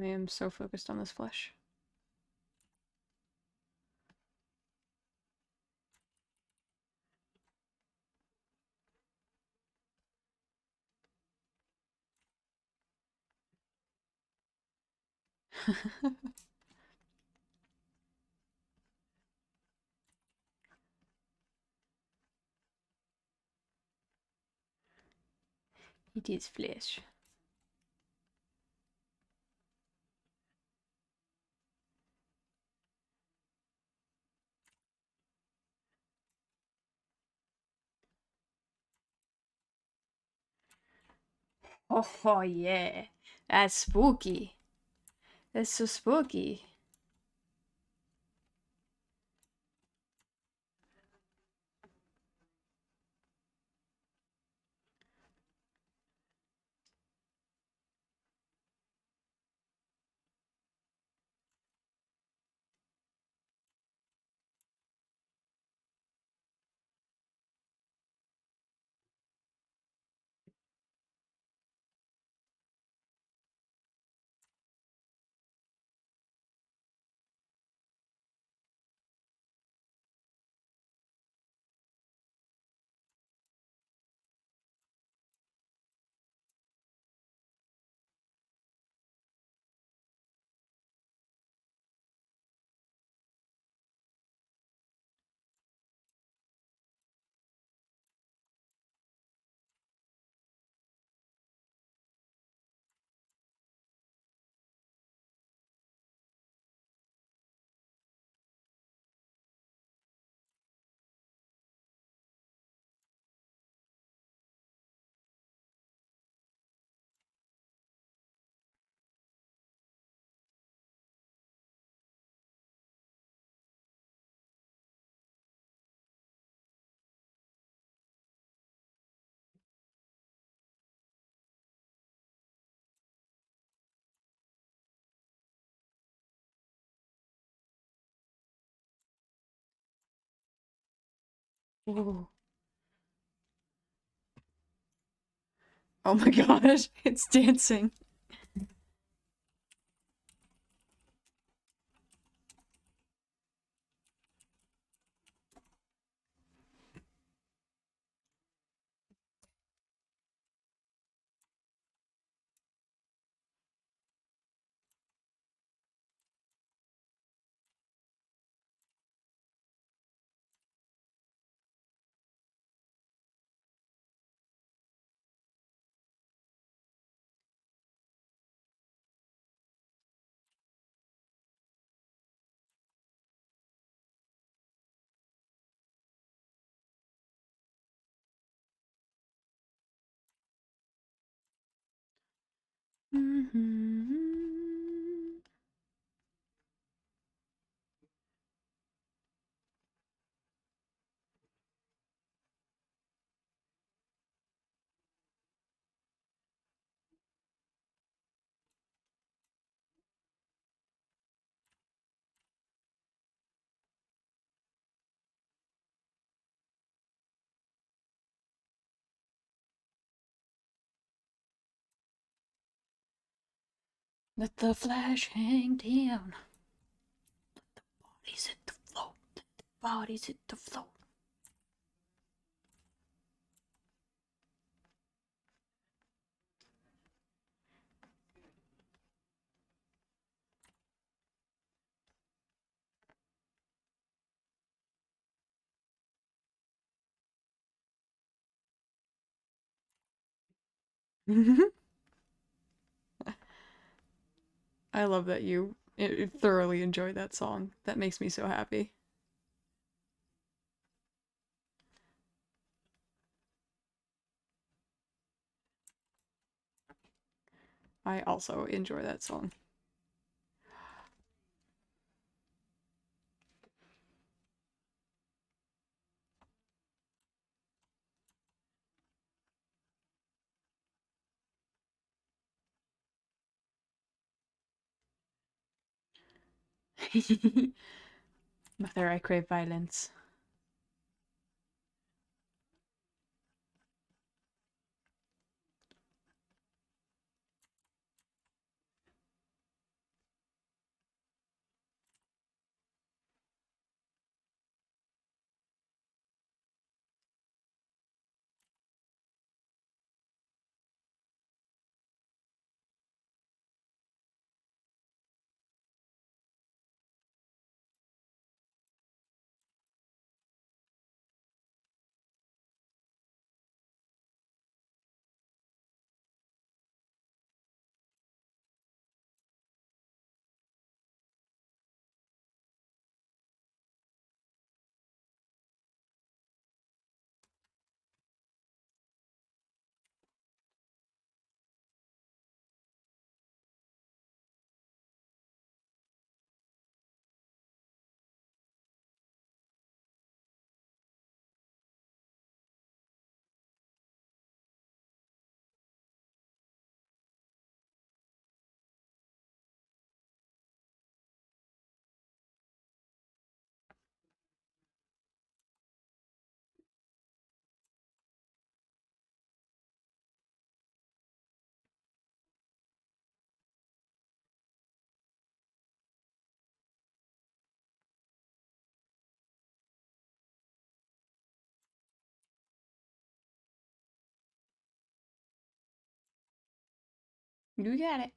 I am so focused on this flesh. It is flesh. Oh yeah. That's spooky. That's so spooky. Ooh. Oh my gosh, it's dancing. Mhm. Let the flash hang down. Bodies hit the floor. Bodies hit the floor. I love that you thoroughly enjoy that song. That makes me so happy. I also enjoy that song. Mother, I crave violence. You got it.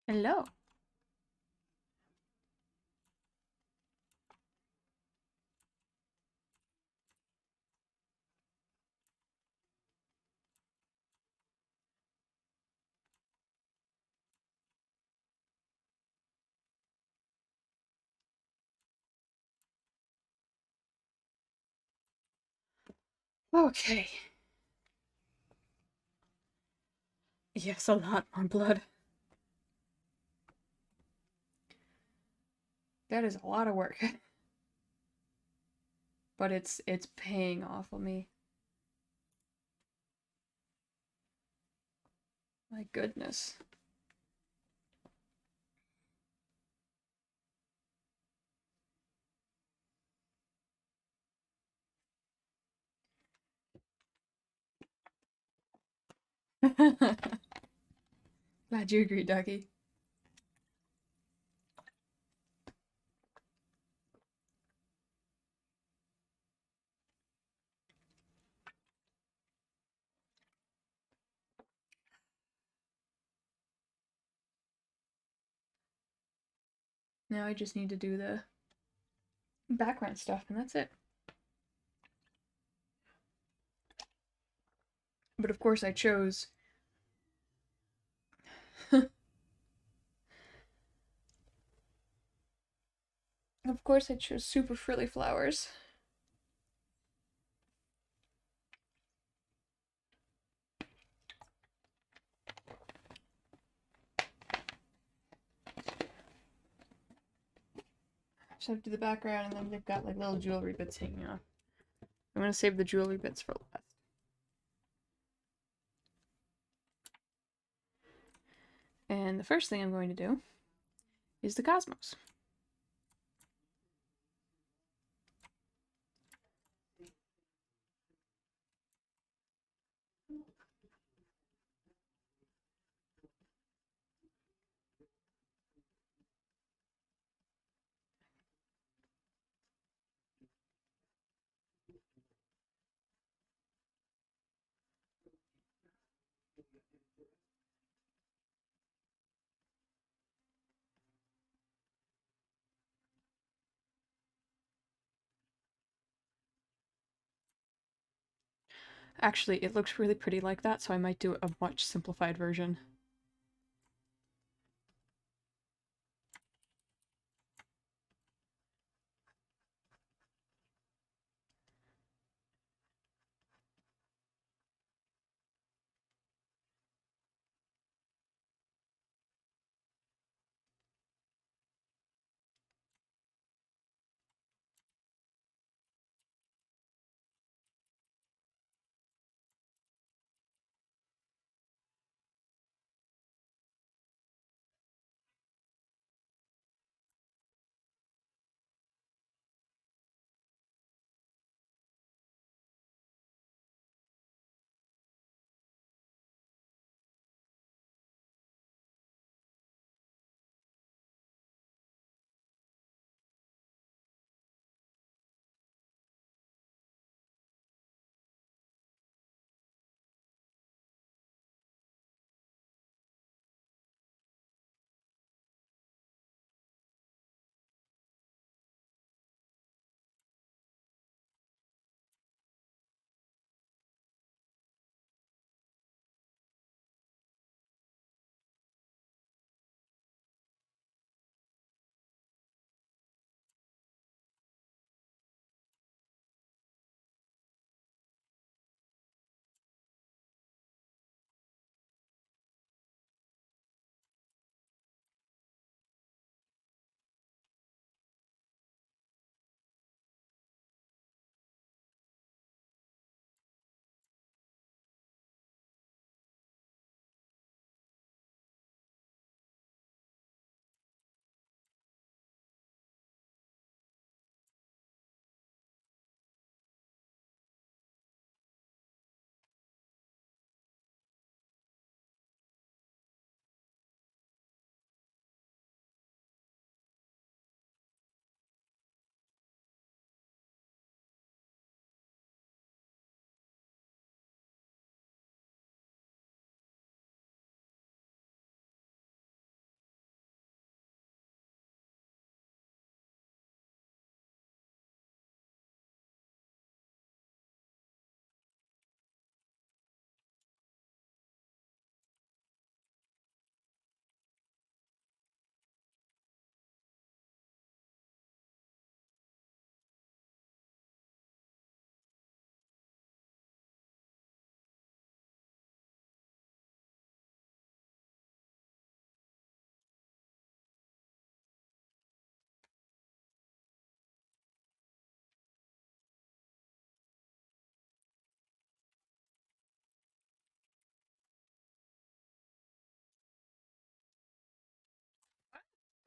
Hello. Okay. Yes, a lot more blood. That is a lot of work. But it's paying off on me. My goodness. Glad you agree, Ducky. Now I just need to do the background stuff, and that's it. But of course I chose... Of course I chose super frilly flowers. Just have to do the background, and then they've got like little jewelry bits hanging off. I'm gonna save the jewelry bits for last. And the first thing I'm going to do is the cosmos. Actually, it looks really pretty like that, so I might do a much simplified version.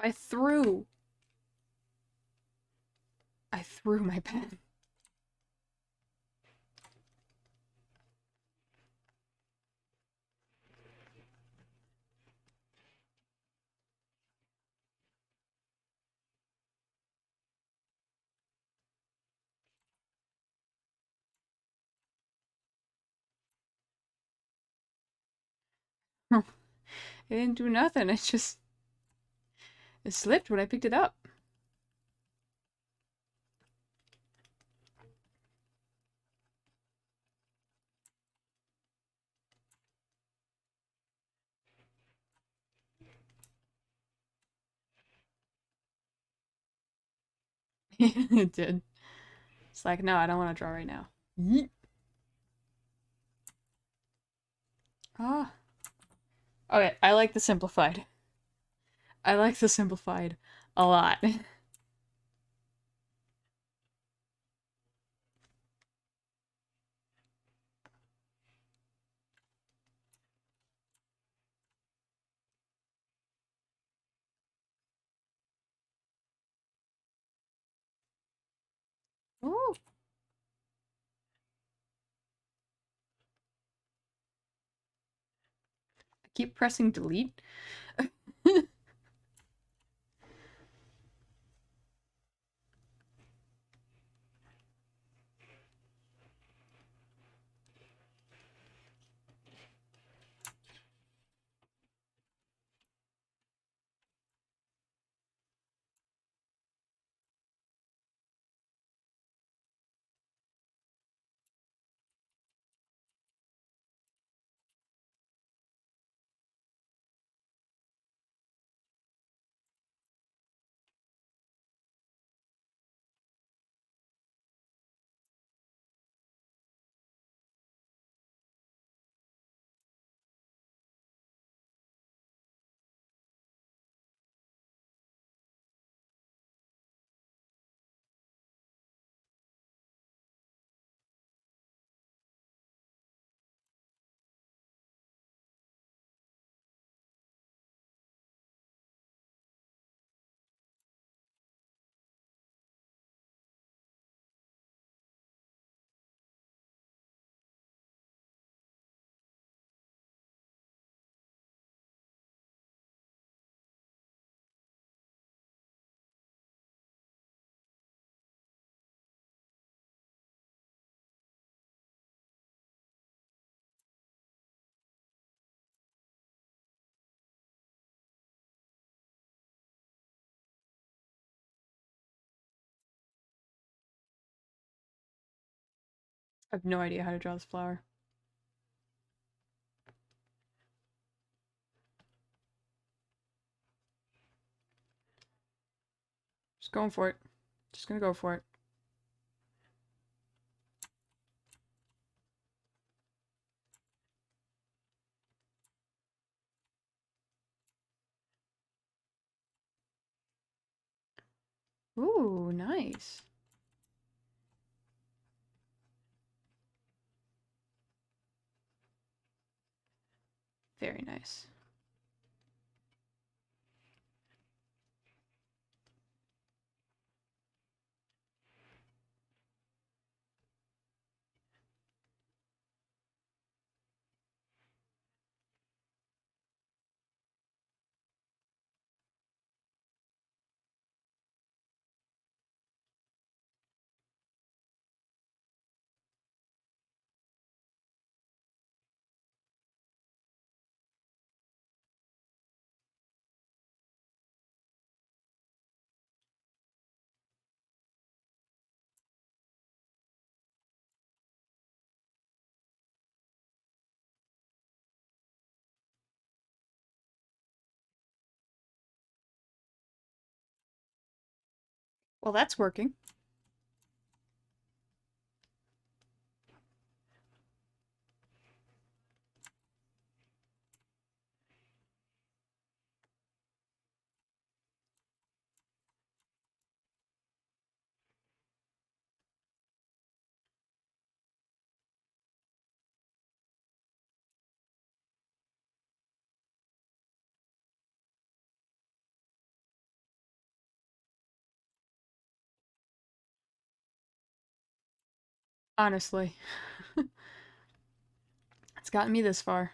I threw. I threw my pen. It didn't do nothing. It slipped when I picked it up. It did. It's like, no, I don't want to draw right now. Yeet. Ah. Okay, I like the simplified. I like the simplified a lot. Ooh. I keep pressing delete. I have no idea how to draw this flower. Just going for it. Just gonna go for it. Ooh, nice. Very nice. Well, that's working. Honestly. It's gotten me this far.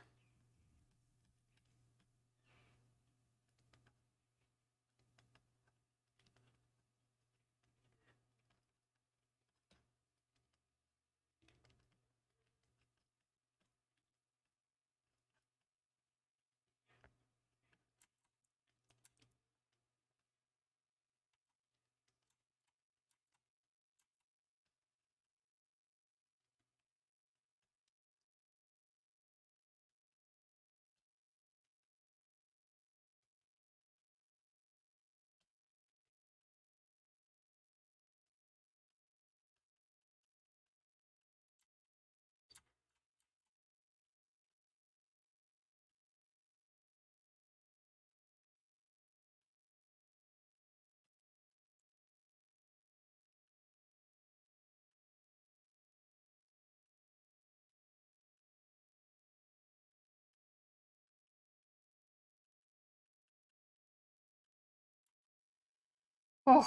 Oh,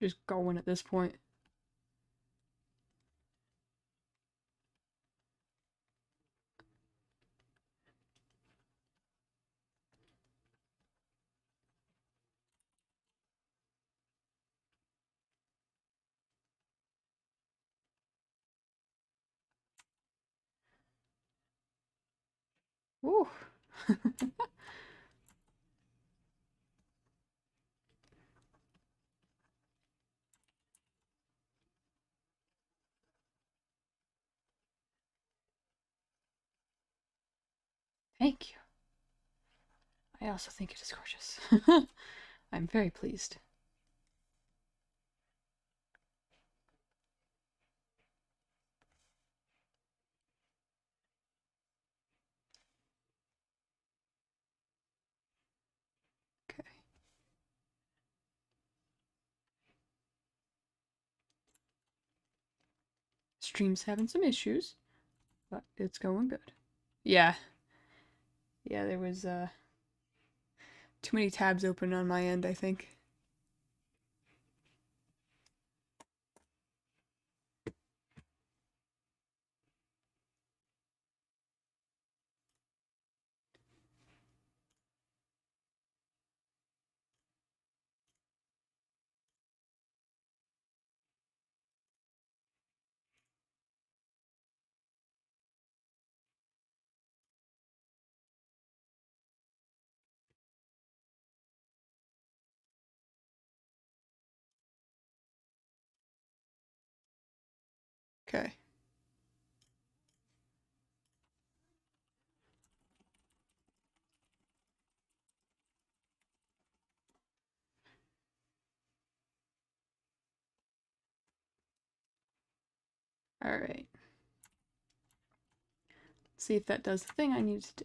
just going at this point. Ooh. Thank you. I also think it is gorgeous. I'm very pleased. Okay. Stream's having some issues, but it's going good. Yeah. Yeah, there was too many tabs open on my end, I think. Okay. Alright. See if that does the thing I need to do.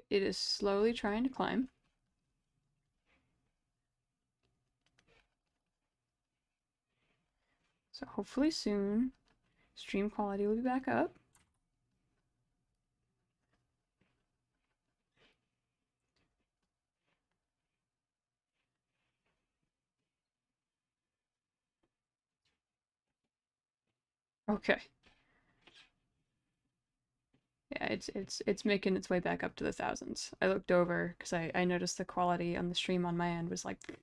it is slowly trying to climb. So hopefully soon, stream quality will be back up. Okay. Yeah, it's making its way back up to the thousands. I looked over because I noticed the quality on the stream on my end was like,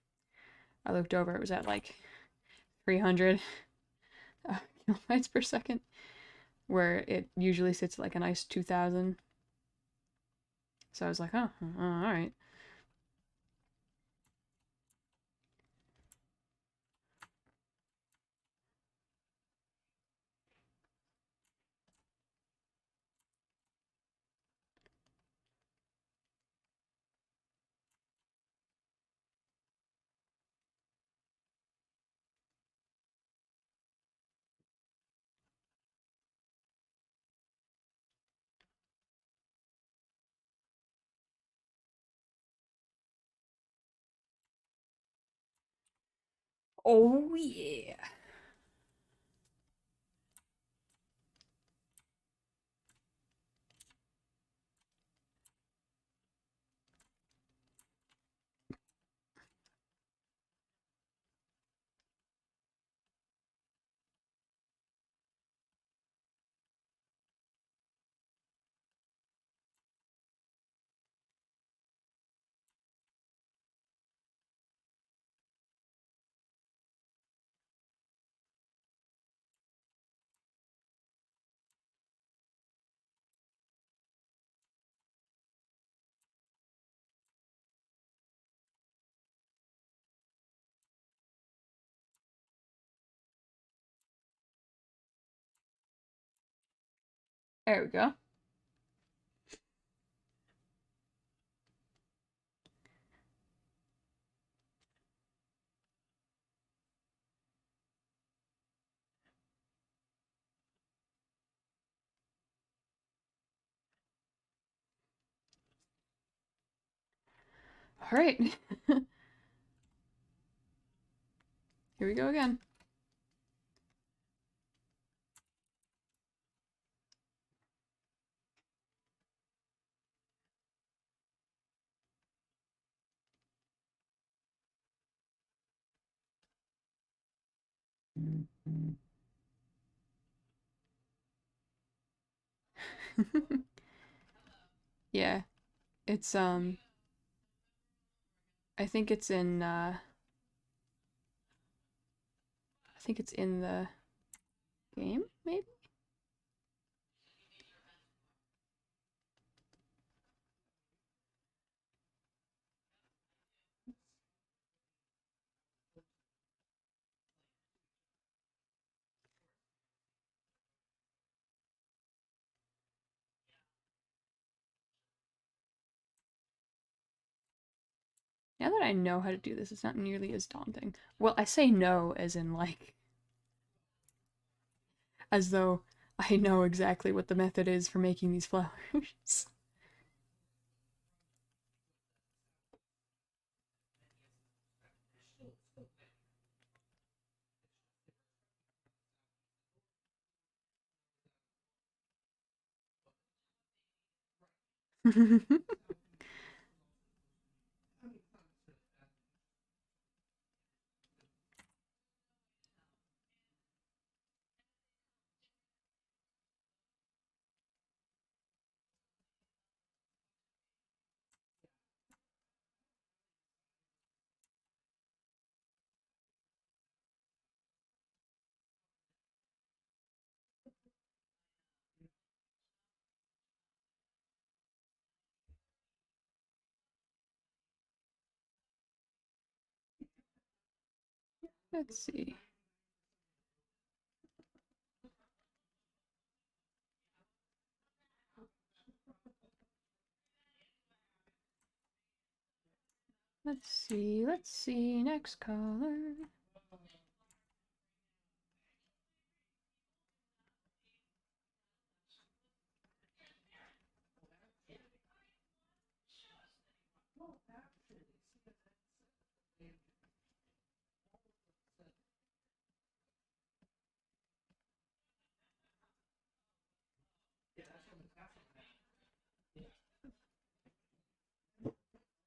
I looked over, it was at like 300 kilobytes per second, where it usually sits at like a nice 2000. So I was like, oh, all right. Oh yeah. There we go. All right. Here we go again. Yeah, it's I think it's in I think it's in the game, maybe? Now that I know how to do this, it's not nearly as daunting. Well, I say no as in like as though I know exactly what the method is for making these flowers. Let's see. Let's see. Let's see. Next color.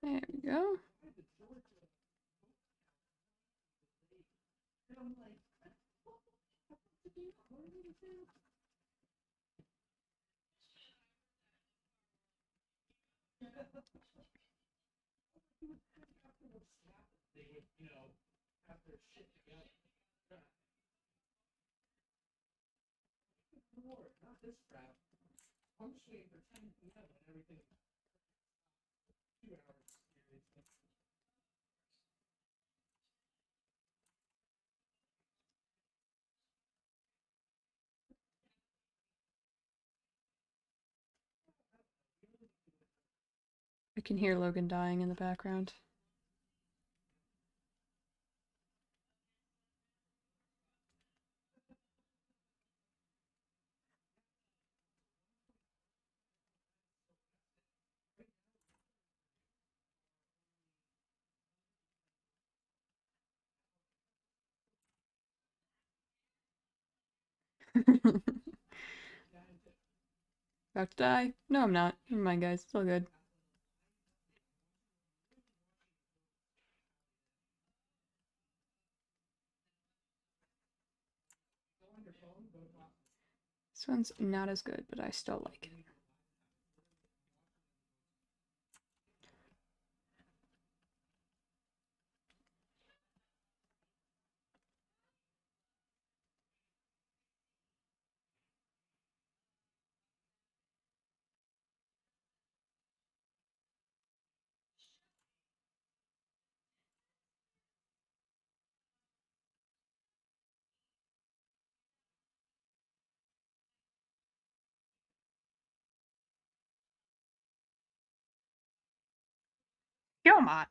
There we go. I can hear Logan dying in the background. About to die? No, I'm not. Never mind, guys. It's all good. This one's not as good, but I still like it. Come on.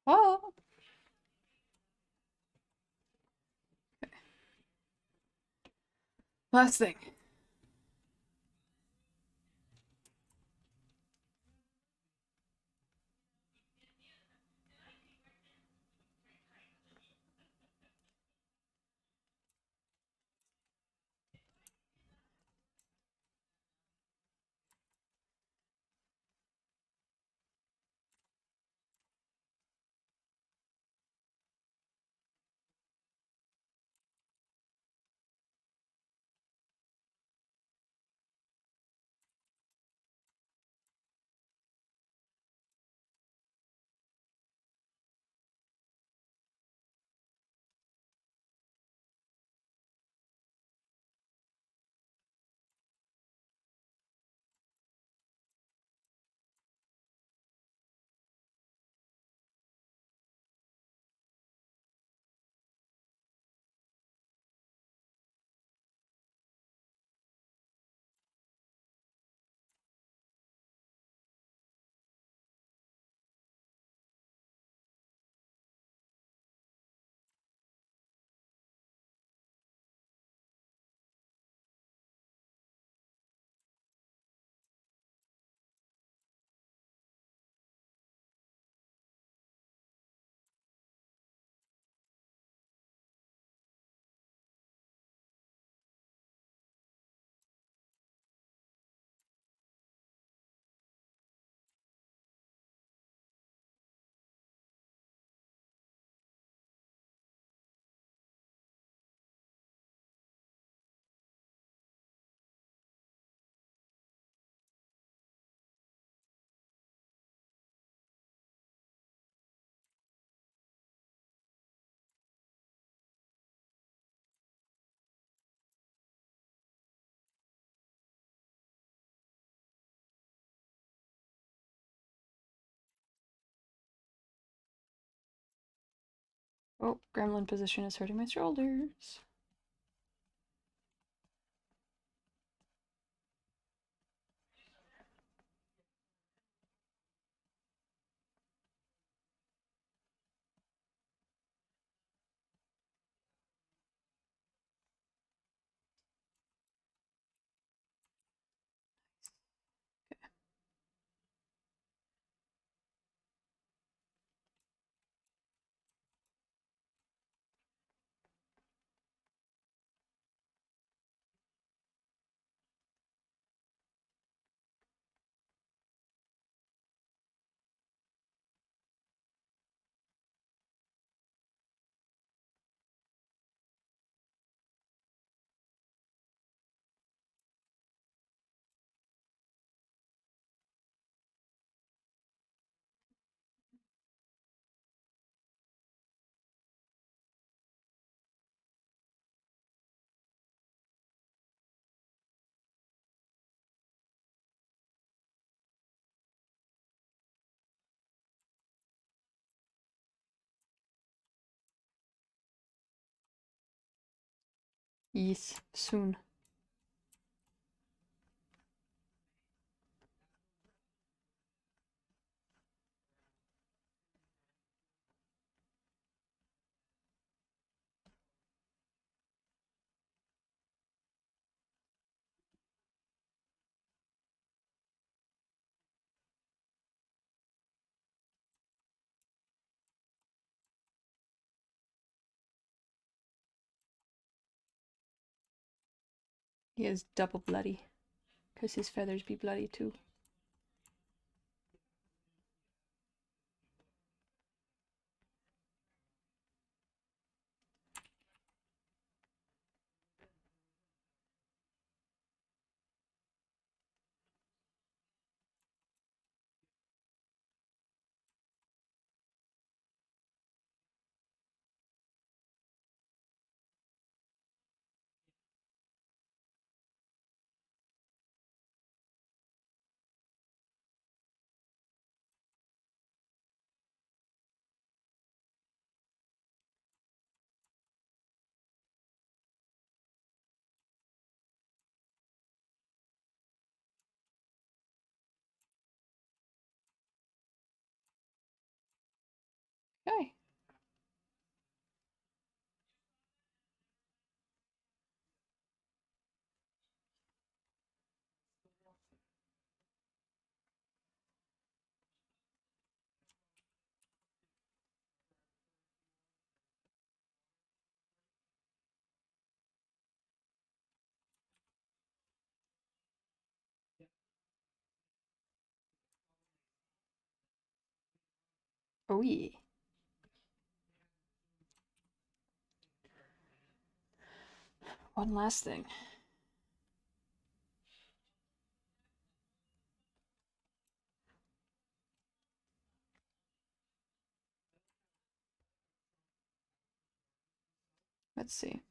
Oh. Okay. Last thing. Oh, gremlin position is hurting my shoulders. Yes, soon. He is double bloody, because his feathers be bloody too. Okay. Oh yeah. One last thing. Let's see.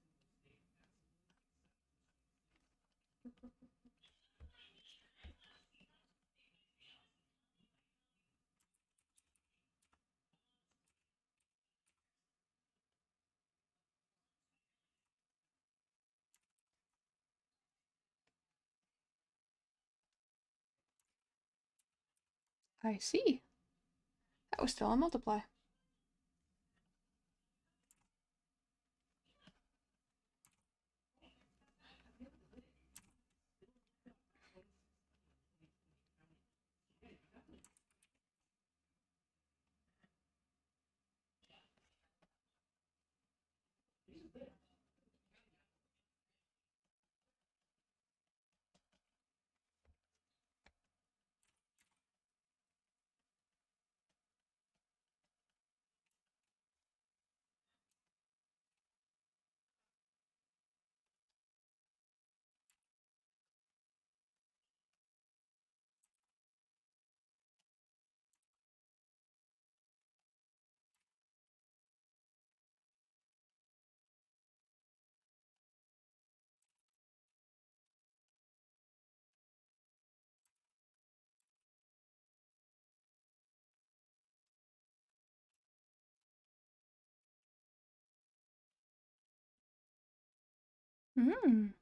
I see. That was still a multiply. Hmm.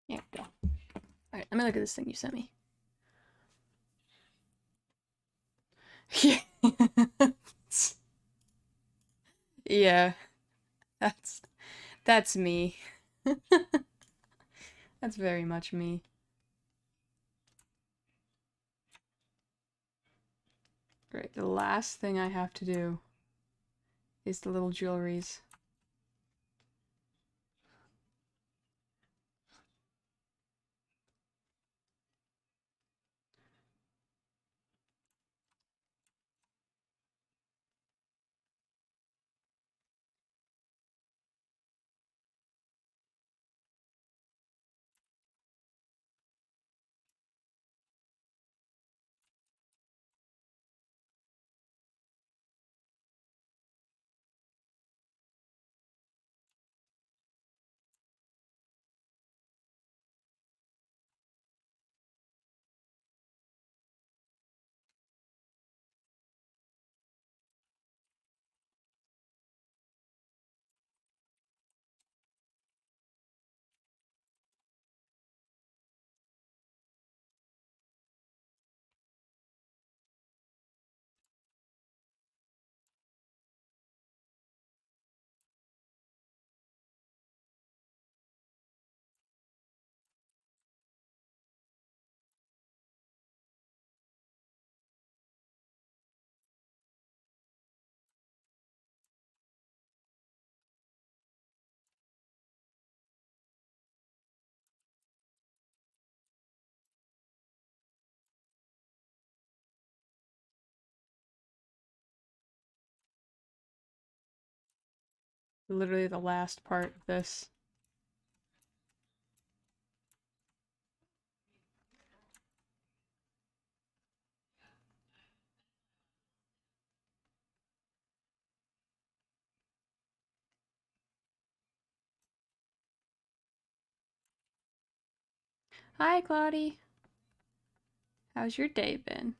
Yeah, go. Alright, let me look at this thing you sent me. Yeah. Yeah. That's me. That's very much me. Great. The last thing I have to do is the little jewelries. Literally the last part of this. Hi, Claudie. How's your day been?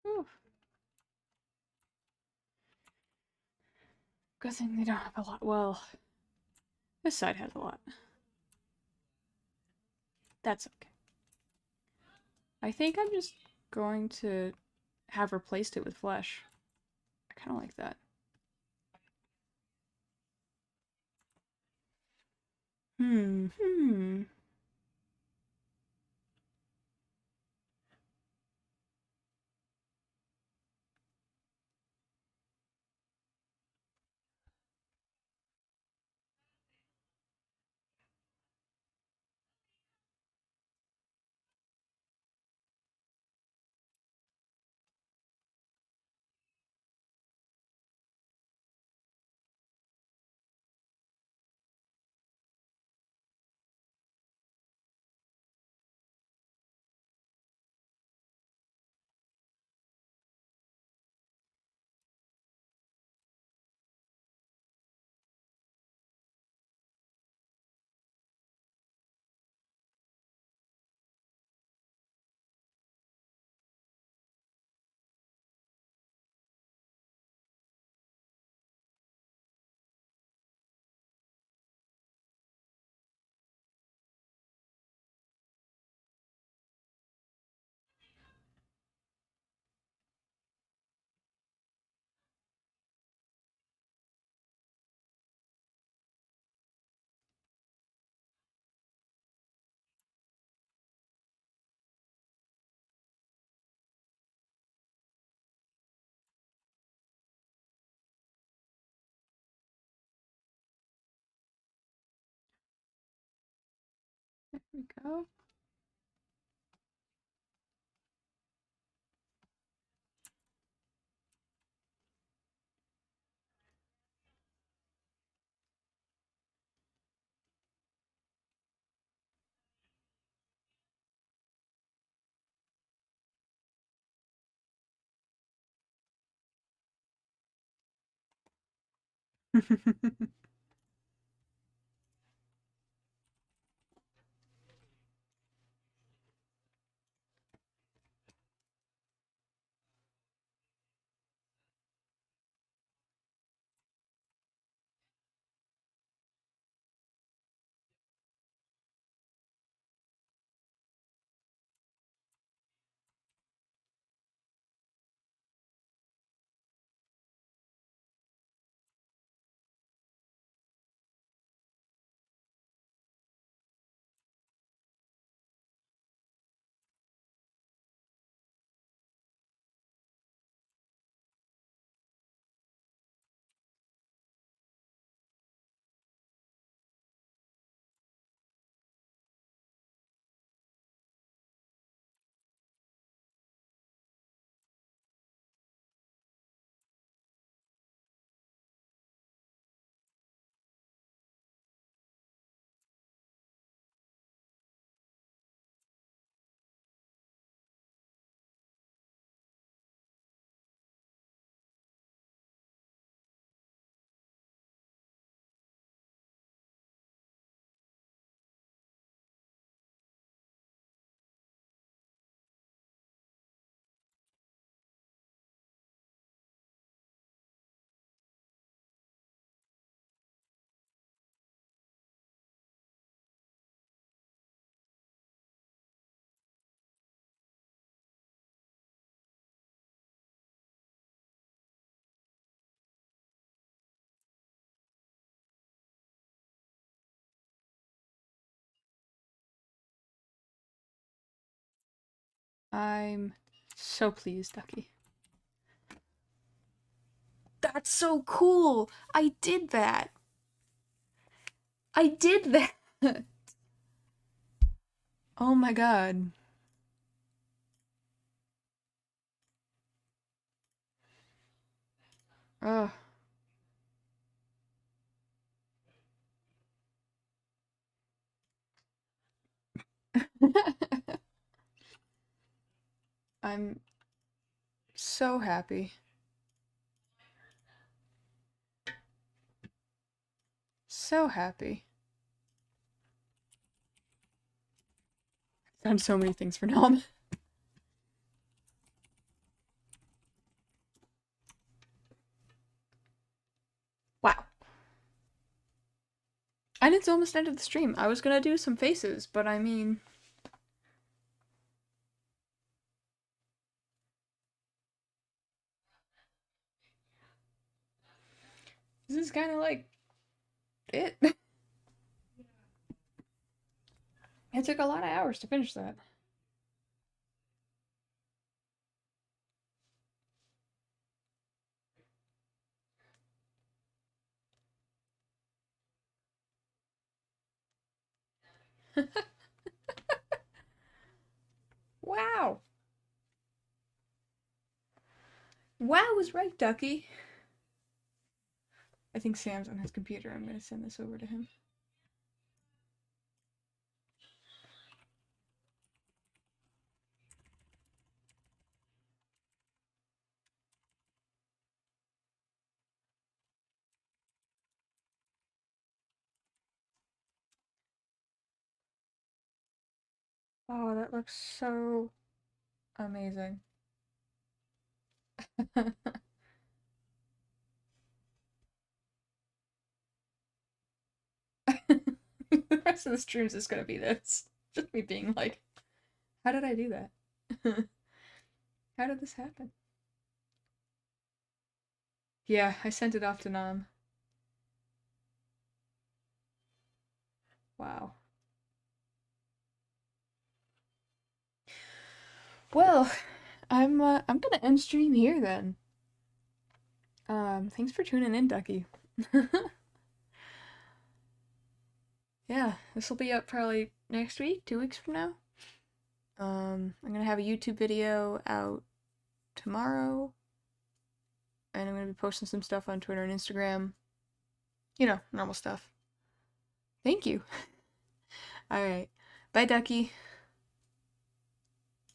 Whew. Good thing they don't have a lot. Well, this side has a lot. That's okay. I think I'm just going to have replaced it with flesh. I kind of like that. Hmm. we go. I'm so pleased, Ducky. That's so cool! I did that! I did that! Oh my god. Ugh. I'm so happy. So happy. Done so many things for Nom. Wow. And it's almost end of the stream. I was gonna do some faces, but I mean... This is kind of like... it. It took a lot of hours to finish that. Wow. Wow was right, Ducky. I think Sam's on his computer. I'm gonna send this over to him. Oh, that looks so amazing. The rest of the streams is gonna be this. Just me being like, how did I do that? How did this happen? Yeah, I sent it off to Nam. Wow. Well, I'm gonna end stream here then. Thanks for tuning in, Ducky. Yeah, this will be up probably next week, 2 weeks from now. I'm gonna have a YouTube video out tomorrow, and I'm gonna be posting some stuff on Twitter and Instagram. You know, normal stuff. Thank you. All right. Bye, Ducky.